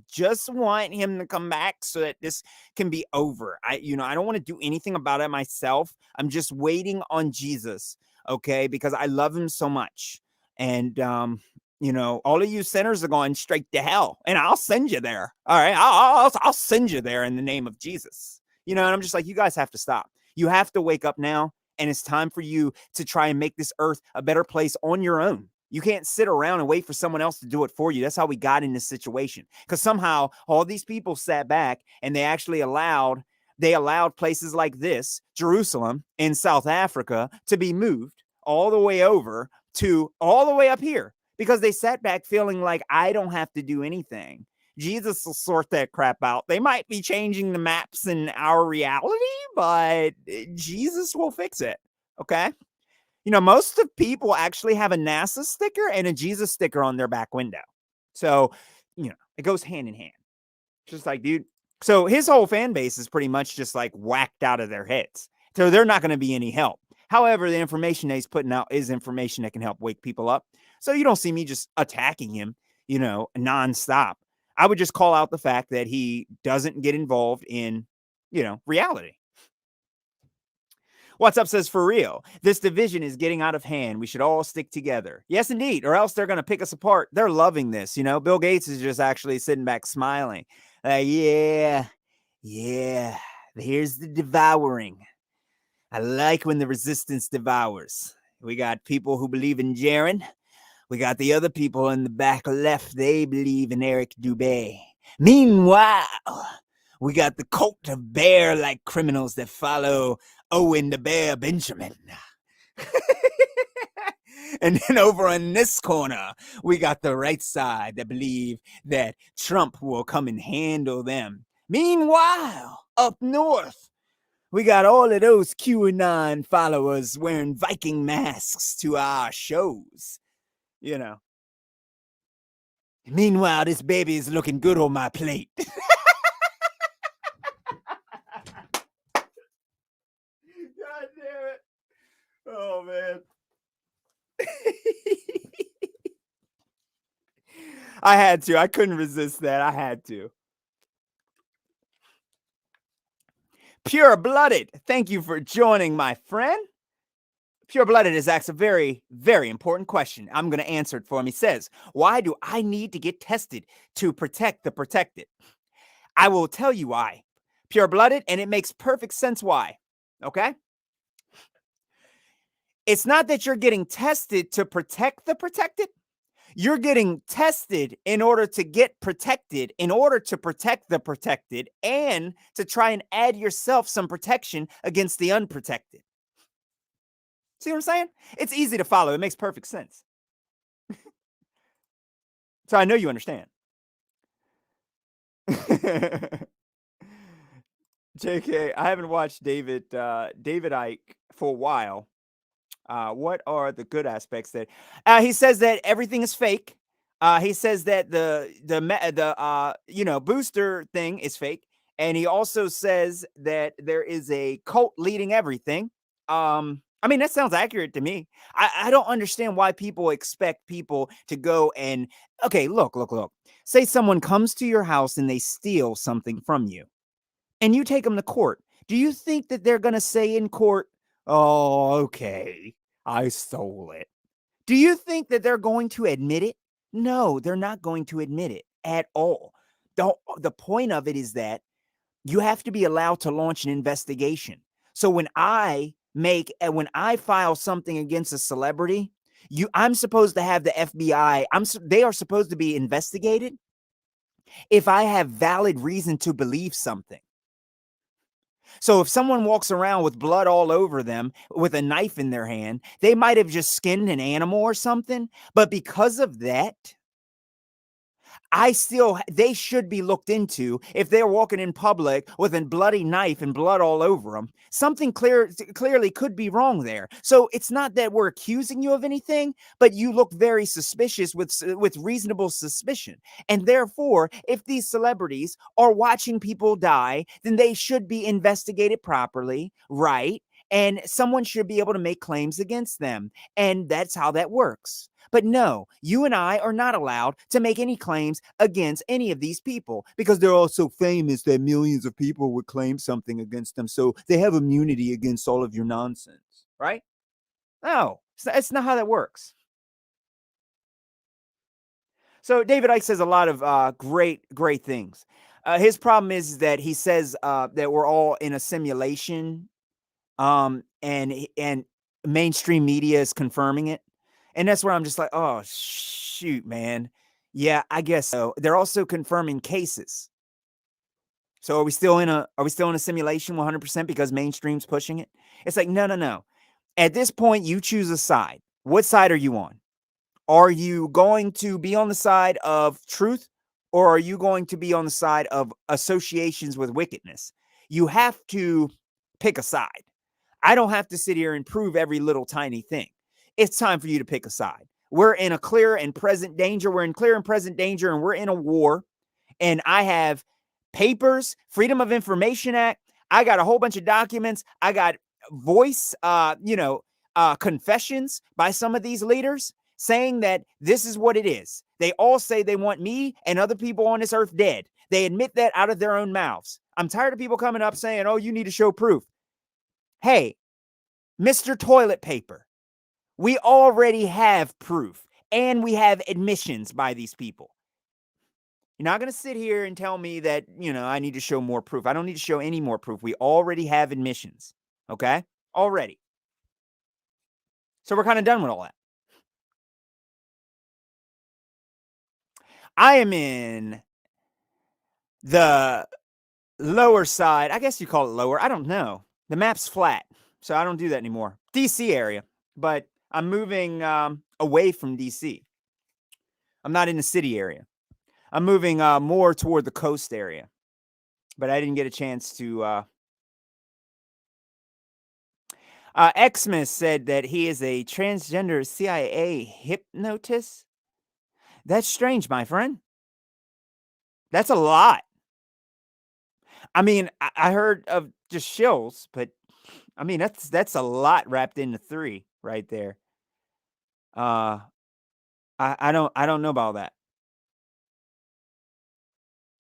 just want him to come back so that this can be over. I don't want to do anything about it myself. I'm just waiting on Jesus, okay, because I love him so much. And all of you sinners are going straight to hell, and I'll send you there. All right, I'll send you there in the name of Jesus. And I'm just like, you guys have to stop. You have to wake up now, and it's time for you to try and make this earth a better place on your own. You can't sit around and wait for someone else to do it for you. That's how we got in this situation. Because somehow all these people sat back and they actually allowed places like this, Jerusalem in South Africa, to be moved all the way over to all the way up here. Because they sat back feeling like, I don't have to do anything. Jesus will sort that crap out. They might be changing the maps in our reality, but Jesus will fix it. Okay? Most of people actually have a NASA sticker and a Jesus sticker on their back window. So, it goes hand in hand. Just like, dude. So his whole fan base is pretty much just like whacked out of their heads. So they're not going to be any help. However, the information that he's putting out is information that can help wake people up. So you don't see me just attacking him, nonstop. I would just call out the fact that he doesn't get involved in, reality. What's Up says, for real, this division is getting out of hand. We should all stick together. Yes, indeed, or else they're going to pick us apart. They're loving this. Bill Gates is just actually sitting back smiling. Yeah, here's the devouring. I like when the resistance devours. We got people who believe in Jaron. We got the other people in the back left. They believe in Eric Dubé. Meanwhile, We got the cult of bear-like criminals that follow Owen the Bear Benjamin. And then over on this corner, we got the right side that believe that Trump will come and handle them. Meanwhile, up north, we got all of those QAnon followers wearing Viking masks to our shows. You know. Meanwhile, this baby is looking good on my plate. God damn it. Oh, man. I had to. I couldn't resist that. I had to. Pure Blooded, thank you for joining, my friend. Pure Blooded has asked a very, very important question. I'm going to answer it for him. He says, why do I need to get tested to protect the protected? I will tell you why. Pure Blooded, and it makes perfect sense why. Okay? It's not that you're getting tested to protect the protected. You're getting tested in order to get protected, in order to protect the protected, and to try and add yourself some protection against the unprotected. See what I'm saying? It's easy to follow. It makes perfect sense. So I know you understand. JK, I haven't watched David Icke for a while. What are the good aspects that he says that everything is fake. He says that the booster thing is fake, and he also says that there is a cult leading everything. I mean, that sounds accurate to me. I don't understand why people expect people to go and okay, look. Say someone comes to your house and they steal something from you, and you take them to court. Do you think that they're going to say in court, "Oh, okay, I stole it"? Do you think that they're going to admit it? No, they're not going to admit it at all. The point of it is that you have to be allowed to launch an investigation. So when I file something against a celebrity, I'm supposed to have the FBI. They are supposed to be investigated if I have valid reason to believe something. So if someone walks around with blood all over them with a knife in their hand, they might have just skinned an animal or something. But because of that, they should be looked into if they're walking in public with a bloody knife and blood all over them. Something clearly could be wrong there. So it's not that we're accusing you of anything, but you look very suspicious with reasonable suspicion. And therefore, if these celebrities are watching people die, then they should be investigated properly, right? And someone should be able to make claims against them. And that's how that works. But no, you and I are not allowed to make any claims against any of these people because they're all so famous that millions of people would claim something against them. So they have immunity against all of your nonsense, right? No, it's not how that works. So David Icke says a lot of great things. His problem is that he says that we're all in a simulation, and mainstream media is confirming it. And that's where I'm just like, oh, shoot, man. Yeah, I guess so. They're also confirming cases. So are we still in a simulation 100% because mainstream's pushing it? It's like, no. At this point, you choose a side. What side are you on? Are you going to be on the side of truth, or are you going to be on the side of associations with wickedness? You have to pick a side. I don't have to sit here and prove every little tiny thing. It's time for you to pick a side. We're in a clear and present danger. We're in clear and present danger, and we're in a war. And I have papers, Freedom of Information Act. I got a whole bunch of documents. I got voice, confessions by some of these leaders saying that this is what it is. They all say they want me and other people on this earth dead. They admit that out of their own mouths. I'm tired of people coming up saying, oh, you need to show proof. Hey, Mr. Toilet Paper, we already have proof and we have admissions by these people. You're not going to sit here and tell me that, I need to show more proof. I don't need to show any more proof. We already have admissions. Okay? Already. So we're kind of done with all that. I am in the lower side. I guess you call it lower. I don't know. The map's flat, so I don't do that anymore. DC area, but I'm moving away from DC. I'm not in the city area. I'm moving more toward the coast area, but I didn't get a chance to. Xmas said that he is a transgender CIA hypnotist. That's strange, my friend. That's a lot. I mean, I heard of just shills, but I mean that's a lot wrapped into three right there. Uh, I don't know about that.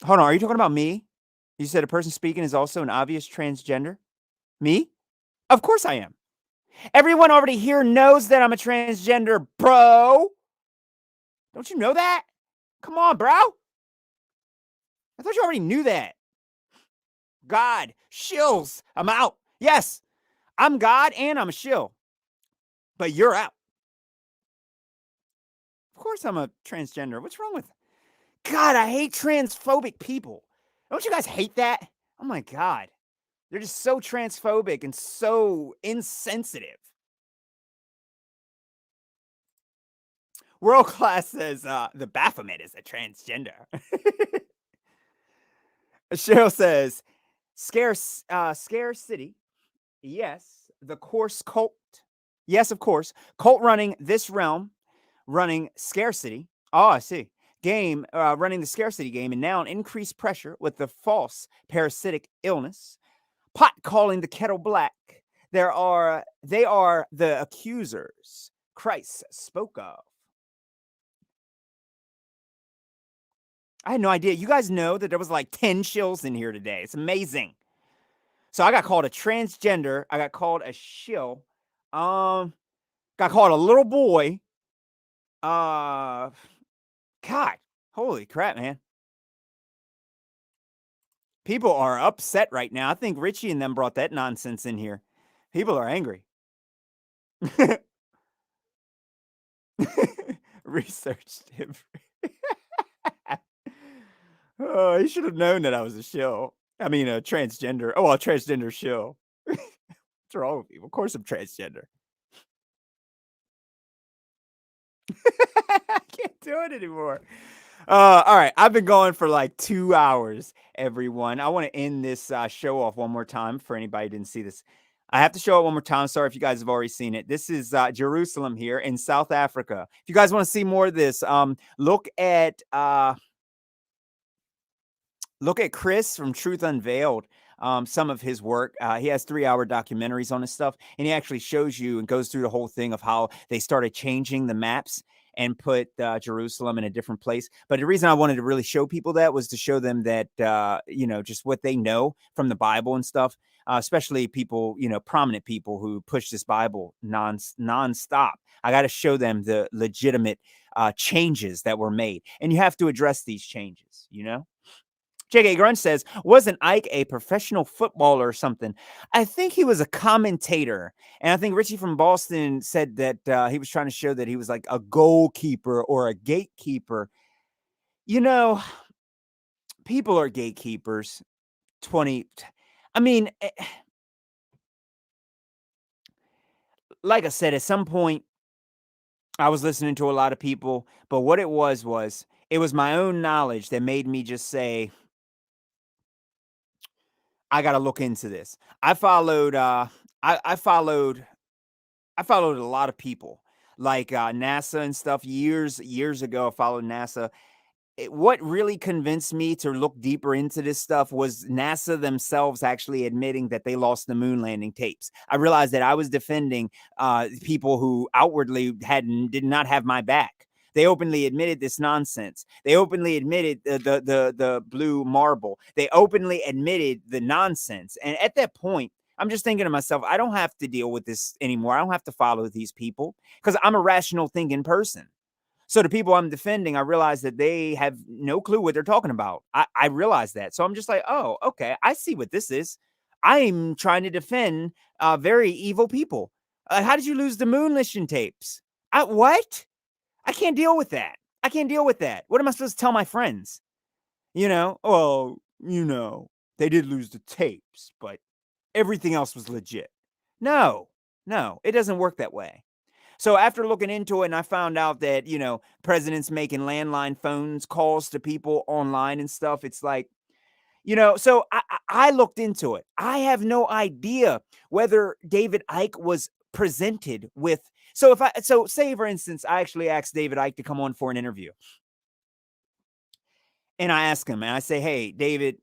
Hold on, are you talking about me? You said a person speaking is also an obvious transgender. Me? Of course I am. Everyone already here knows that I'm a transgender, bro. Don't you know that? Come on, bro. I thought you already knew that. God, shills. I'm out. Yes, I'm God and I'm a shill, but you're out. Of course I'm a transgender. What's wrong with God, I hate transphobic people. Don't you guys hate that? Oh my God. They're just so transphobic and so insensitive. World Class says the Baphomet is a transgender. Cheryl says, scarcity. Yes. The course cult. Yes, of course. Cult running this realm, running scarcity. Oh, I see. Game running the scarcity game, and now an increased pressure with the false parasitic illness. Pot calling the kettle black. They are the accusers Christ spoke of. I had no idea. You guys know that there was like 10 shills in here today. It's amazing. So I got called a transgender. I got called a shill. Got called a little boy. God, holy crap, man. People are upset right now. I think Richie and them brought that nonsense in here. People are angry. Researched him. Oh, he should have known that I was a shill. I mean, a transgender. Oh, a transgender shill. What's wrong with people? Of course I'm transgender. I can't do it anymore. All right. I've been going for like 2 hours, everyone. I want to end this show off one more time for anybody who didn't see this. I have to show it one more time. Sorry if you guys have already seen it. This is Jerusalem here in South Africa. If you guys want to see more of this, look at Chris from Truth Unveiled. Some of his work. He has 3-hour documentaries on his stuff, and he actually shows you and goes through the whole thing of how they started changing the maps and put Jerusalem in a different place. But the reason I wanted to really show people that was to show them that, just what they know from the Bible and stuff, especially people, prominent people who push this Bible nonstop. I got to show them the legitimate changes that were made. And you have to address these changes, J.K. Grunge says, wasn't Ike a professional footballer or something? I think he was a commentator. And I think Richie from Boston said that he was trying to show that he was like a goalkeeper or a gatekeeper. People are gatekeepers. I mean, like I said, at some point, I was listening to a lot of people. But what it was it was my own knowledge that made me just say, I got to look into this. I followed I followed a lot of people like NASA and stuff years ago. I followed NASA. What really convinced me to look deeper into this stuff was NASA themselves actually admitting that they lost the moon landing tapes. I realized that I was defending people who outwardly did not have my back. They openly admitted this nonsense. They openly admitted the blue marble. They openly admitted the nonsense. And at that point, I'm just thinking to myself, I don't have to deal with this anymore. I don't have to follow these people because I'm a rational thinking person. So the people I'm defending, I realize that they have no clue what they're talking about. I realize that. So I'm just like, oh, okay. I see what this is. I'm trying to defend very evil people. How did you lose the moon mission tapes? What? I can't deal with that. I can't deal with that. What am I supposed to tell my friends? Oh, They did lose the tapes, but everything else was legit. No, no, it doesn't work that way. So after looking into it, and I found out that, presidents making landline phones calls to people online and stuff, it's like, so I looked into it. I have no idea whether David Icke was presented with. So say for instance, I actually asked David Icke to come on for an interview, and I ask him, and I say, "Hey, David,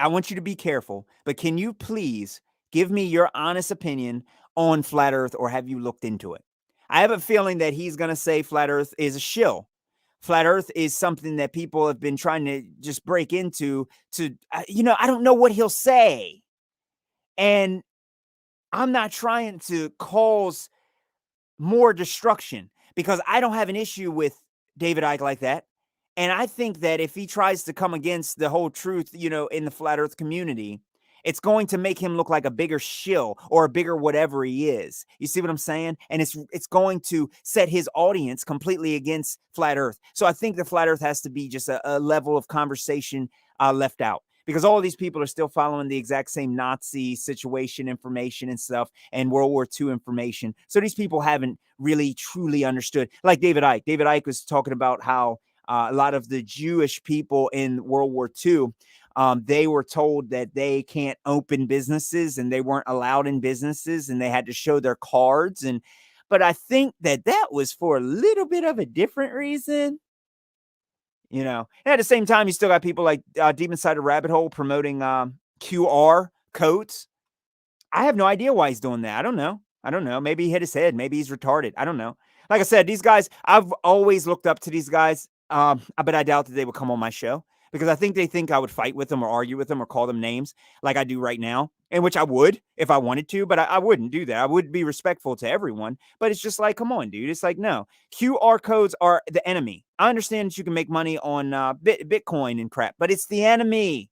I want you to be careful, but can you please give me your honest opinion on flat Earth, or have you looked into it?" I have a feeling that he's going to say flat Earth is a shill. Flat Earth is something that people have been trying to just break into. I don't know what he'll say, and I'm not trying to cause more destruction because I don't have an issue with David Icke like that. And I think that if he tries to come against the whole truth, in the flat earth community, it's going to make him look like a bigger shill or a bigger whatever he is. You see what I'm saying? And it's going to set his audience completely against flat earth. So I think the flat earth has to be just a level of conversation left out, because all of these people are still following the exact same Nazi situation information and stuff, and World War II information. So these people haven't really truly understood. Like David Icke. David Icke was talking about how a lot of the Jewish people in World War II, they were told that they can't open businesses, and they weren't allowed in businesses, and they had to show their cards. But I think that was for a little bit of a different reason. And at the same time, you still got people like Deep Inside a Rabbit Hole promoting QR codes. I have no idea why he's doing that. I don't know. Maybe he hit his head. Maybe he's retarded. I don't know. Like I said, these guys, I've always looked up to these guys. But I doubt that they would come on my show, because I think they think I would fight with them or argue with them or call them names like I do right now, and which I would if I wanted to, but I wouldn't do that. I would be respectful to everyone, but it's just like, come on, dude. It's like, no, QR codes are the enemy. I understand that you can make money on Bitcoin and crap, but it's the enemy.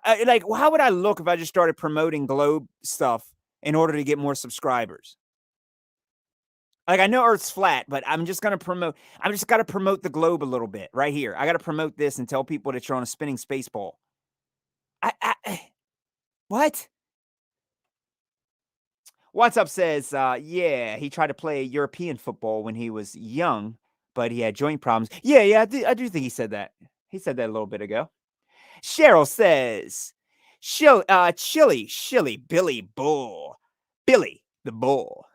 How would I look if I just started promoting globe stuff in order to get more subscribers? Like, I know Earth's flat, but I'm just got to promote the globe a little bit right here. I got to promote this and tell people that you're on a spinning space ball. What? What's up says, yeah, he tried to play European football when he was young, but he had joint problems. Yeah, I do think he said that. He said that a little bit ago. Cheryl says, Chili, Billy Bull. Billy the Bull.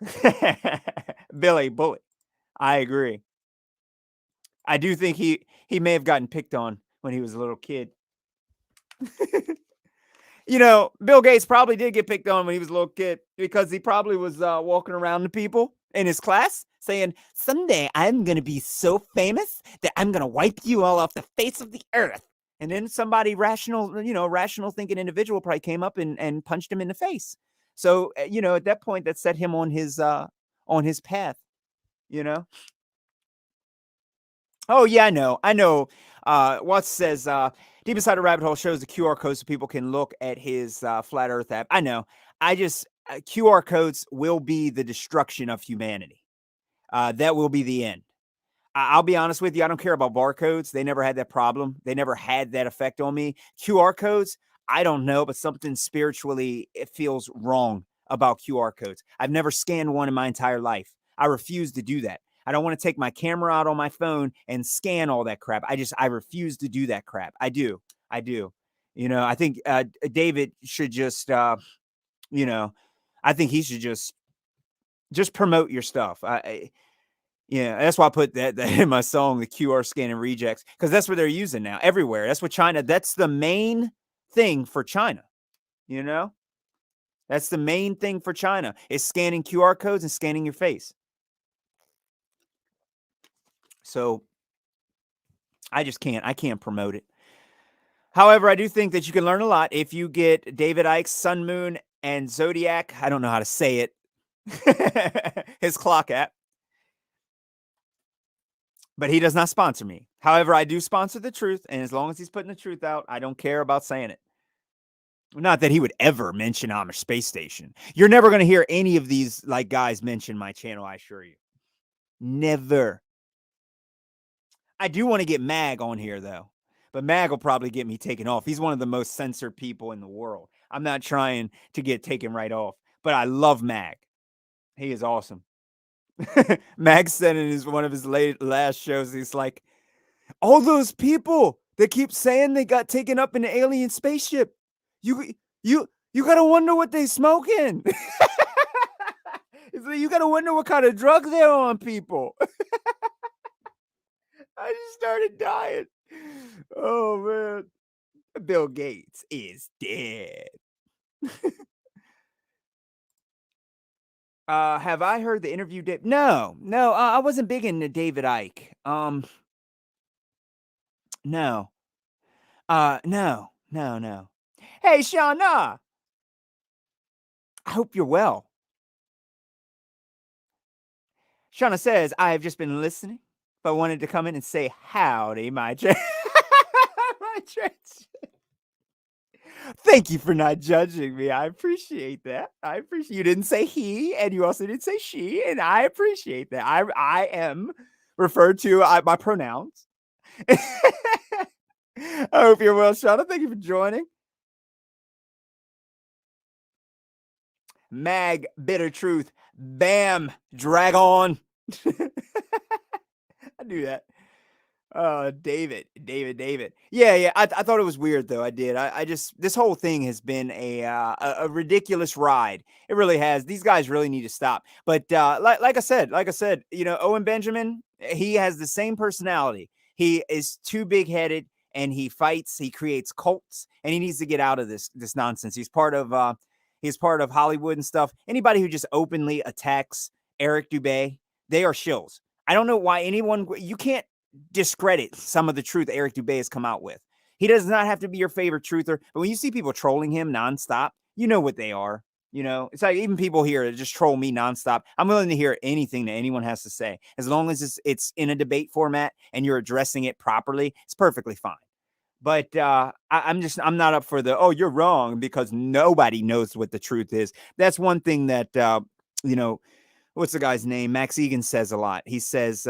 Billy Bullet. I agree. I do think he may have gotten picked on when he was a little kid. Bill Gates probably did get picked on when he was a little kid, because he probably was walking around to people in his class saying, "Someday I'm going to be so famous that I'm going to wipe you all off the face of the earth." And then somebody rational thinking individual probably came up and punched him in the face. So, at that point, that set him on his path, Oh, yeah, I know. Watts says, Deep Inside a Rabbit Hole shows the QR codes so people can look at his Flat Earth app. I know. QR codes will be the destruction of humanity. That will be the end. I'll be honest with you. I don't care about barcodes. They never had that problem. They never had that effect on me. QR codes, I don't know, but something spiritually, it feels wrong about QR codes. I've never scanned one in my entire life. I refuse to do that. I don't want to take my camera out on my phone and scan all that crap. I refuse to do that crap. I do. I think David should just, I think he should just promote your stuff. Yeah, that's why I put that in my song, the QR scanning rejects, because that's what they're using now everywhere. That's what that's the main thing for China. That's the main thing for China, is scanning QR codes and scanning your face. So I can't promote it. However, I do think that you can learn a lot if you get David Icke's Sun, Moon, and Zodiac. I don't know how to say it. His clock app. But he does not sponsor me. However, I do sponsor the truth, and as long as he's putting the truth out, I don't care about saying it. Not that he would ever mention Amish Space Station. You're never going to hear any of these guys mention my channel, I assure you. Never. I do want to get Mag on here, though. But Mag will probably get me taken off. He's one of the most censored people in the world. I'm not trying to get taken right off, but I love Mag. He is awesome. Mag said in one of his last shows, he's like, all those people that keep saying they got taken up in an alien spaceship, you you gotta wonder what they smoking. It's like, you gotta wonder what kind of drug they're on, people. I just started dying. Oh man. Bill Gates is dead. Have I heard the interview? No, no, I wasn't big into David Icke. No, no, no, no. Hey, Shauna, I hope you're well. Shauna says, I have just been listening, but wanted to come in and say howdy, my my trans. Thank you for not judging me. I appreciate that. I appreciate you didn't say he, and you also didn't say she, and I appreciate that. I am referred to my pronouns. I hope you're well, Shauna. Thank you for joining. Mag, bitter truth. Bam, drag on. I knew that. David. Yeah. I thought it was weird though. I did. I just this whole thing has been a ridiculous ride. It really has. These guys really need to stop. But like I said, you know, Owen Benjamin, he has the same personality. He is too big headed, and he fights. He creates cults, and he needs to get out of this nonsense. He's part of Hollywood and stuff. Anybody who just openly attacks Eric Dubé, they are shills. I don't know why anyone you can't discredit some of the truth Eric Dubé has come out with. He does not have to be your favorite truther, but when you see people trolling him nonstop, you know what they are. You know, it's like even people here that just troll me nonstop. I'm willing to hear anything that anyone has to say, as long as it's in a debate format and you're addressing it properly. It's perfectly fine. But I'm not up for the you're wrong because nobody knows what the truth is. That's one thing that you know, what's the guy's name? Max Egan says a lot. He says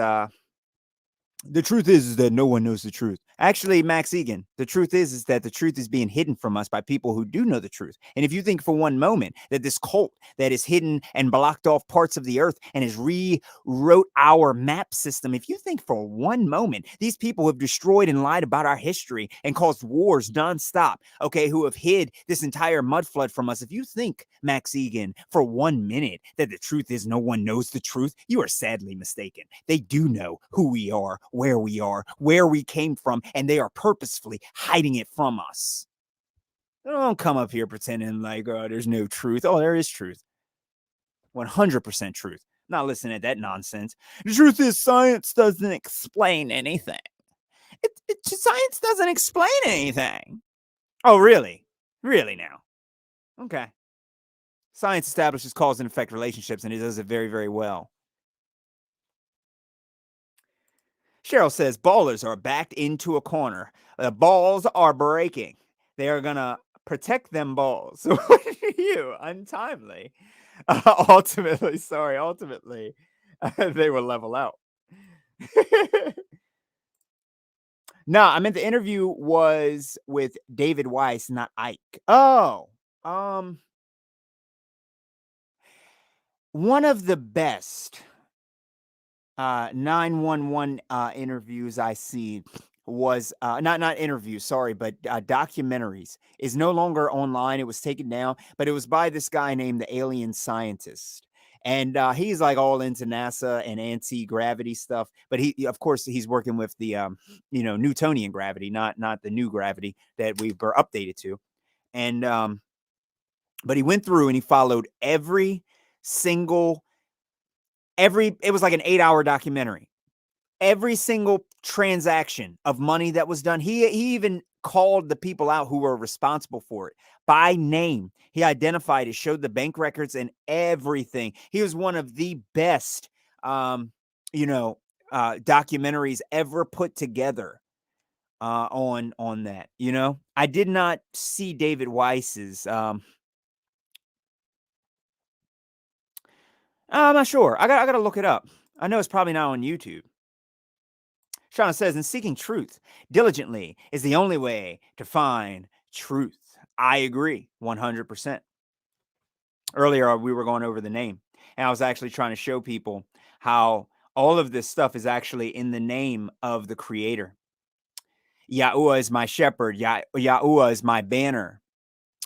the truth is that no one knows the truth. Actually, Max Egan, the truth is that the truth is being hidden from us by people who do know the truth. And if you think for one moment that this cult that is hidden and blocked off parts of the earth and has rewrote our map system, if you think for one moment these people have destroyed and lied about our history and caused wars nonstop, okay, who have hid this entire mud flood from us, if you think, Max Egan, for 1 minute that the truth is no one knows the truth, you are sadly mistaken. They do know who we are, where we came from, and they are purposefully hiding it from us. Don't come up here pretending like, oh, there's no truth. Oh, there is truth. 100% truth. Not listening to that nonsense. The truth is science doesn't explain anything. Science doesn't explain anything. Oh, really? Really now? Okay. Science establishes cause and effect relationships, and it does it very, very well. Cheryl says ballers are backed into a corner. The balls are breaking. They are gonna protect them balls. What are you? Untimely. Ultimately, they will level out. No, I meant the interview was with David Weiss, not Ike. Oh, um, one of the best 911 interviews I see was not interviews, sorry, but documentaries is no longer online. It was taken down, but it was by this guy named the Alien Scientist. And he's like all into NASA and anti-gravity stuff, but of course, he's working with the Newtonian gravity, not the new gravity that we were updated to. And but he went through and he followed single it was like an 8-hour documentary. Every single transaction of money that was done, he even called the people out who were responsible for it by name. He identified it, showed the bank records and everything. He was one of the best, documentaries ever put together on that. You know, I did not see David Weiss's. I'm not sure. I gotta look it up. I know it's probably not on YouTube. Shauna says, and seeking truth diligently is the only way to find truth. I agree 100%. Earlier, we were going over the name, and I was actually trying to show people how all of this stuff is actually in the name of the Creator. Yahuwah is my shepherd. Yahuwah is my banner.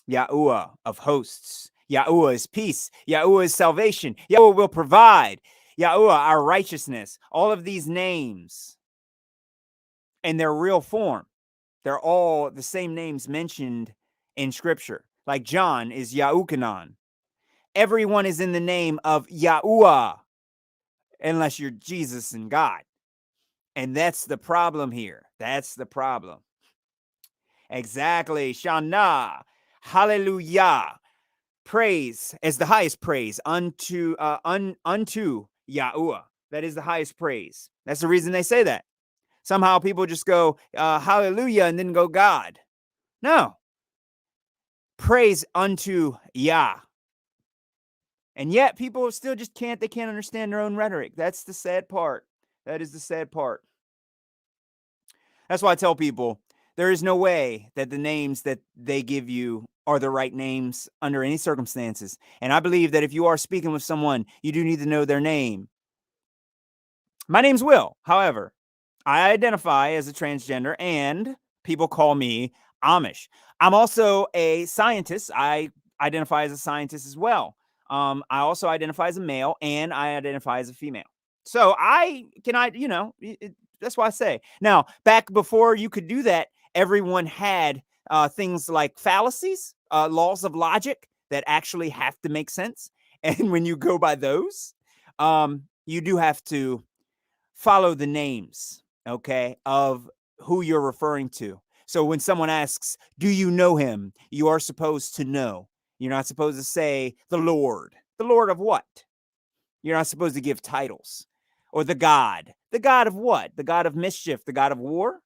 Yahuwah of hosts. Yahuwah is peace. Yahuwah is salvation. Yahuwah will provide. Yahuwah, our righteousness. All of these names in their real form, they're all the same names mentioned in Scripture. Like John is Yahukanan. Everyone is in the name of Yahuwah, unless you're Jesus and God. And that's the problem here. That's the problem. Exactly. Shana. Hallelujah. Praise is the highest praise unto Yahuwah. That is the highest praise. That's the reason they say that. Somehow people just go hallelujah and then go God. No. Praise unto Yah. And yet people still just can't understand their own rhetoric. That's the sad part. That is the sad part. That's why I tell people there is no way that the names that they give you are the right names under any circumstances. And I believe that if you are speaking with someone, you do need to know their name. My name's Will. However, I identify as a transgender and people call me Amish. I'm also a scientist. I identify as a scientist as well. I also identify as a male and I identify as a female. So that's why I say. Now, back before you could do that, everyone had things like fallacies, laws of logic that actually have to make sense. And when you go by those, you do have to follow the names, okay, of who you're referring to. So when someone asks, do you know him? You are supposed to know. You're not supposed to say the Lord. The Lord of what? You're not supposed to give titles. Or the God. The God of what? The God of mischief. The God of war?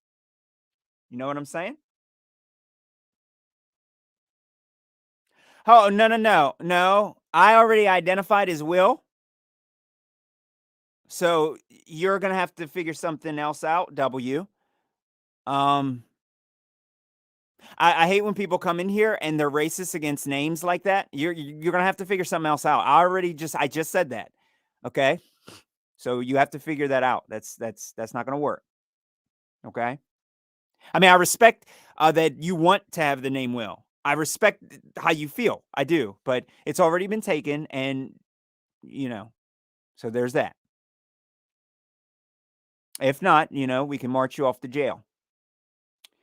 You know what I'm saying? Oh, no. I already identified as Will. So you're going to have to figure something else out, W. I hate when people come in here and they're racist against names like that. You're gonna have to figure something else out. I just said that. Okay. So you have to figure that out. That's not gonna work. Okay. I mean, I respect that you want to have the name Will. I respect how you feel. I do, but it's already been taken, and so there's that. If not, we can march you off to jail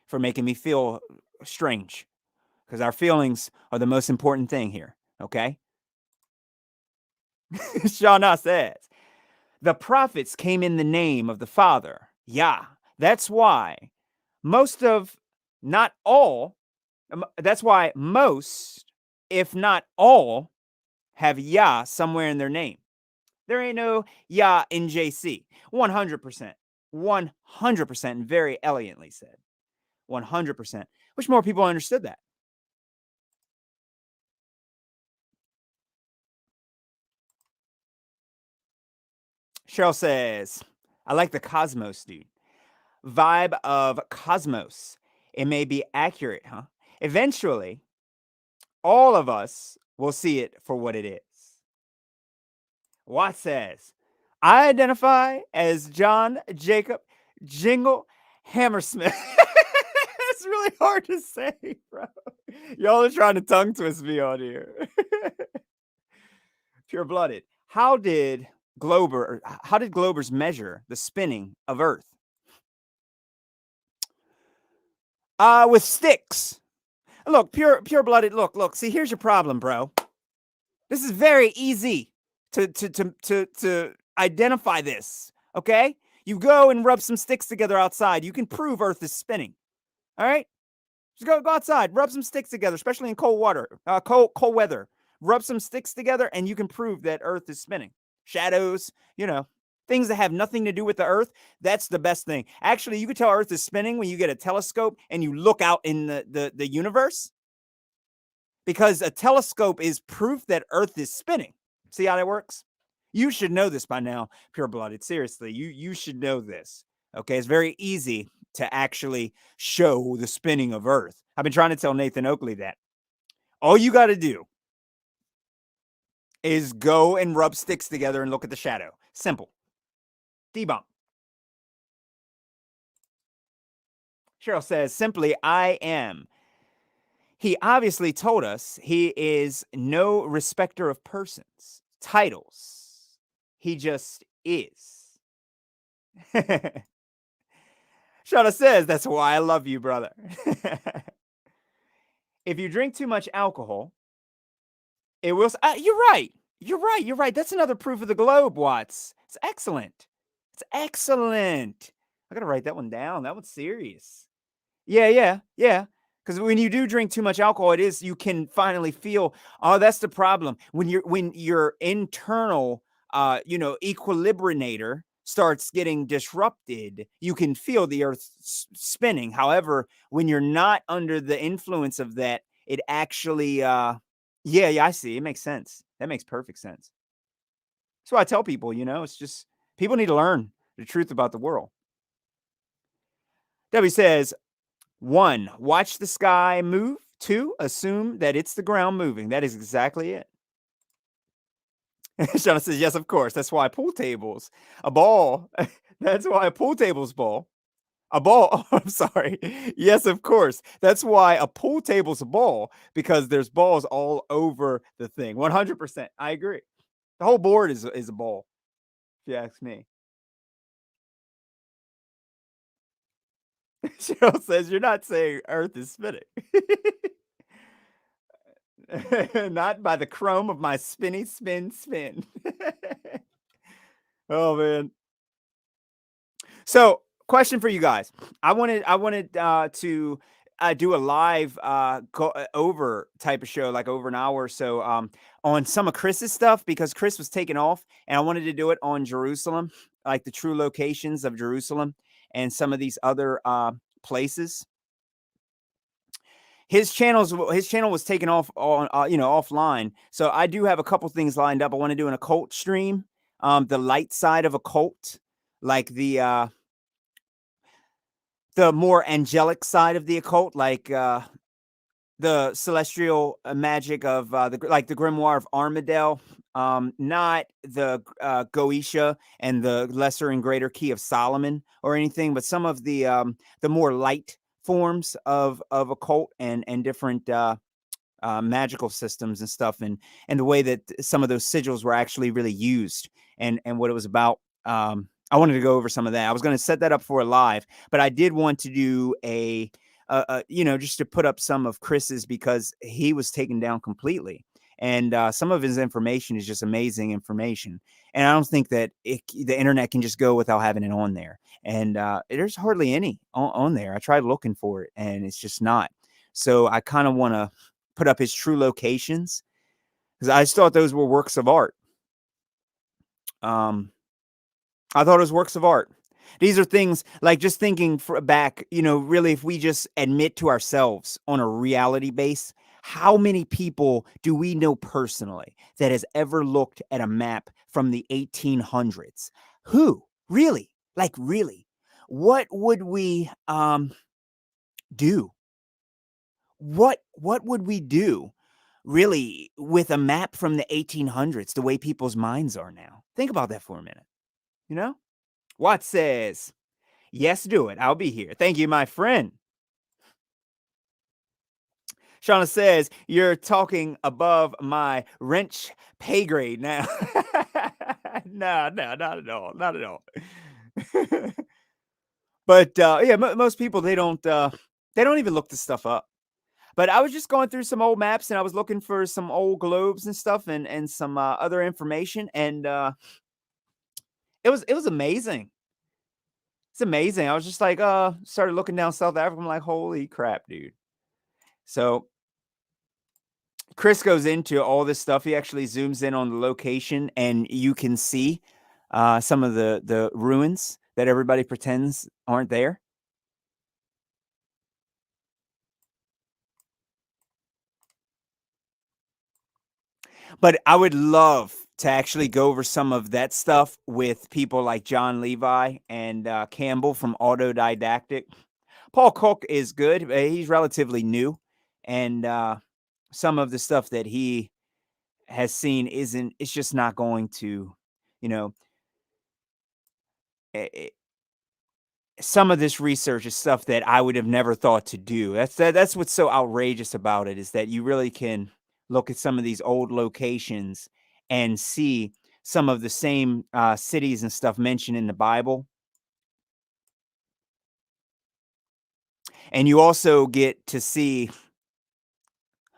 for making me feel strange. Because our feelings are the most important thing here, okay? Shauna says, the prophets came in the name of the Father, Yah. That's why most, if not all, have Yah somewhere in their name. There ain't no Yah in JC. 100%. 100%. Very elegantly said. 100%. Wish more people understood that. Cheryl says, I like the cosmos, dude. Vibe of cosmos. It may be accurate, huh? Eventually, all of us will see it for what it is. Watt says, I identify as John Jacob Jingle Hammersmith. It's really hard to say, bro. Y'all are trying to tongue twist me on here. Pure blooded. How did Globers measure the spinning of Earth? With sticks. Look, pure blooded. Look. See, here's your problem, bro. This is very easy to identify this. Okay, you go and rub some sticks together outside. You can prove Earth is spinning. All right, just go outside, rub some sticks together, especially in cold weather. Rub some sticks together, and you can prove that Earth is spinning. Shadows, things that have nothing to do with the Earth. That's the best thing. Actually, you can tell Earth is spinning when you get a telescope and you look out in the universe, because a telescope is proof that Earth is spinning. See how that works? You should know this by now, pure blooded. Seriously, you should know this. Okay, it's very easy to actually show the spinning of Earth. I've been trying to tell Nathan Oakley that. All you got to do is go and rub sticks together and look at the shadow. Simple. Debunk. Cheryl says simply, I am. He obviously told us he is no respecter of persons, titles. He just is. Shauna says, that's why I love you, brother. If you drink too much alcohol, it will. You're right. You're right. You're right. That's another proof of the globe, Watts. It's excellent. It's excellent. I got to write that one down. That one's serious. Yeah, yeah, yeah. Because when you do drink too much alcohol, it is you can finally feel. Oh, that's the problem. When your internal, equilibrator starts getting disrupted, you can feel the earth spinning. However, when you're not under the influence of that, it actually, yeah, I see. It makes sense. That makes perfect sense. That's why I tell people, it's just people need to learn the truth about the world. Debbie says, 1, watch the sky move. 2, assume that it's the ground moving. That is exactly it. Shauna says, yes, of course. That's why pool tables, a ball. That's why a pool table's ball. A ball. Oh, I'm sorry. Yes, of course. That's why a pool table's a ball, because there's balls all over the thing. 100%. I agree. The whole board is a ball, if you ask me. Cheryl says, you're not saying Earth is spinning. Not by the chrome of my spinny spin spin. Oh man. So, question for you guys. I wanted to do a live over type of show, like over an hour or so, on some of Chris's stuff, because Chris was taking off, and I wanted to do it on Jerusalem, like the true locations of Jerusalem and some of these other places. His channel was taken off on offline, so I do have a couple things lined up. I want to do an occult stream, the light side of occult, like the more angelic side of the occult, like the celestial magic of the grimoire of Armadale, not the Goetia and the lesser and greater key of Solomon or anything, but some of the more light forms of occult and different magical systems and stuff, and the way that some of those sigils were actually really used, and what it was about. I wanted to go over some of that. I was going to set that up for a live, but I did want to do just to put up some of Chris's, because he was taken down completely, and some of his information is just amazing information. And I don't think that the internet can just go without having it on there. And there's hardly any on there. I tried looking for it, and it's just not. So I kind of want to put up his true locations, because I just thought those were works of art. I thought it was works of art. These are things like, just thinking back, really, if we just admit to ourselves on a reality base, how many people do we know personally that has ever looked at a map from the 1800s? Who? Really? Like, really? What would we do? What would we do really with a map from the 1800s, the way people's minds are now? Think about that for a minute, you know? Watt says, yes, do it. I'll be here. Thank you, my friend. Shauna says, you're talking above my wrench pay grade now. No, not at all. Not at all. But yeah, most people, they don't even look this stuff up. But I was just going through some old maps, and I was looking for some old globes and stuff, and some other information, and it was amazing. It's amazing. I was just like, started looking down South Africa. I'm like, holy crap, dude. So Chris goes into all this stuff. He actually zooms in on the location, and you can see some of the ruins that everybody pretends aren't there. But I would love to actually go over some of that stuff with people like John Levi and Campbell from Autodidactic. Paul Cook is good. He's relatively new, and some of the stuff that he has seen isn't. It's just not going to, you know, eh, some of this research is stuff that I would have never thought to do. That's what's so outrageous about it, is that you really can look at some of these old locations and see some of the same cities and stuff mentioned in the Bible, and you also get to see.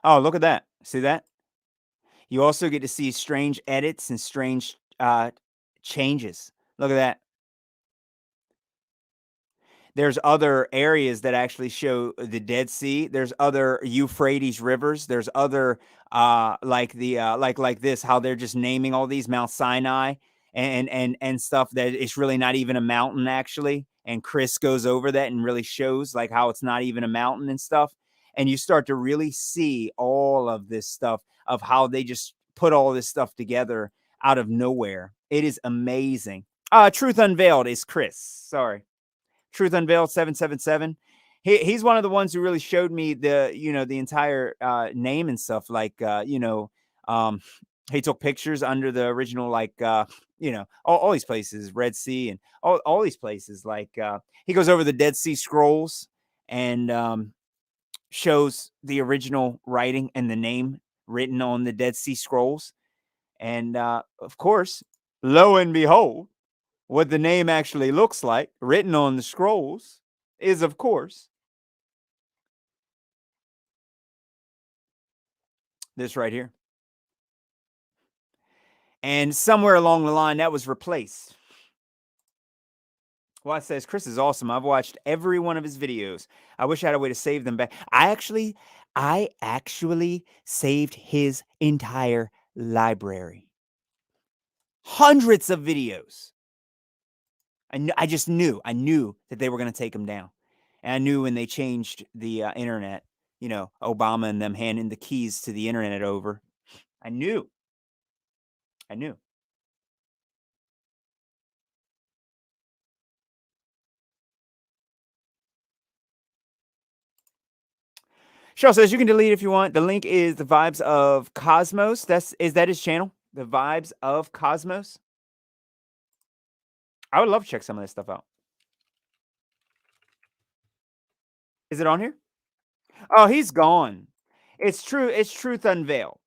Oh, look at that! See that? You also get to see strange edits and strange changes. Look at that. There's other areas that actually show the Dead Sea. There's other Euphrates rivers. There's other like the like this, how they're just naming all these Mount Sinai and stuff that it's really not even a mountain actually. And Chris goes over that and really shows like how it's not even a mountain and stuff. And you start to really see all of this stuff of how they just put all this stuff together out of nowhere. It is amazing. Truth Unveiled is Chris. Sorry. Truth Unveiled 777. He's one of the ones who really showed me the entire name and stuff. Like um, he took pictures under the original all these places, Red Sea and all these places. Like he goes over the Dead Sea Scrolls and shows the original writing and the name written on the Dead Sea Scrolls. And of course, lo and behold, what the name actually looks like, written on the scrolls, is, of course, this right here. And somewhere along the line, that was replaced. Well, it says, Chris is awesome. I've watched every one of his videos. I wish I had a way to save them back. I actually saved his entire library. Hundreds of videos. I just knew. I knew that they were going to take him down. And I knew when they changed the internet, Obama and them handing the keys to the internet over. I knew. I knew. Cheryl says you can delete if you want. The link is the Vibes of Cosmos. Is that his channel? The Vibes of Cosmos. I would love to check some of this stuff out. Is it on here? Oh, he's gone. It's true. It's Truth Unveiled.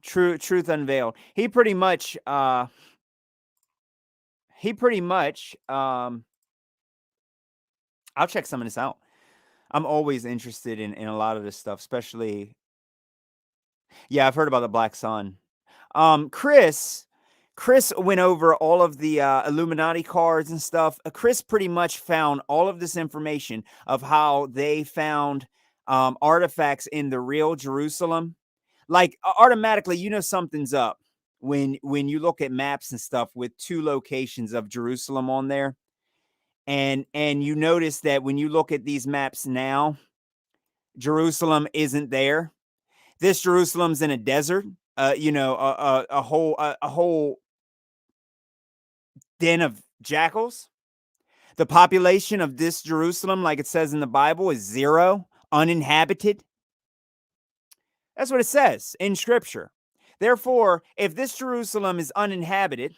Truth Unveiled. He pretty much. I'll check some of this out. I'm always interested in a lot of this stuff, especially. Yeah, I've heard about the Black Sun. Chris went over all of the Illuminati cards and stuff. Chris pretty much found all of this information of how they found artifacts in the real Jerusalem. Like automatically, something's up when you look at maps and stuff with two locations of Jerusalem on there, and you notice that when you look at these maps now, Jerusalem isn't there. This Jerusalem's in a desert. A whole den of jackals. The population of this Jerusalem, like it says in the Bible, is 0, uninhabited. That's what it says in Scripture. Therefore, if this Jerusalem is uninhabited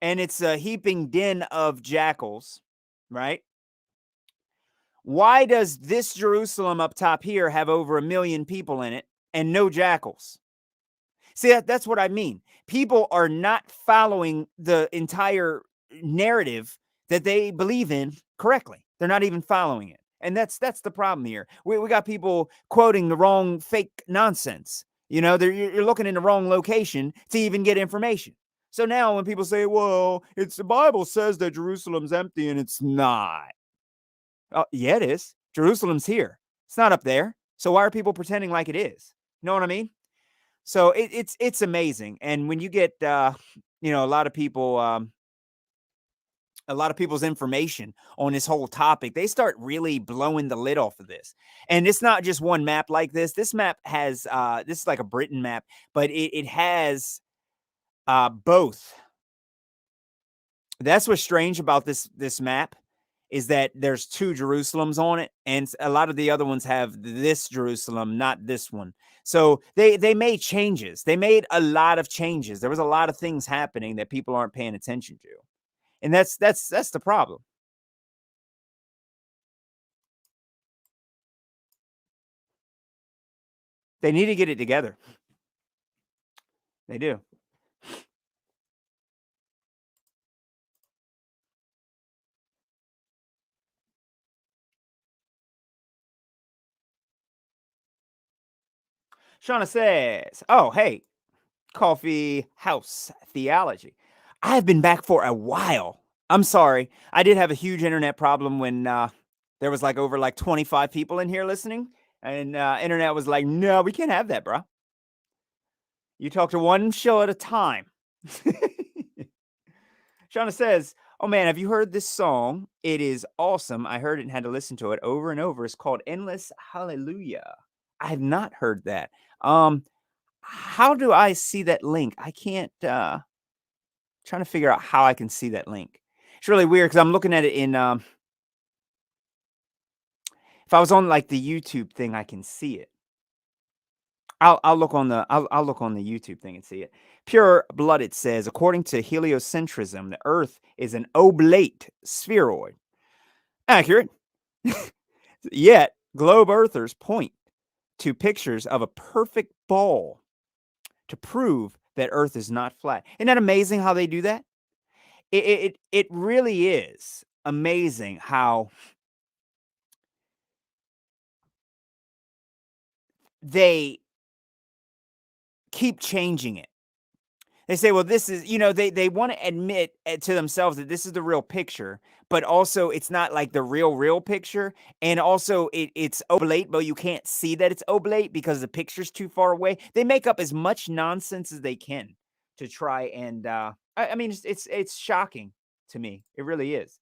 and it's a heaping den of jackals, right? Why does this Jerusalem up top here have over 1 million people in it and no jackals? See, that's what I mean. People are not following the entire narrative that they believe in correctly. They're not even following it. And that's the problem here. We got people quoting the wrong fake nonsense. You're looking in the wrong location to even get information. So now when people say, well, it's the Bible says that Jerusalem's empty, and it's not. Oh, yeah, it is. Jerusalem's here. It's not up there. So why are people pretending like it is? You know what I mean? So it's amazing. And when you get a lot of people a lot of people's information on this whole topic, they start really blowing the lid off of this. And it's not just one map like this. This map has this is like a Britain map, but it has Both. That's what's strange about this map is that there's 2 Jerusalems on it, and a lot of the other ones have this Jerusalem, not this one. So they made changes. They made a lot of changes. There was a lot of things happening that people aren't paying attention to, and that's the problem. They need to get it together. They do. Shauna says, "Oh, hey, Coffee House Theology. I have been back for a while. I'm sorry. I did have a huge internet problem when there was like over like 25 people in here listening, and internet was like, no, we can't have that, bro. You talk to one show at a time." Shauna says, "Oh man, have you heard this song? It is awesome. I heard it and had to listen to it over and over. It's called Endless Hallelujah. I have not heard that. Um, how do I see that link? I can't trying to figure out how I can see that link. It's really weird because I'm looking at it in if I was on like the YouTube thing, I can see it. I'll look on the I'll look on the YouTube thing and see it. Pure Blooded says, according to heliocentrism, the Earth is an oblate spheroid. Accurate. Yet globe earthers point to pictures of a perfect ball to prove that Earth is not flat. Isn't that amazing how they do that? It really is amazing how they keep changing it. They say, well, this is, they want to admit to themselves that this is the real picture, but also it's not like the real picture. And also it's oblate, but you can't see that it's oblate because the picture's too far away. They make up as much nonsense as they can to try and, I mean, it's shocking to me. It really is.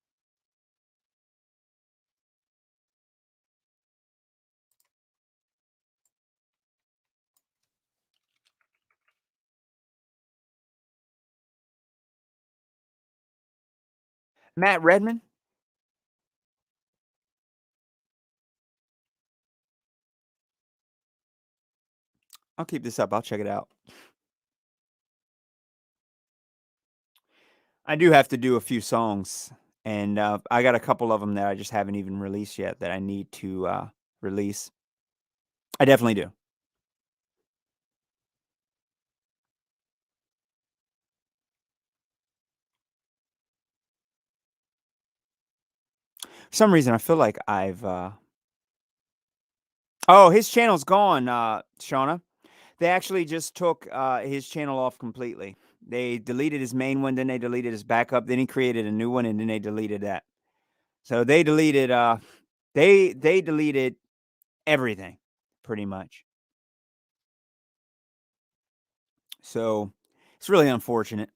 Matt Redman, I'll keep this up. I'll check it out. I do have to do a few songs, and I got a couple of them that I just haven't even released yet that I need to release. I definitely do. For some reason, I feel like I've. Oh, his channel's gone, Shauna. They actually just took his channel off completely. They deleted his main one, then they deleted his backup, then he created a new one, and then they deleted that. So they deleted. They deleted everything, pretty much. So it's really unfortunate.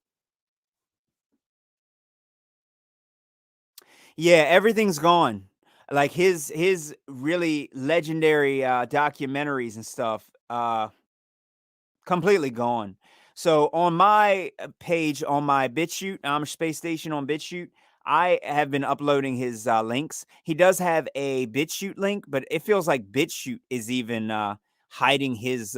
Yeah, everything's gone. Like his really legendary documentaries and stuff completely gone. So on my page on my BitChute, Amish Space Station on BitChute, I have been uploading his links. He does have a BitChute link, but it feels like BitChute is even hiding his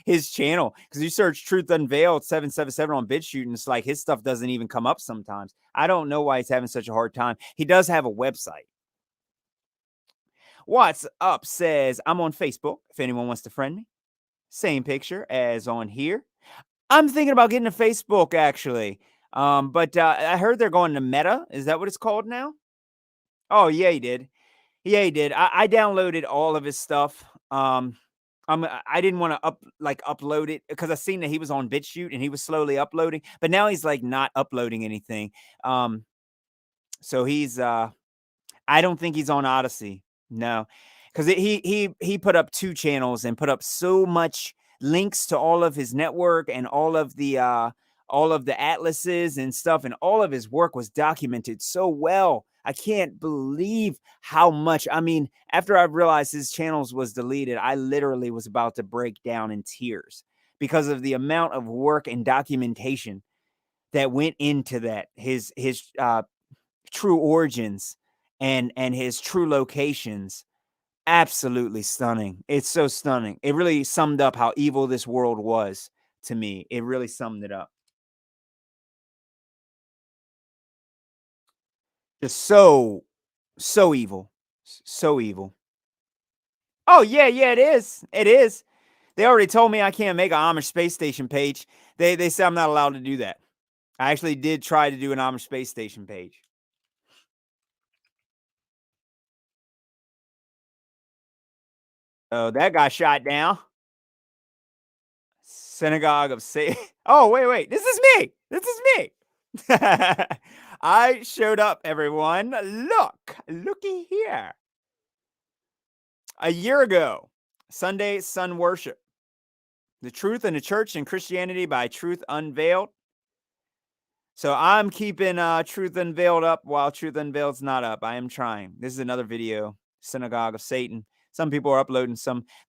his channel because you search Truth Unveiled 777 on BitChute and it's like his stuff doesn't even come up sometimes. I don't know why he's having such a hard time. He does have a website. What's up says, I'm on Facebook if anyone wants to friend me. Same picture as on here. I'm thinking about getting a Facebook actually. But I heard they're going to Meta. Is that what it's called now? Oh, yeah, he did. Yeah, he did. I downloaded all of his stuff. I didn't want to upload it because I seen that he was on BitChute and he was slowly uploading, but now he's like not uploading anything. So he's I don't think he's on Odyssey. No, because he put up 2 channels and put up so much links to all of his network and all of the atlases and stuff, and all of his work was documented so well. I can't believe how much. I mean, after I realized his channels was deleted, I literally was about to break down in tears because of the amount of work and documentation that went into that. His true origins and his true locations. Absolutely stunning. It's so stunning. It really summed up how evil this world was to me. It really summed it up. Just so evil. So evil. Oh, yeah, yeah, it is. It is. They already told me I can't make an Amish space station page. They said I'm not allowed to do that. I actually did try to do an Amish space station page. Oh, that got shot down. Synagogue of Satan. Oh, wait. This is me. This is me. I showed up, everyone. Looky here. A year ago, Sunday Sun Worship. The Truth in the Church and Christianity by Truth Unveiled. So I'm keeping Truth Unveiled up while Truth Unveiled's not up. I am trying. This is another video, Synagogue of Satan. Some people are uploading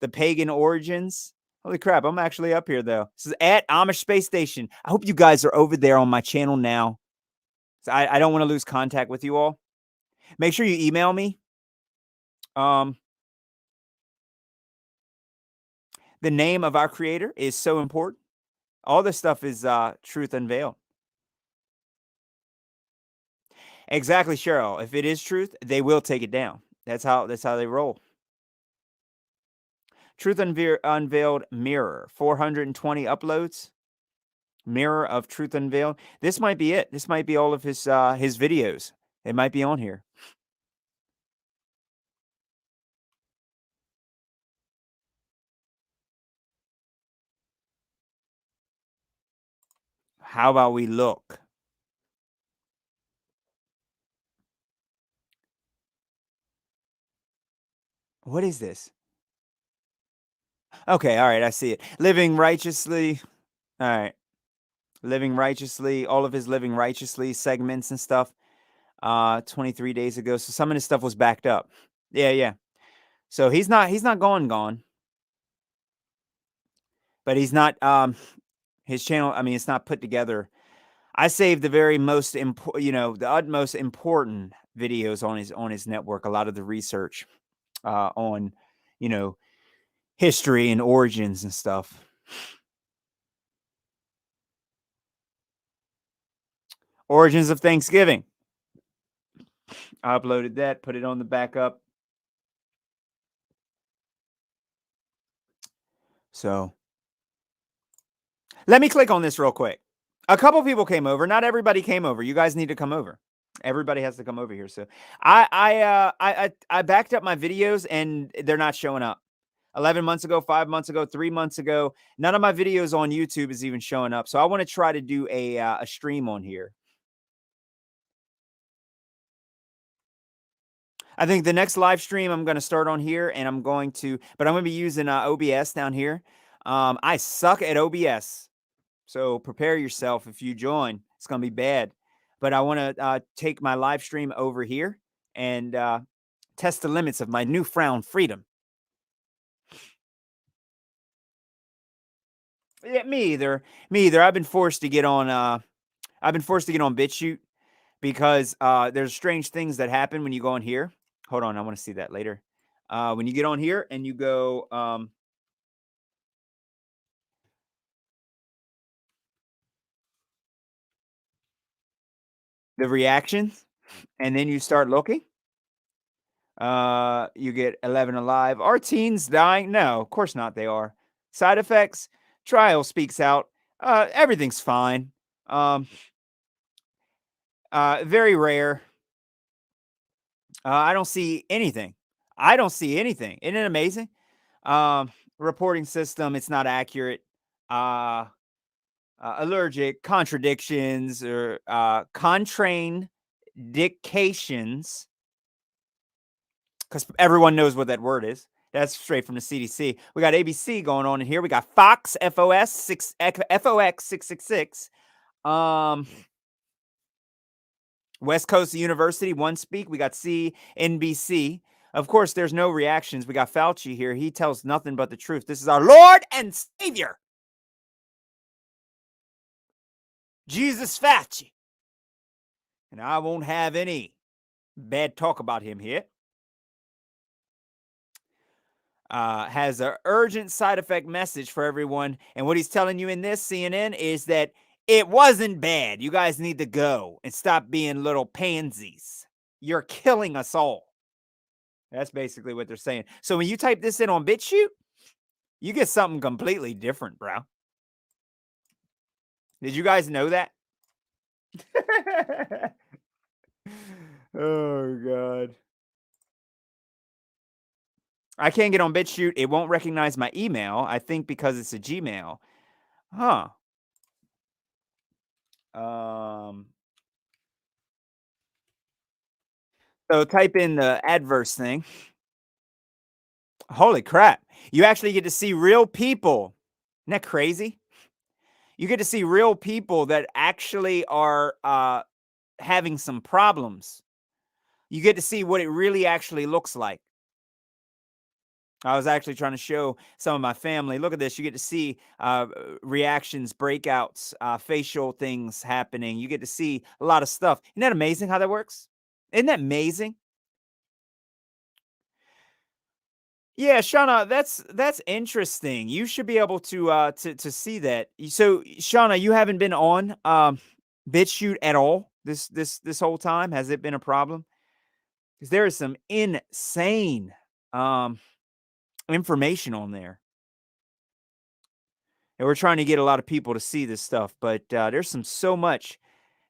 the pagan origins. Holy crap, I'm actually up here, though. This is at Amish Space Station. I hope you guys are over there on my channel now. I don't want to lose contact with you all. Make sure you email me. The name of our creator is so important. All this stuff is Truth Unveiled. Exactly, Cheryl. If it is truth, they will take it down. That's how they roll. Truth Unveiled Mirror, 420 uploads. Mirror of Truth Unveiled. This might be it. This might be all of his videos. It might be on here. How about we look? What is this? Okay, all right, I see it. Living righteously. All right. Living righteously, all of his living righteously segments and stuff. 23 days ago. So some of his stuff was backed up. Yeah. So he's not gone. But he's not his channel, I mean, it's not put together. I saved the very most important, the utmost important videos on his network, a lot of the research on, history and origins and stuff. Origins of Thanksgiving. I uploaded that, put it on the backup. So let me click on this real quick. A couple people came over. Not everybody came over. You guys need to come over. Everybody has to come over here. So I backed up my videos and they're not showing up. 11 months ago, 5 months ago, 3 months ago, none of my videos on YouTube is even showing up. So I want to try to do a stream on here. I think the next live stream I'm going to start on here, and I'm going to be using OBS down here. I suck at OBS, so prepare yourself. If you join, it's going to be bad. But I want to take my live stream over here and test the limits of my newfound freedom. Yeah, me either. I've been forced to get on. BitChute because there's strange things that happen when you go on here. Hold on, I want to see that later. When you get on here and you go, the reactions, and then you start looking. You get 11 alive. Are teens dying? No, of course not. They are. Side effects. Trial speaks out. Everything's fine. Very rare. I don't see anything. Isn't it amazing? Reporting system, it's not accurate. Allergic, contradictions, or contraindications, because everyone knows what that word is. That's straight from the CDC. We got ABC going on in here. We got Fox, FOX 666. West Coast University, One Speak. We got CNBC. Of course, there's no reactions. We got Fauci here. He tells nothing but the truth. This is our Lord and Savior. Jesus Fauci, and I won't have any bad talk about him here. Has an urgent side effect message for everyone. And what he's telling you in this CNN is that it wasn't bad. You guys need to go and stop being little pansies. You're killing us all. That's basically what they're saying. So when you type this in on BitChute, you get something completely different, bro. Did you guys know that? Oh, God. I can't get on BitChute. It won't recognize my email. I think because it's a Gmail. Huh. Um, so type in the adverse thing. Holy crap. You actually get to see real people. Isn't that crazy? You get to see real people that actually are having some problems. You get to see what it really actually looks like. I was actually trying to show some of my family. Look at this. You get to see reactions, breakouts, facial things happening. You get to see a lot of stuff. Isn't that amazing how that works? Isn't that amazing? Yeah, Shauna, that's interesting. You should be able to see that. So, Shauna, you haven't been on BitChute at all this whole time. Has it been a problem? Because there is some insane um information on there. And we're trying to get a lot of people to see this stuff, but there's so much.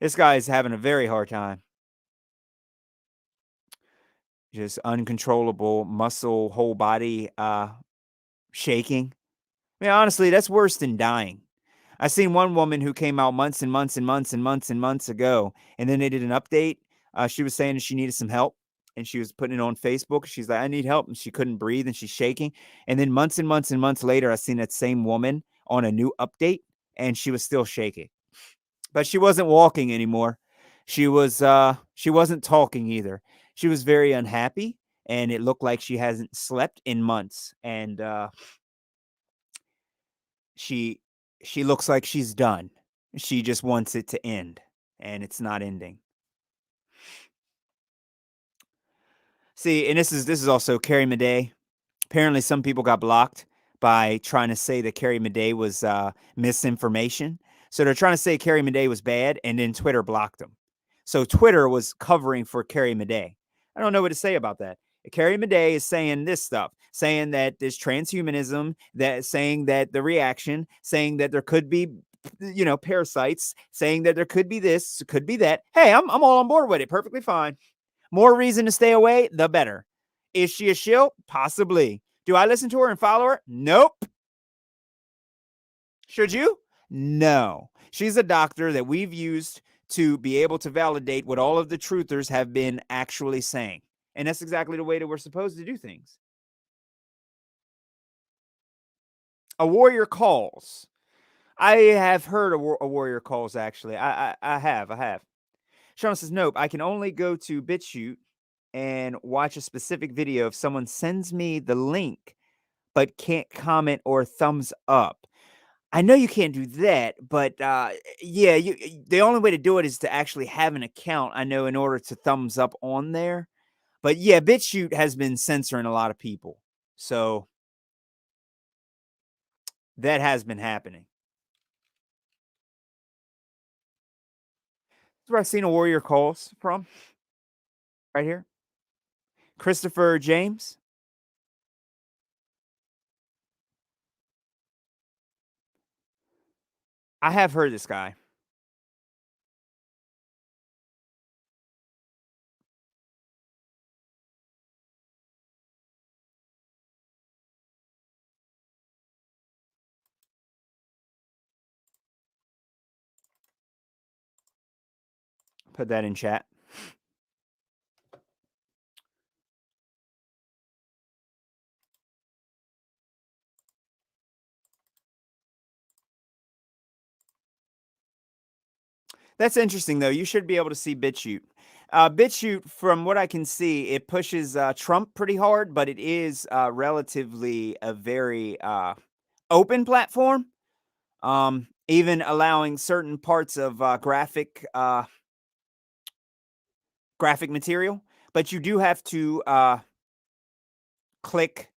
This guy is having a very hard time. Just uncontrollable muscle, whole body shaking. I mean, honestly, that's worse than dying. I seen one woman who came out months and months and months and months and months ago, and then they did an update. She was saying she needed some help, and she was putting it on Facebook. She's like, "I need help," and she couldn't breathe, and she's shaking. And then months and months and months later, I seen that same woman on a new update, and she was still shaking, but she wasn't walking anymore. She wasn't talking either. She was very unhappy, and it looked like she hasn't slept in months, and she she looks like she's done. She just wants it to end, and it's not ending. See, and this is also Carrie Madej. Apparently, some people got blocked by trying to say that Carrie Madej was misinformation. So they're trying to say Carrie Madej was bad, and then Twitter blocked them. So Twitter was covering for Carrie Madej. I don't know what to say about that. Carrie Madej is saying this stuff, saying that there's transhumanism, that saying that the reaction, saying that there could be, parasites, saying that there could be this, could be that. Hey, I'm all on board with it. Perfectly fine. More reason to stay away, the better. Is she a shill? Possibly. Do I listen to her and follow her? Nope. Should you? No. She's a doctor that we've used to be able to validate what all of the truthers have been actually saying. And that's exactly the way that we're supposed to do things. A warrior calls. I have heard a warrior calls, actually. I have. Sean says, nope, I can only go to BitChute and watch a specific video if someone sends me the link, but can't comment or thumbs up. I know you can't do that, but yeah, the only way to do it is to actually have an account. I know in order to thumbs up on there, but yeah, BitChute has been censoring a lot of people, so that has been happening. That's where I've seen a warrior calls from, right here. Christopher James. I have heard this guy. Put that in chat. That's interesting, though. You should be able to see BitChute. BitChute, from what I can see, it pushes Trump pretty hard, but it is relatively a very open platform. even allowing certain parts of graphic material, but you do have to click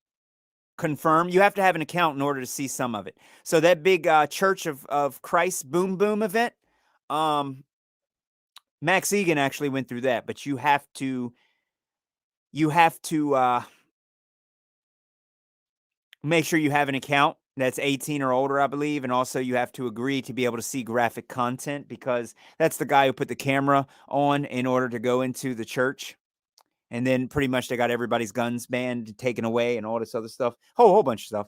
confirm. You have to have an account in order to see some of it. So that big Church of Christ Boom Boom event, um, Max Egan actually went through that, but you have to make sure you have an account that's 18 or older, I believe, and also you have to agree to be able to see graphic content because that's the guy who put the camera on in order to go into the church. And then pretty much they got everybody's guns banned, taken away, and all this other stuff. Whole bunch of stuff.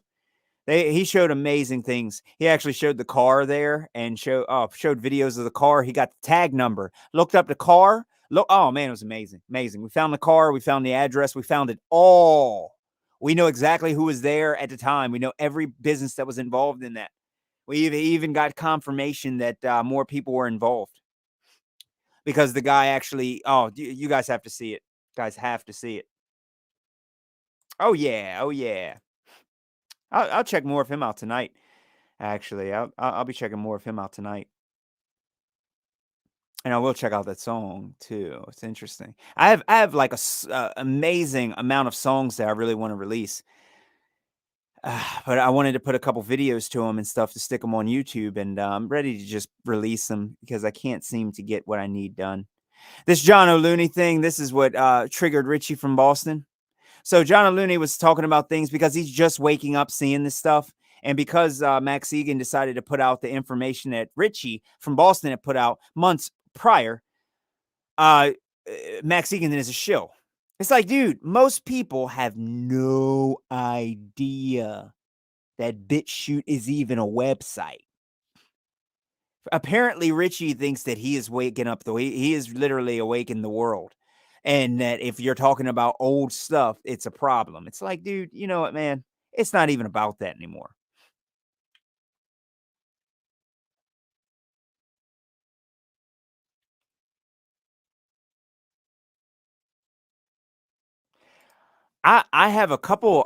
He showed amazing things. He actually showed the car there and showed videos of the car. He got the tag number, looked up the car. Look, oh man, it was amazing. Amazing. We found the car, we found the address, we found it all. We know exactly who was there at the time. We know every business that was involved in that. We even got confirmation that more people were involved because the guy actually, oh, you guys have to see it. Guys have to see it. Oh yeah, oh yeah. I'll check more of him out tonight. Actually, I'll be checking more of him out tonight, and I will check out that song too. It's interesting. I have like amazing amount of songs that I really want to release, but I wanted to put a couple videos to them and stuff to stick them on YouTube, and I'm ready to just release them because I can't seem to get what I need done. This John O'Looney thing. This is what triggered Richie from Boston. So John O'Looney was talking about things because he's just waking up seeing this stuff. And because Max Egan decided to put out the information that Richie from Boston had put out months prior, uh, Max Egan is a shill. It's like, dude, most people have no idea that BitChute is even a website. Apparently, Richie thinks that he is waking up he is literally awakened the world. And that if you're talking about old stuff, it's a problem. It's like, dude, you know what, man? It's not even about that anymore. I have a couple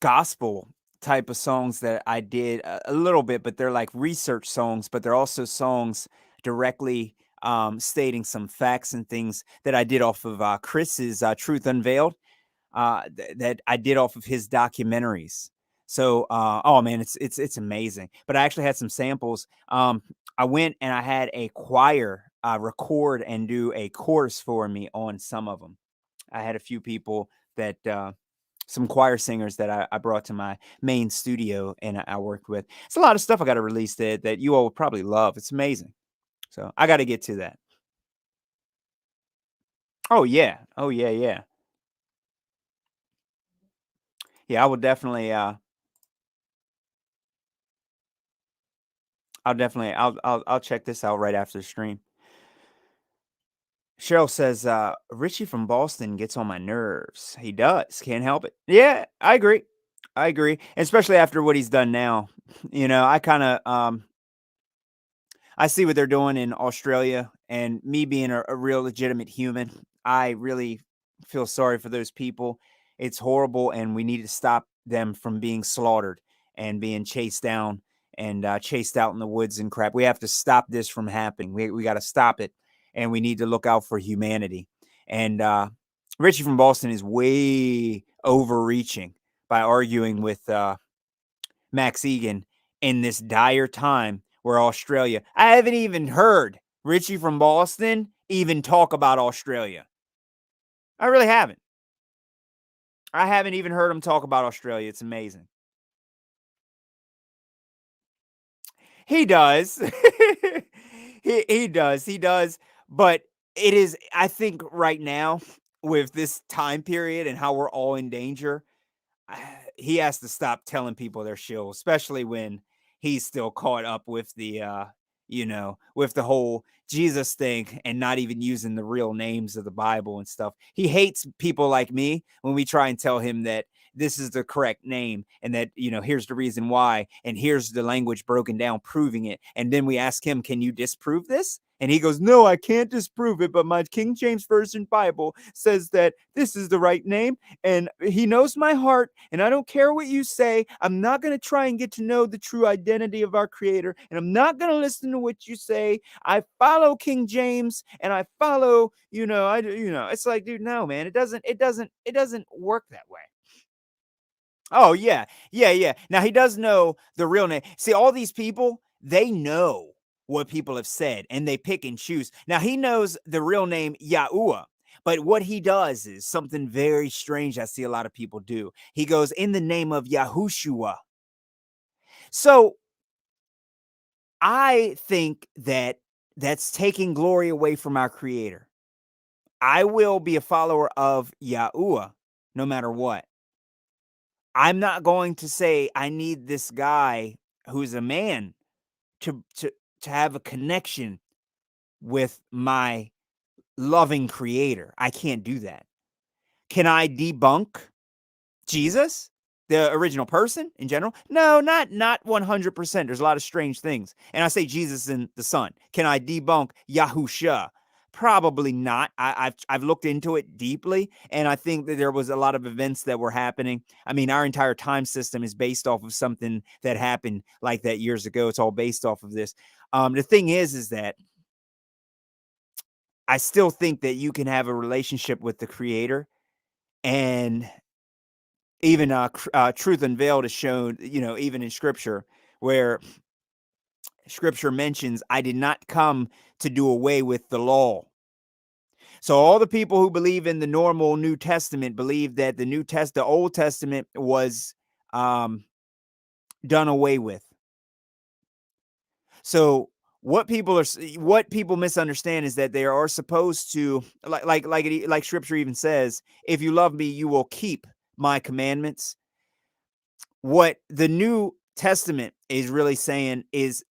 gospel type of songs that I did a little bit, but they're like research songs, but they're also songs directly stating some facts and things that I did off of Chris's Truth Unveiled. That I did off of his documentaries. So, oh man, it's amazing. But I actually had some samples. I went and I had a choir record and do a chorus for me on some of them. I had a few people that some choir singers that I brought to my main studio and I worked with. It's a lot of stuff I got to release that you all will probably love. It's amazing. So I got to get to that. Oh yeah. Oh yeah. Yeah. Yeah. I will definitely. I'll check this out right after the stream. Cheryl says, Richie from Boston gets on my nerves. He does. Can't help it. Yeah, I agree. I agree. Especially after what he's done now. You know, I kind of I see what they're doing in Australia, and me being a real legitimate human, I really feel sorry for those people. It's horrible, and we need to stop them from being slaughtered and being chased down and chased out in the woods and crap. We have to stop this from happening. We got to stop it, and we need to look out for humanity. And Richie from Boston is way overreaching by arguing with Max Egan in this dire time where Australia. I haven't even heard Richie from Boston even talk about Australia. I really haven't. I haven't even heard him talk about Australia. It's amazing. He does. He does. He does. But it is, I think, right now with this time period and how we're all in danger, he has to stop telling people they're shill, especially when he's still caught up with the with the whole Jesus thing and not even using the real names of the Bible and stuff. He hates people like me when we try and tell him that this is the correct name, and that, here's the reason why, and here's the language broken down proving it. And then we ask him, can you disprove this? And he goes, no, I can't disprove it, but my King James Version Bible says that this is the right name, and he knows my heart, and I don't care what you say. I'm not going to try and get to know the true identity of our Creator, and I'm not going to listen to what you say. I follow King James, and I follow, it's like, dude, no, man, it doesn't work that way. Oh, yeah. Yeah, yeah. Now he does know the real name. See, all these people, they know what people have said, and they pick and choose. Now he knows the real name Yahuwah, but what he does is something very strange I see a lot of people do. He goes, in the name of Yahushua. So I think that that's taking glory away from our Creator. I will be a follower of Yahuwah no matter what. I'm not going to say I need this guy who's a man to have a connection with my loving Creator. I can't do that. Can I debunk Jesus, the original person in general? No, not 100%. There's a lot of strange things. And I say Jesus and the Son. Can I debunk Yahusha? Probably not. I've looked into it deeply, and I think that there was a lot of events that were happening. I mean, our entire time system is based off of something that happened like that years ago. It's all based off of this. The thing is that I still think that you can have a relationship with the Creator, and even Truth Unveiled is shown, even in Scripture, where Scripture mentions, I did not come to do away with the law. So all the people who believe in the normal New Testament believe that the Old Testament was done away with. So what people misunderstand is that they are supposed to, like Scripture even says, if you love me, you will keep my commandments. What the New Testament is really saying is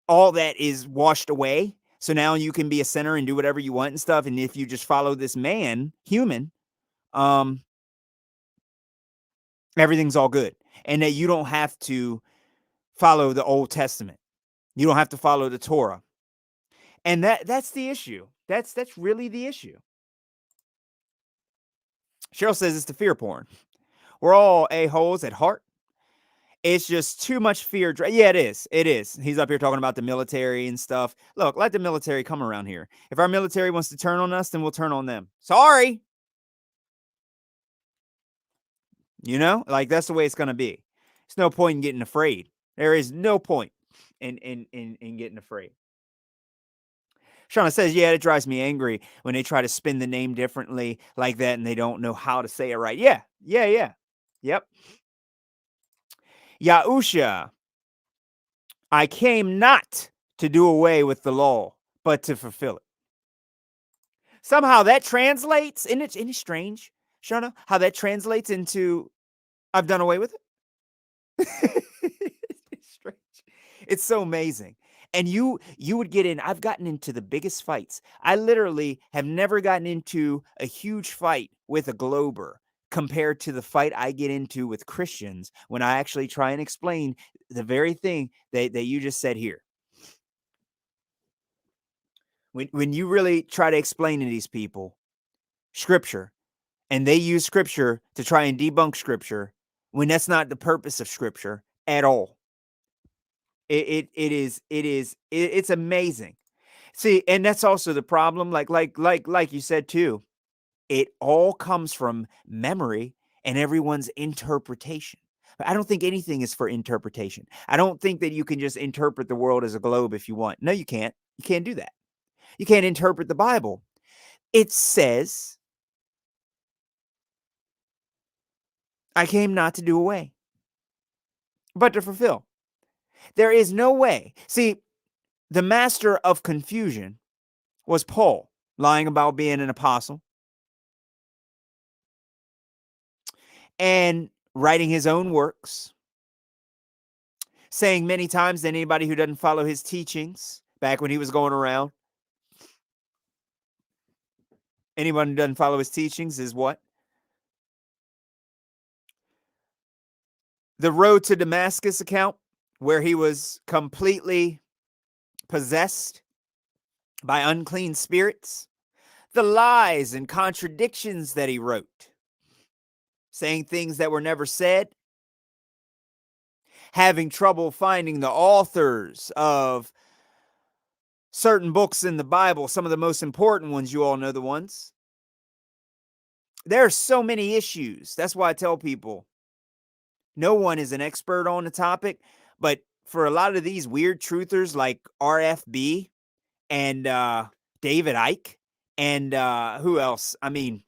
all that is washed away. So now you can be a sinner and do whatever you want and stuff. And if you just follow this human, everything's all good. And that you don't have to follow the Old Testament. You don't have to follow the Torah. And that's the issue. That's really the issue. Cheryl says it's the fear porn. We're all a-holes at heart. It's just too much fear. Yeah, it is. It is. He's up here talking about the military and stuff. Look, let the military come around here. If our military wants to turn on us, then we'll turn on them. Sorry. Like that's the way it's going to be. There's no point in getting afraid. There is no point in getting afraid. Shauna says, yeah, it drives me angry when they try to spin the name differently like that and they don't know how to say it right. Yeah. Yep. Yahusha, I came not to do away with the law, but to fulfill it. Somehow that translates, isn't it strange, Shauna, how that translates into I've done away with it? It's strange. It's so amazing. And you would get in. I've gotten into the biggest fights. I literally have never gotten into a huge fight with a Glober compared to the fight I get into with Christians when I actually try and explain the very thing that you just said here. When you really try to explain to these people Scripture, and they use Scripture to try and debunk Scripture, when that's not the purpose of Scripture at all. It's amazing. See, and that's also the problem. Like you said too, it all comes from memory and everyone's interpretation. I don't think anything is for interpretation. I don't think that you can just interpret the world as a globe if you want. No, you can't. You can't do that. You can't interpret the Bible. It says, I came not to do away, but to fulfill. There is no way. See, the master of confusion was Paul, lying about being an apostle and writing his own works, saying many times that anybody who doesn't follow his teachings, back when he was going around, anyone who doesn't follow his teachings is what? The Road to Damascus account, where he was completely possessed by unclean spirits. The lies and contradictions that he wrote, saying things that were never said, having trouble finding the authors of certain books in the Bible, some of the most important ones, you all know the ones. There are so many issues. That's why I tell people no one is an expert on the topic, but for a lot of these weird truthers like RFB and David Icke and who else? I mean,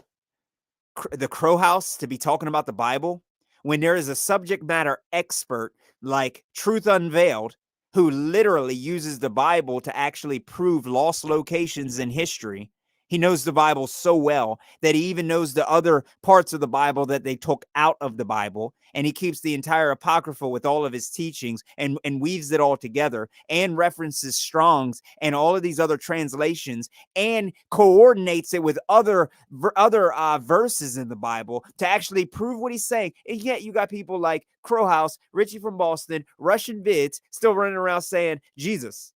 the Crow House to be talking about the Bible when there is a subject matter expert like Truth Unveiled who literally uses the Bible to actually prove lost locations in history. He knows the Bible so well that he even knows the other parts of the Bible that they took out of the Bible. And he keeps the entire Apocrypha with all of his teachings and weaves it all together and references Strong's and all of these other translations and coordinates it with other verses in the Bible to actually prove what he's saying. And yet you got people like Crowhouse, Richie from Boston, Russian Vids still running around saying Jesus.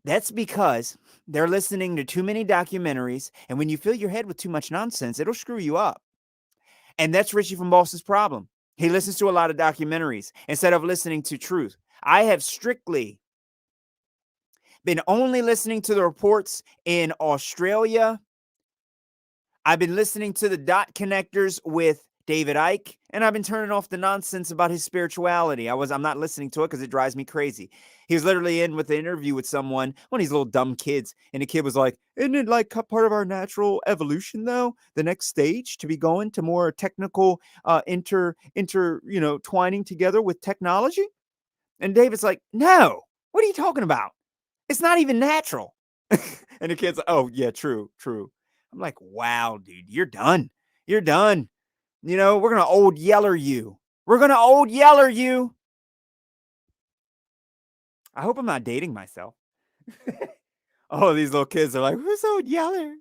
That's because they're listening to too many documentaries, and when you fill your head with too much nonsense, it'll screw you up. And that's Richie from Boston's problem. He listens to a lot of documentaries instead of listening to truth. I have strictly been only listening to the reports in Australia. I've been listening to the dot connectors with David Icke, and I've been turning off the nonsense about his spirituality. I'm not listening to it because it drives me crazy. He was literally in with an interview with someone, one of these little dumb kids, and the kid was like, "Isn't it like part of our natural evolution, though? The next stage to be going to more technical, twining together with technology?" And David's like, "No, what are you talking about? It's not even natural." And the kid's like, "Oh yeah, true. I'm like, "Wow, dude, you're done. You're done. We're gonna old yeller you. We're gonna old yeller you." I hope I'm not dating myself. Oh, these little kids are like, "Who's Old Yeller?"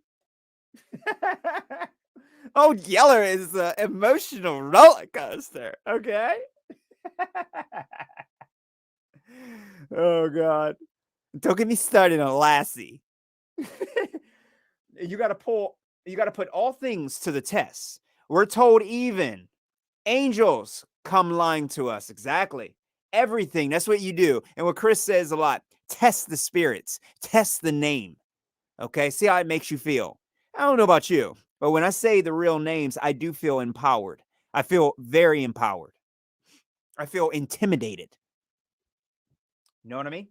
Old Yeller is an emotional roller coaster. Okay. Oh God! Don't get me started on Lassie. You got to pull. You got to put all things to the test. We're told even angels come lying to us. Exactly. Everything. That's what you do. And what Chris says a lot, test the spirits, test the name. Okay. See how it makes you feel. I don't know about you, but when I say the real names, I do feel empowered. I feel very empowered. I feel intimidated. You know what I mean?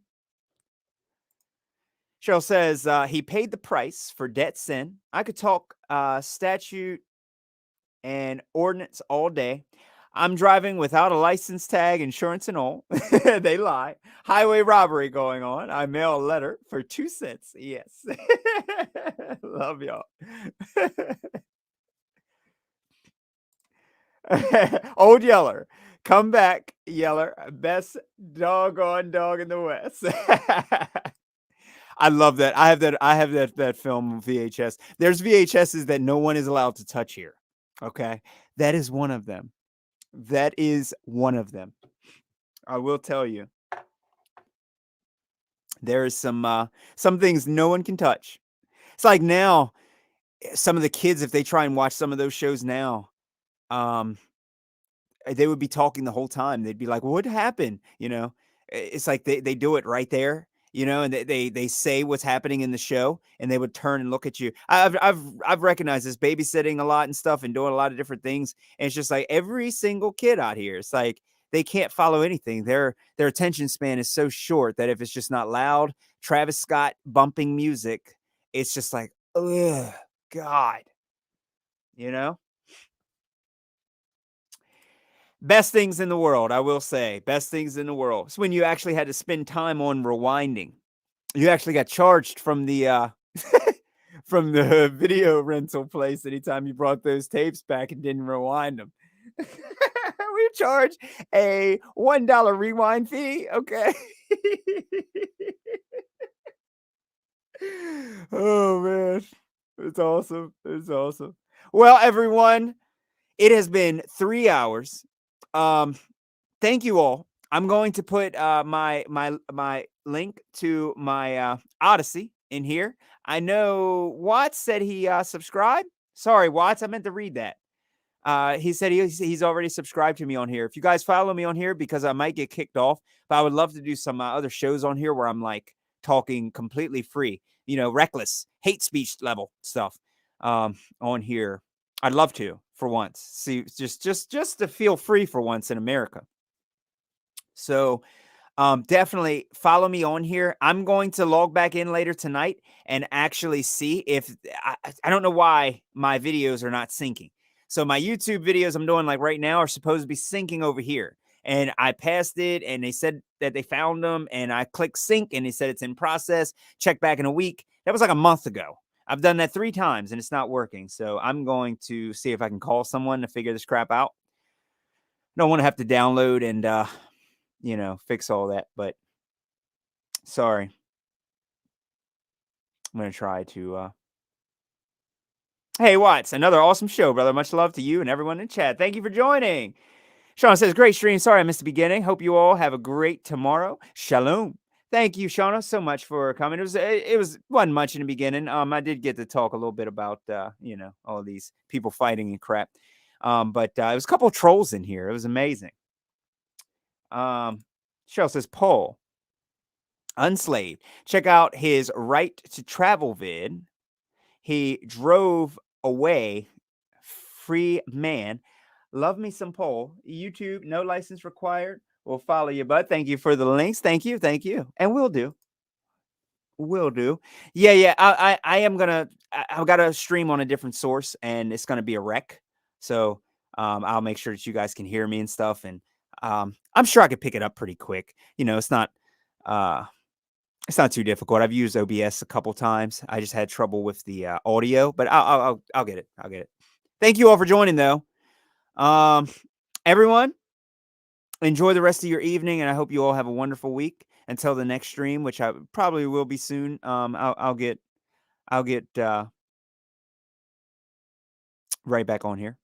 Cheryl says he paid the price for debt sin. I could talk statute and ordinance all day. I'm driving without a license tag, insurance, and all. They lie. Highway robbery going on. I mail a letter for 2 cents. Yes. Love y'all. Old Yeller. Come back, Yeller. Best doggone dog in the West. I love that. I have that film VHS. There's VHSs that no one is allowed to touch here. Okay. That is one of them. That is one of them. I will tell you. There is some things no one can touch. It's like now, some of the kids, if they try and watch some of those shows now, um, they would be talking the whole time. They'd be like, "What happened?" It's like they do it right there, and they say what's happening in the show, and they would turn and look at you. I've recognized this babysitting a lot and stuff, and doing a lot of different things, and it's just like every single kid out here. It's like they can't follow anything. Their attention span is so short that if it's just not loud, Travis Scott bumping music, it's just like, ugh, God, you know. Best things in the world, I will say. Best things in the world. It's when you actually had to spend time on rewinding. You actually got charged from the from the video rental place anytime you brought those tapes back and didn't rewind them. We charge a $1 rewind fee, okay? Oh man. It's awesome. It's awesome. Well, everyone, It has been 3 hours. Um, thank you all. I'm going to put, my link to my, Odyssey in here. I know Watts said he, subscribed. Sorry, Watts, I meant to read that. He said he's already subscribed to me on here. If you guys follow me on here, because I might get kicked off, but I would love to do some other shows on here where I'm like talking completely free, reckless, hate speech level stuff on here. I'd love to for once. See, just to feel free for once in America. So definitely follow me on here. I'm going to log back in later tonight and actually see if I don't know why my videos are not syncing. So my YouTube videos I'm doing like right now are supposed to be syncing over here. And I passed it and they said that they found them and I clicked sync and they said it's in process. Check back in a week. That was like a month ago. I've done that 3 times and it's not working. So I'm going to see if I can call someone to figure this crap out. I don't want to have to download and fix all that, but sorry. I'm going to try to. Hey, Watts, another awesome show, brother. Much love to you and everyone in chat. Thank you for joining. Shauna says, great stream. Sorry I missed the beginning. Hope you all have a great tomorrow. Shalom. Thank you, Shauna, so much for coming. It wasn't much in the beginning. I did get to talk a little bit about all these people fighting and crap. But it was a couple of trolls in here. It was amazing. Cheryl says, Paul, unslaved. Check out his right to travel vid. He drove away. Free man. Love me some Paul. YouTube, no license required. We'll follow you, bud. Thank you for the links. Thank you. Thank you. And we'll do. Will do. Yeah, yeah. I am gonna. I've got to stream on a different source, and it's gonna be a wreck. So I'll make sure that you guys can hear me and stuff. And I'm sure I could pick it up pretty quick. It's not. It's not too difficult. I've used OBS a couple times. I just had trouble with the audio, but I'll get it. I'll get it. Thank you all for joining, though. Everyone, enjoy the rest of your evening, and I hope you all have a wonderful week. Until the next stream, which I probably will be soon. I'll get right back on here.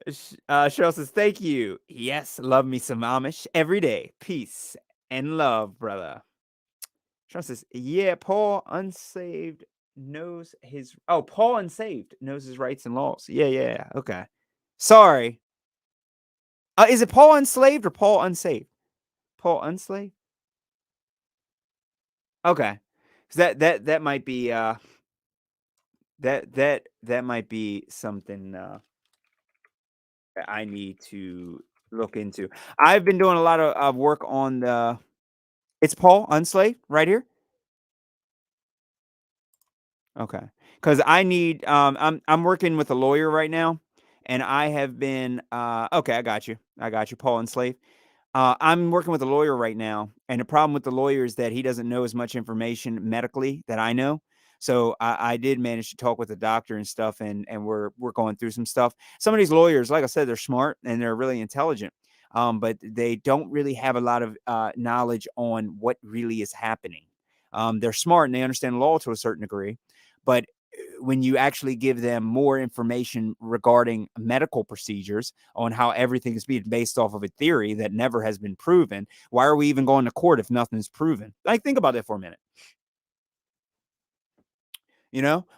Cheryl says, thank you. Yes, love me some Amish every day. Peace and love, brother. Cheryl says, yeah, Paul unsaved knows his. Oh, Paul unsaved knows his rights and laws. Yeah. Okay. Sorry. Is it Paul unslaved or Paul unsaved? Paul unslaved? Okay. That might be that might be something that I need to look into. I've been doing a lot of work on the. It's Paul unslaved right here. Okay, because I need. I'm working with a lawyer right now, and I have been. Okay, I got you. Paul unslaved. I'm working with a lawyer right now, and the problem with the lawyer is that he doesn't know as much information medically that I know. So I did manage to talk with the doctor and stuff, and we're going through some stuff. Some of these lawyers, like I said, they're smart and they're really intelligent, but they don't really have a lot of knowledge on what really is happening. They're smart and they understand law to a certain degree, but when you actually give them more information regarding medical procedures on how everything is being based off of a theory that never has been proven, why are we even going to court if nothing's proven? Like, think about that for a minute.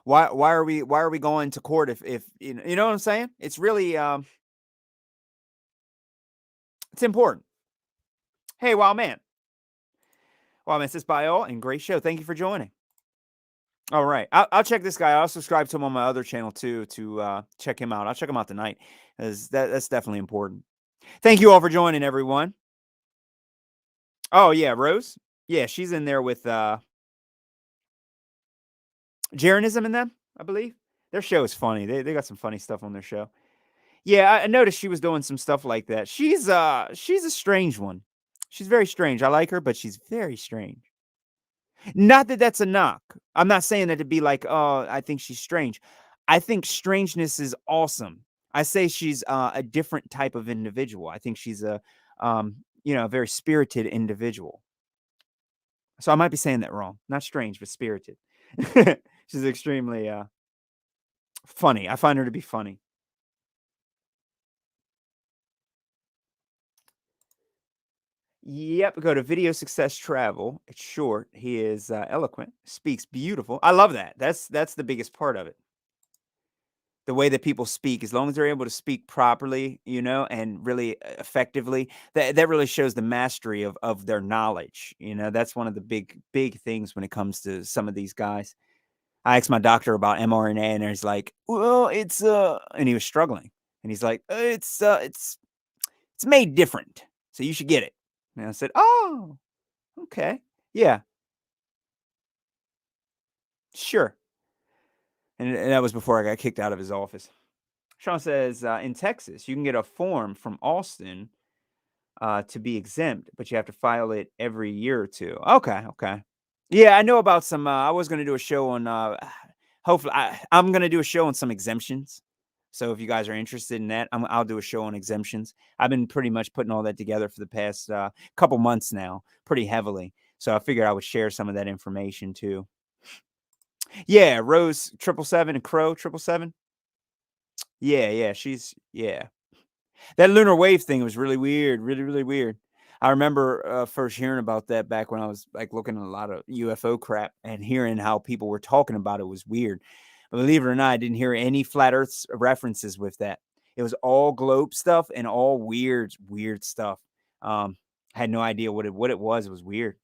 Why are we going to court if you know what I'm saying? It's really it's important. Hey, Wild man says bye all and great show. Thank you for joining. All right. I'll check this guy. I'll subscribe to him on my other channel too to check him out. I'll check him out tonight because that's definitely important. Thank you all for joining, everyone. Oh, yeah, Rose. Yeah, she's in there with Jeranism in them, I believe. Their show is funny. They got some funny stuff on their show. Yeah, I noticed she was doing some stuff like that. She's a strange one. She's very strange. I like her, but she's very strange. Not that that's a knock. I'm not saying that to be like, oh, I think she's strange. I think strangeness is awesome. I say she's a different type of individual. I think she's a very spirited individual. So I might be saying that wrong. Not strange, but spirited. She's extremely funny. I find her to be funny. Yep, go to Video Success Travel. It's short. He is eloquent, speaks beautiful. I love that. That's the biggest part of it. The way that people speak, as long as they're able to speak properly, and really effectively, that really shows the mastery of their knowledge. That's one of the big things when it comes to some of these guys. I asked my doctor about mRNA, and he's like, "Well, and he was struggling, and he's like, it's made different, so you should get it." And I said, "Oh, okay, yeah, sure." And that was before I got kicked out of his office. Sean says, in Texas, you can get a form from Austin to be exempt, but you have to file it every year or two. Okay, okay. Yeah, I know about some. I was going to do a show on. Hopefully, I'm going to do a show on some exemptions. So if you guys are interested in that, I'll do a show on exemptions. I've been pretty much putting all that together for the past couple months now, pretty heavily. So I figured I would share some of that information too. Yeah, Rose 777 and Crow 777. Yeah, yeah, yeah. That lunar wave thing was really weird, really, really weird. I remember, first hearing about that back when I was, like, looking at a lot of UFO crap and hearing how people were talking about it was weird. But believe it or not, I didn't hear any flat earth references with that. It was all globe stuff and all weird, weird stuff. I had no idea what it was. It was weird.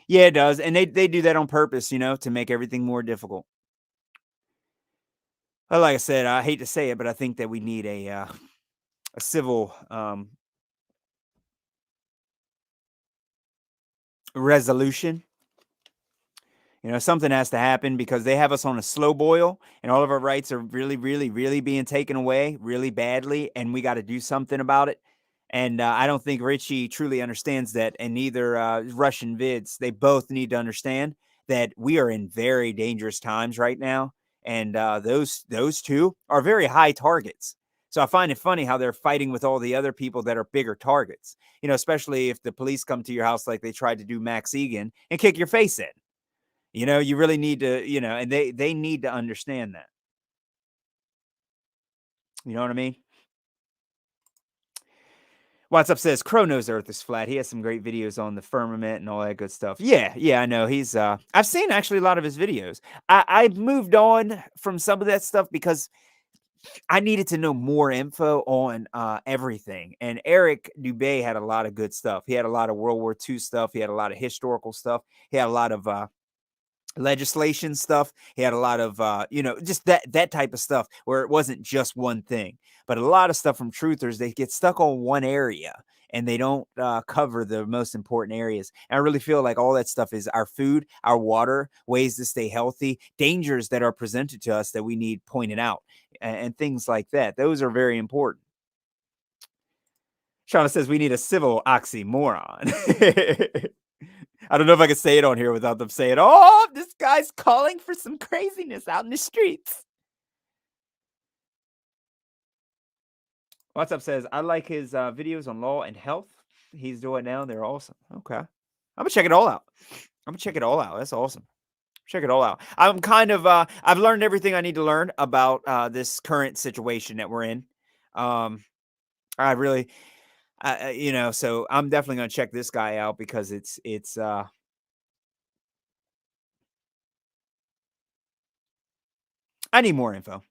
Yeah, it does, and they do that on purpose, to make everything more difficult. But like I said, I hate to say it, but I think that we need a civil, resolution. Something has to happen because they have us on a slow boil and all of our rights are really, really, really being taken away really badly. And we got to do something about it. And I don't think Richie truly understands that. And neither Russian vids, they both need to understand that we are in very dangerous times right now. And those two are very high targets. So I find it funny how they're fighting with all the other people that are bigger targets, especially if the police come to your house like they tried to do Max Egan and kick your face in. You really need to, and they need to understand that. You know what I mean? What's up says Crow knows Earth is flat. He has some great videos on the firmament and all that good stuff. Yeah, yeah, I know. I've seen actually a lot of his videos. I moved on from some of that stuff because I needed to know more info on everything. And Eric Dubé had a lot of good stuff. He had a lot of World War II stuff. He had a lot of historical stuff. He had a lot of legislation stuff. He had a lot of just that type of stuff where it wasn't just one thing. But a lot of stuff from truthers, they get stuck on one area and they don't cover the most important areas. And I really feel like all that stuff is our food, our water, ways to stay healthy, dangers that are presented to us that we need pointed out, and things like that. Those are very important. Shauna says we need a civil oxymoron. I don't know if I can say it on here without them saying, "Oh, this guy's calling for some craziness out in the streets." What's up says, I like his videos on law and health. He's doing now. They're awesome. Okay. I'm gonna check it all out. I'm gonna check it all out. That's awesome. Check it all out. I'm kind of I've learned everything I need to learn about this current situation that we're in. Um I really so I'm definitely gonna check this guy out because it's I need more info.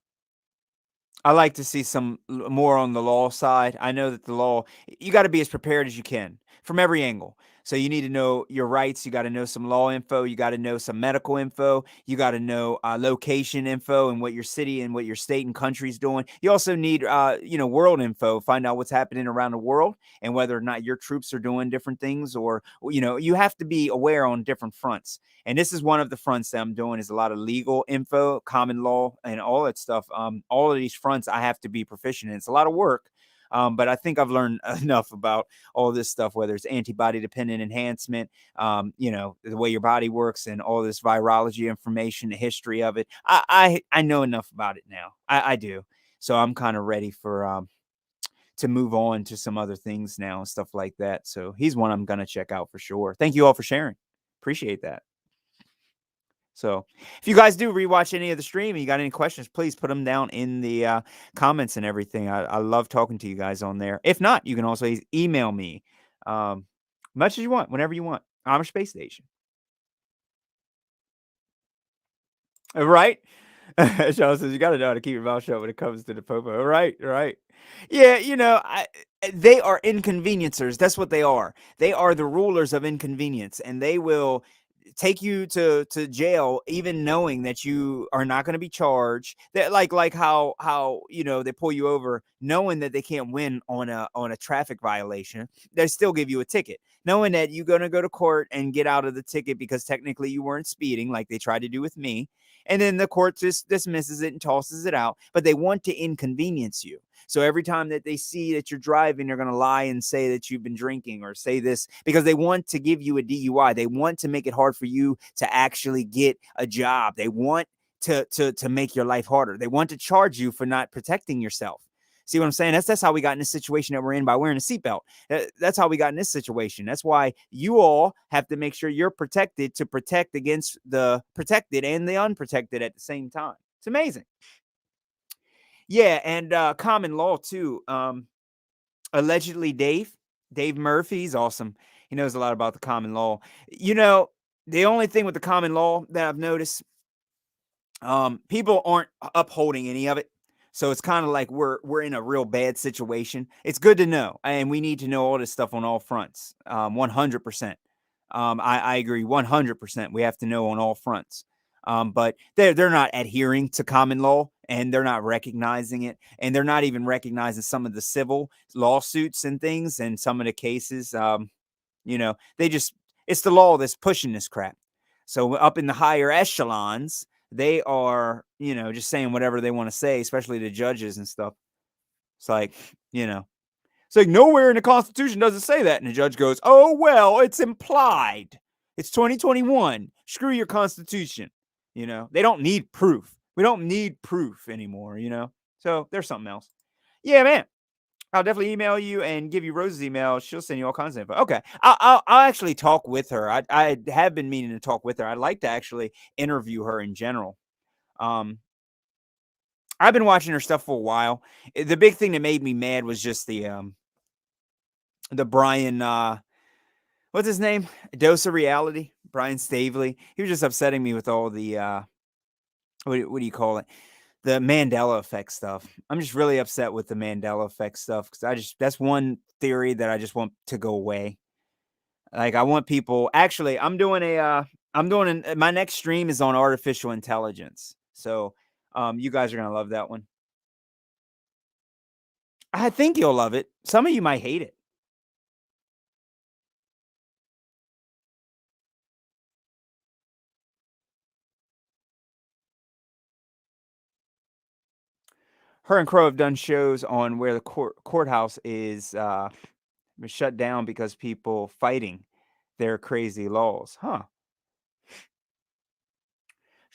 I like to see some more on the law side. I know that the law, you got to be as prepared as you can from every angle. So you need to know your rights. You got to know some law info. You got to know some medical info. You got to know location info and what your city and what your state and country is doing. You also need, world info. Find out what's happening around the world and whether or not your troops are doing different things, or you have to be aware on different fronts. And this is one of the fronts that I'm doing is a lot of legal info, common law, and all that stuff. All of these fronts I have to be proficient in. It's a lot of work. But I think I've learned enough about all this stuff, whether it's antibody dependent enhancement, the way your body works and all this virology information, the history of it. I know enough about it now. I do. So I'm kind of ready for to move on to some other things now and stuff like that. So he's one I'm gonna check out for sure. Thank you all for sharing. Appreciate that. So, if you guys do rewatch any of the stream and you got any questions, please put them down in the comments and everything. I love talking to you guys on there. If not, you can also email me, um, much as you want, whenever you want. I'm a space station, right? Sean says you got to know how to keep your mouth shut when it comes to the popo. Right, right. Yeah, they are inconveniencers. That's what they are. They are the rulers of inconvenience, and they will take you to jail even knowing that you are not going to be charged. That like how they pull you over knowing that they can't win on a traffic violation. They still give you a ticket knowing that you're going to go to court and get out of the ticket because technically you weren't speeding like they tried to do with me. And then the court just dismisses it and tosses it out, but they want to inconvenience you. So every time that they see that you're driving, they're going to lie and say that you've been drinking or say this because they want to give you a DUI. They want to make it hard for you to actually get a job. They want to make your life harder. They want to charge you for not protecting yourself. See what I'm saying? That's how we got in this situation that we're in by wearing a seatbelt. That's how we got in this situation. That's why you all have to make sure you're protected to protect against the protected and the unprotected at the same time. It's amazing. Yeah, and common law too. Allegedly Dave Murphy's awesome. He knows a lot about the common law. The only thing with the common law that I've noticed, people aren't upholding any of it. So it's kind of like we're in a real bad situation. It's good to know, and we need to know all this stuff on all fronts. 100%. I agree 100%. We have to know on all fronts. But they're not adhering to common law, and they're not recognizing it, and they're not even recognizing some of the civil lawsuits and things, and some of the cases. They just it's the law that's pushing this crap. So up in the higher echelons, they are just saying whatever they want to say, especially the judges and stuff. It's like you know it's like nowhere in the Constitution does it say that. And the judge goes, oh, well, it's implied. It's 2021. Screw your Constitution. They don't need proof. We don't need proof anymore. So there's something else. Yeah, man. I'll definitely email you and give you Rose's email. She'll send you all kinds of info. Okay. I'll actually talk with her. I have been meaning to talk with her. I'd like to actually interview her in general. I've been watching her stuff for a while. The big thing that made me mad was just the Brian, what's his name? Dose of Reality, Brian Stavely. He was just upsetting me with all the, what do you call it? The Mandela effect stuff. I'm just really upset with the Mandela effect stuff because that's one theory that I just want to go away. Like I want people. Actually, my next stream is on artificial intelligence. So, you guys are gonna love that one. I think you'll love it. Some of you might hate it. Her and Crow have done shows on where the courthouse is shut down because people fighting their crazy laws. Huh.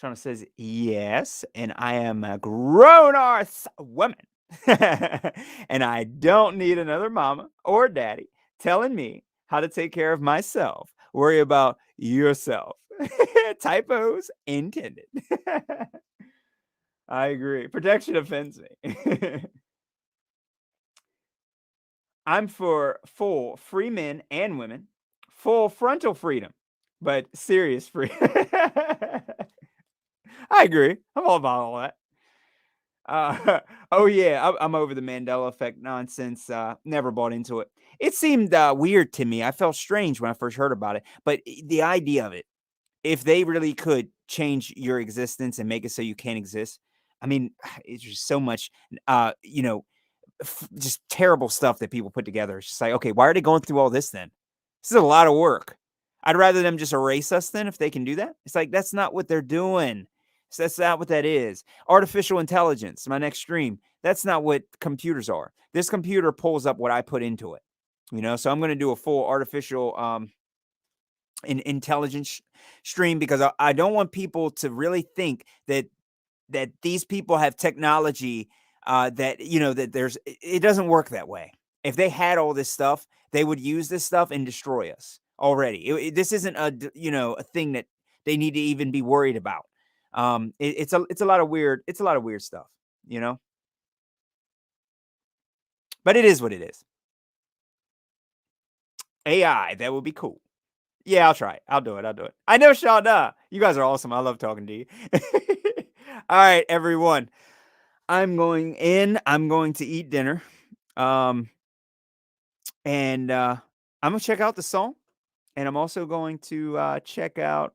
Shauna says, yes, and I am a grown ass woman. And I don't need another mama or daddy telling me how to take care of myself. Worry about yourself. Typos intended. I agree. Protection offends me. I'm for full free men and women, full frontal freedom, but serious free. I agree. I'm all about all that. Oh yeah, I'm over the Mandela effect nonsense. Never bought into it. It seemed weird to me. I felt strange when I first heard about it, but the idea of it, if they really could change your existence and make it so you can't exist, I mean, it's just so much, just terrible stuff that people put together. It's just like, okay, why are they going through all this then? This is a lot of work. I'd rather them just erase us then if they can do that. It's like that's not what they're doing. So that's not what that is. Artificial intelligence, my next stream. That's not what computers are. This computer pulls up what I put into it. So I'm going to do a full artificial intelligence stream because I don't want people to really think that these people have technology that it doesn't work that way. If they had all this stuff, they would use this stuff and destroy us already. This isn't a thing that they need to even be worried about. It's a lot of weird stuff, you know. But it is what it is. AI, that would be cool. Yeah, I'll try it. I'll do it. I'll do it. I know, Shauna. You guys are awesome. I love talking to you. All right, everyone. I'm going in. I'm going to eat dinner. Um, and I'm gonna check out the song, and I'm also going to check out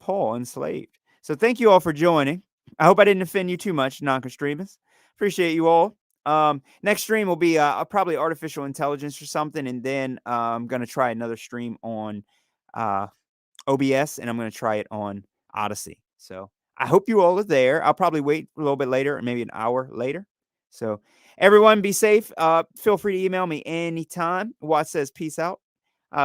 Paul Enslaved. So thank you all for joining. I hope I didn't offend you too much, non-constreamers. Appreciate you all. Next stream will be probably artificial intelligence or something, and then I'm gonna try another stream on uh, OBS, and I'm gonna try it on Odyssey. So I hope you all are there. I'll probably wait a little bit later, maybe an hour later. So everyone be safe. Feel free to email me anytime. Watt says peace out.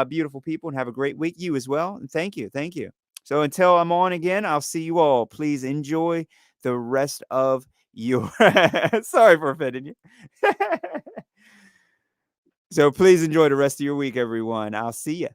Beautiful people, and have a great week. You as well. And thank you. Thank you. So until I'm on again, I'll see you all. Please enjoy the rest of your sorry for offending you. So please enjoy the rest of your week, everyone. I'll see you.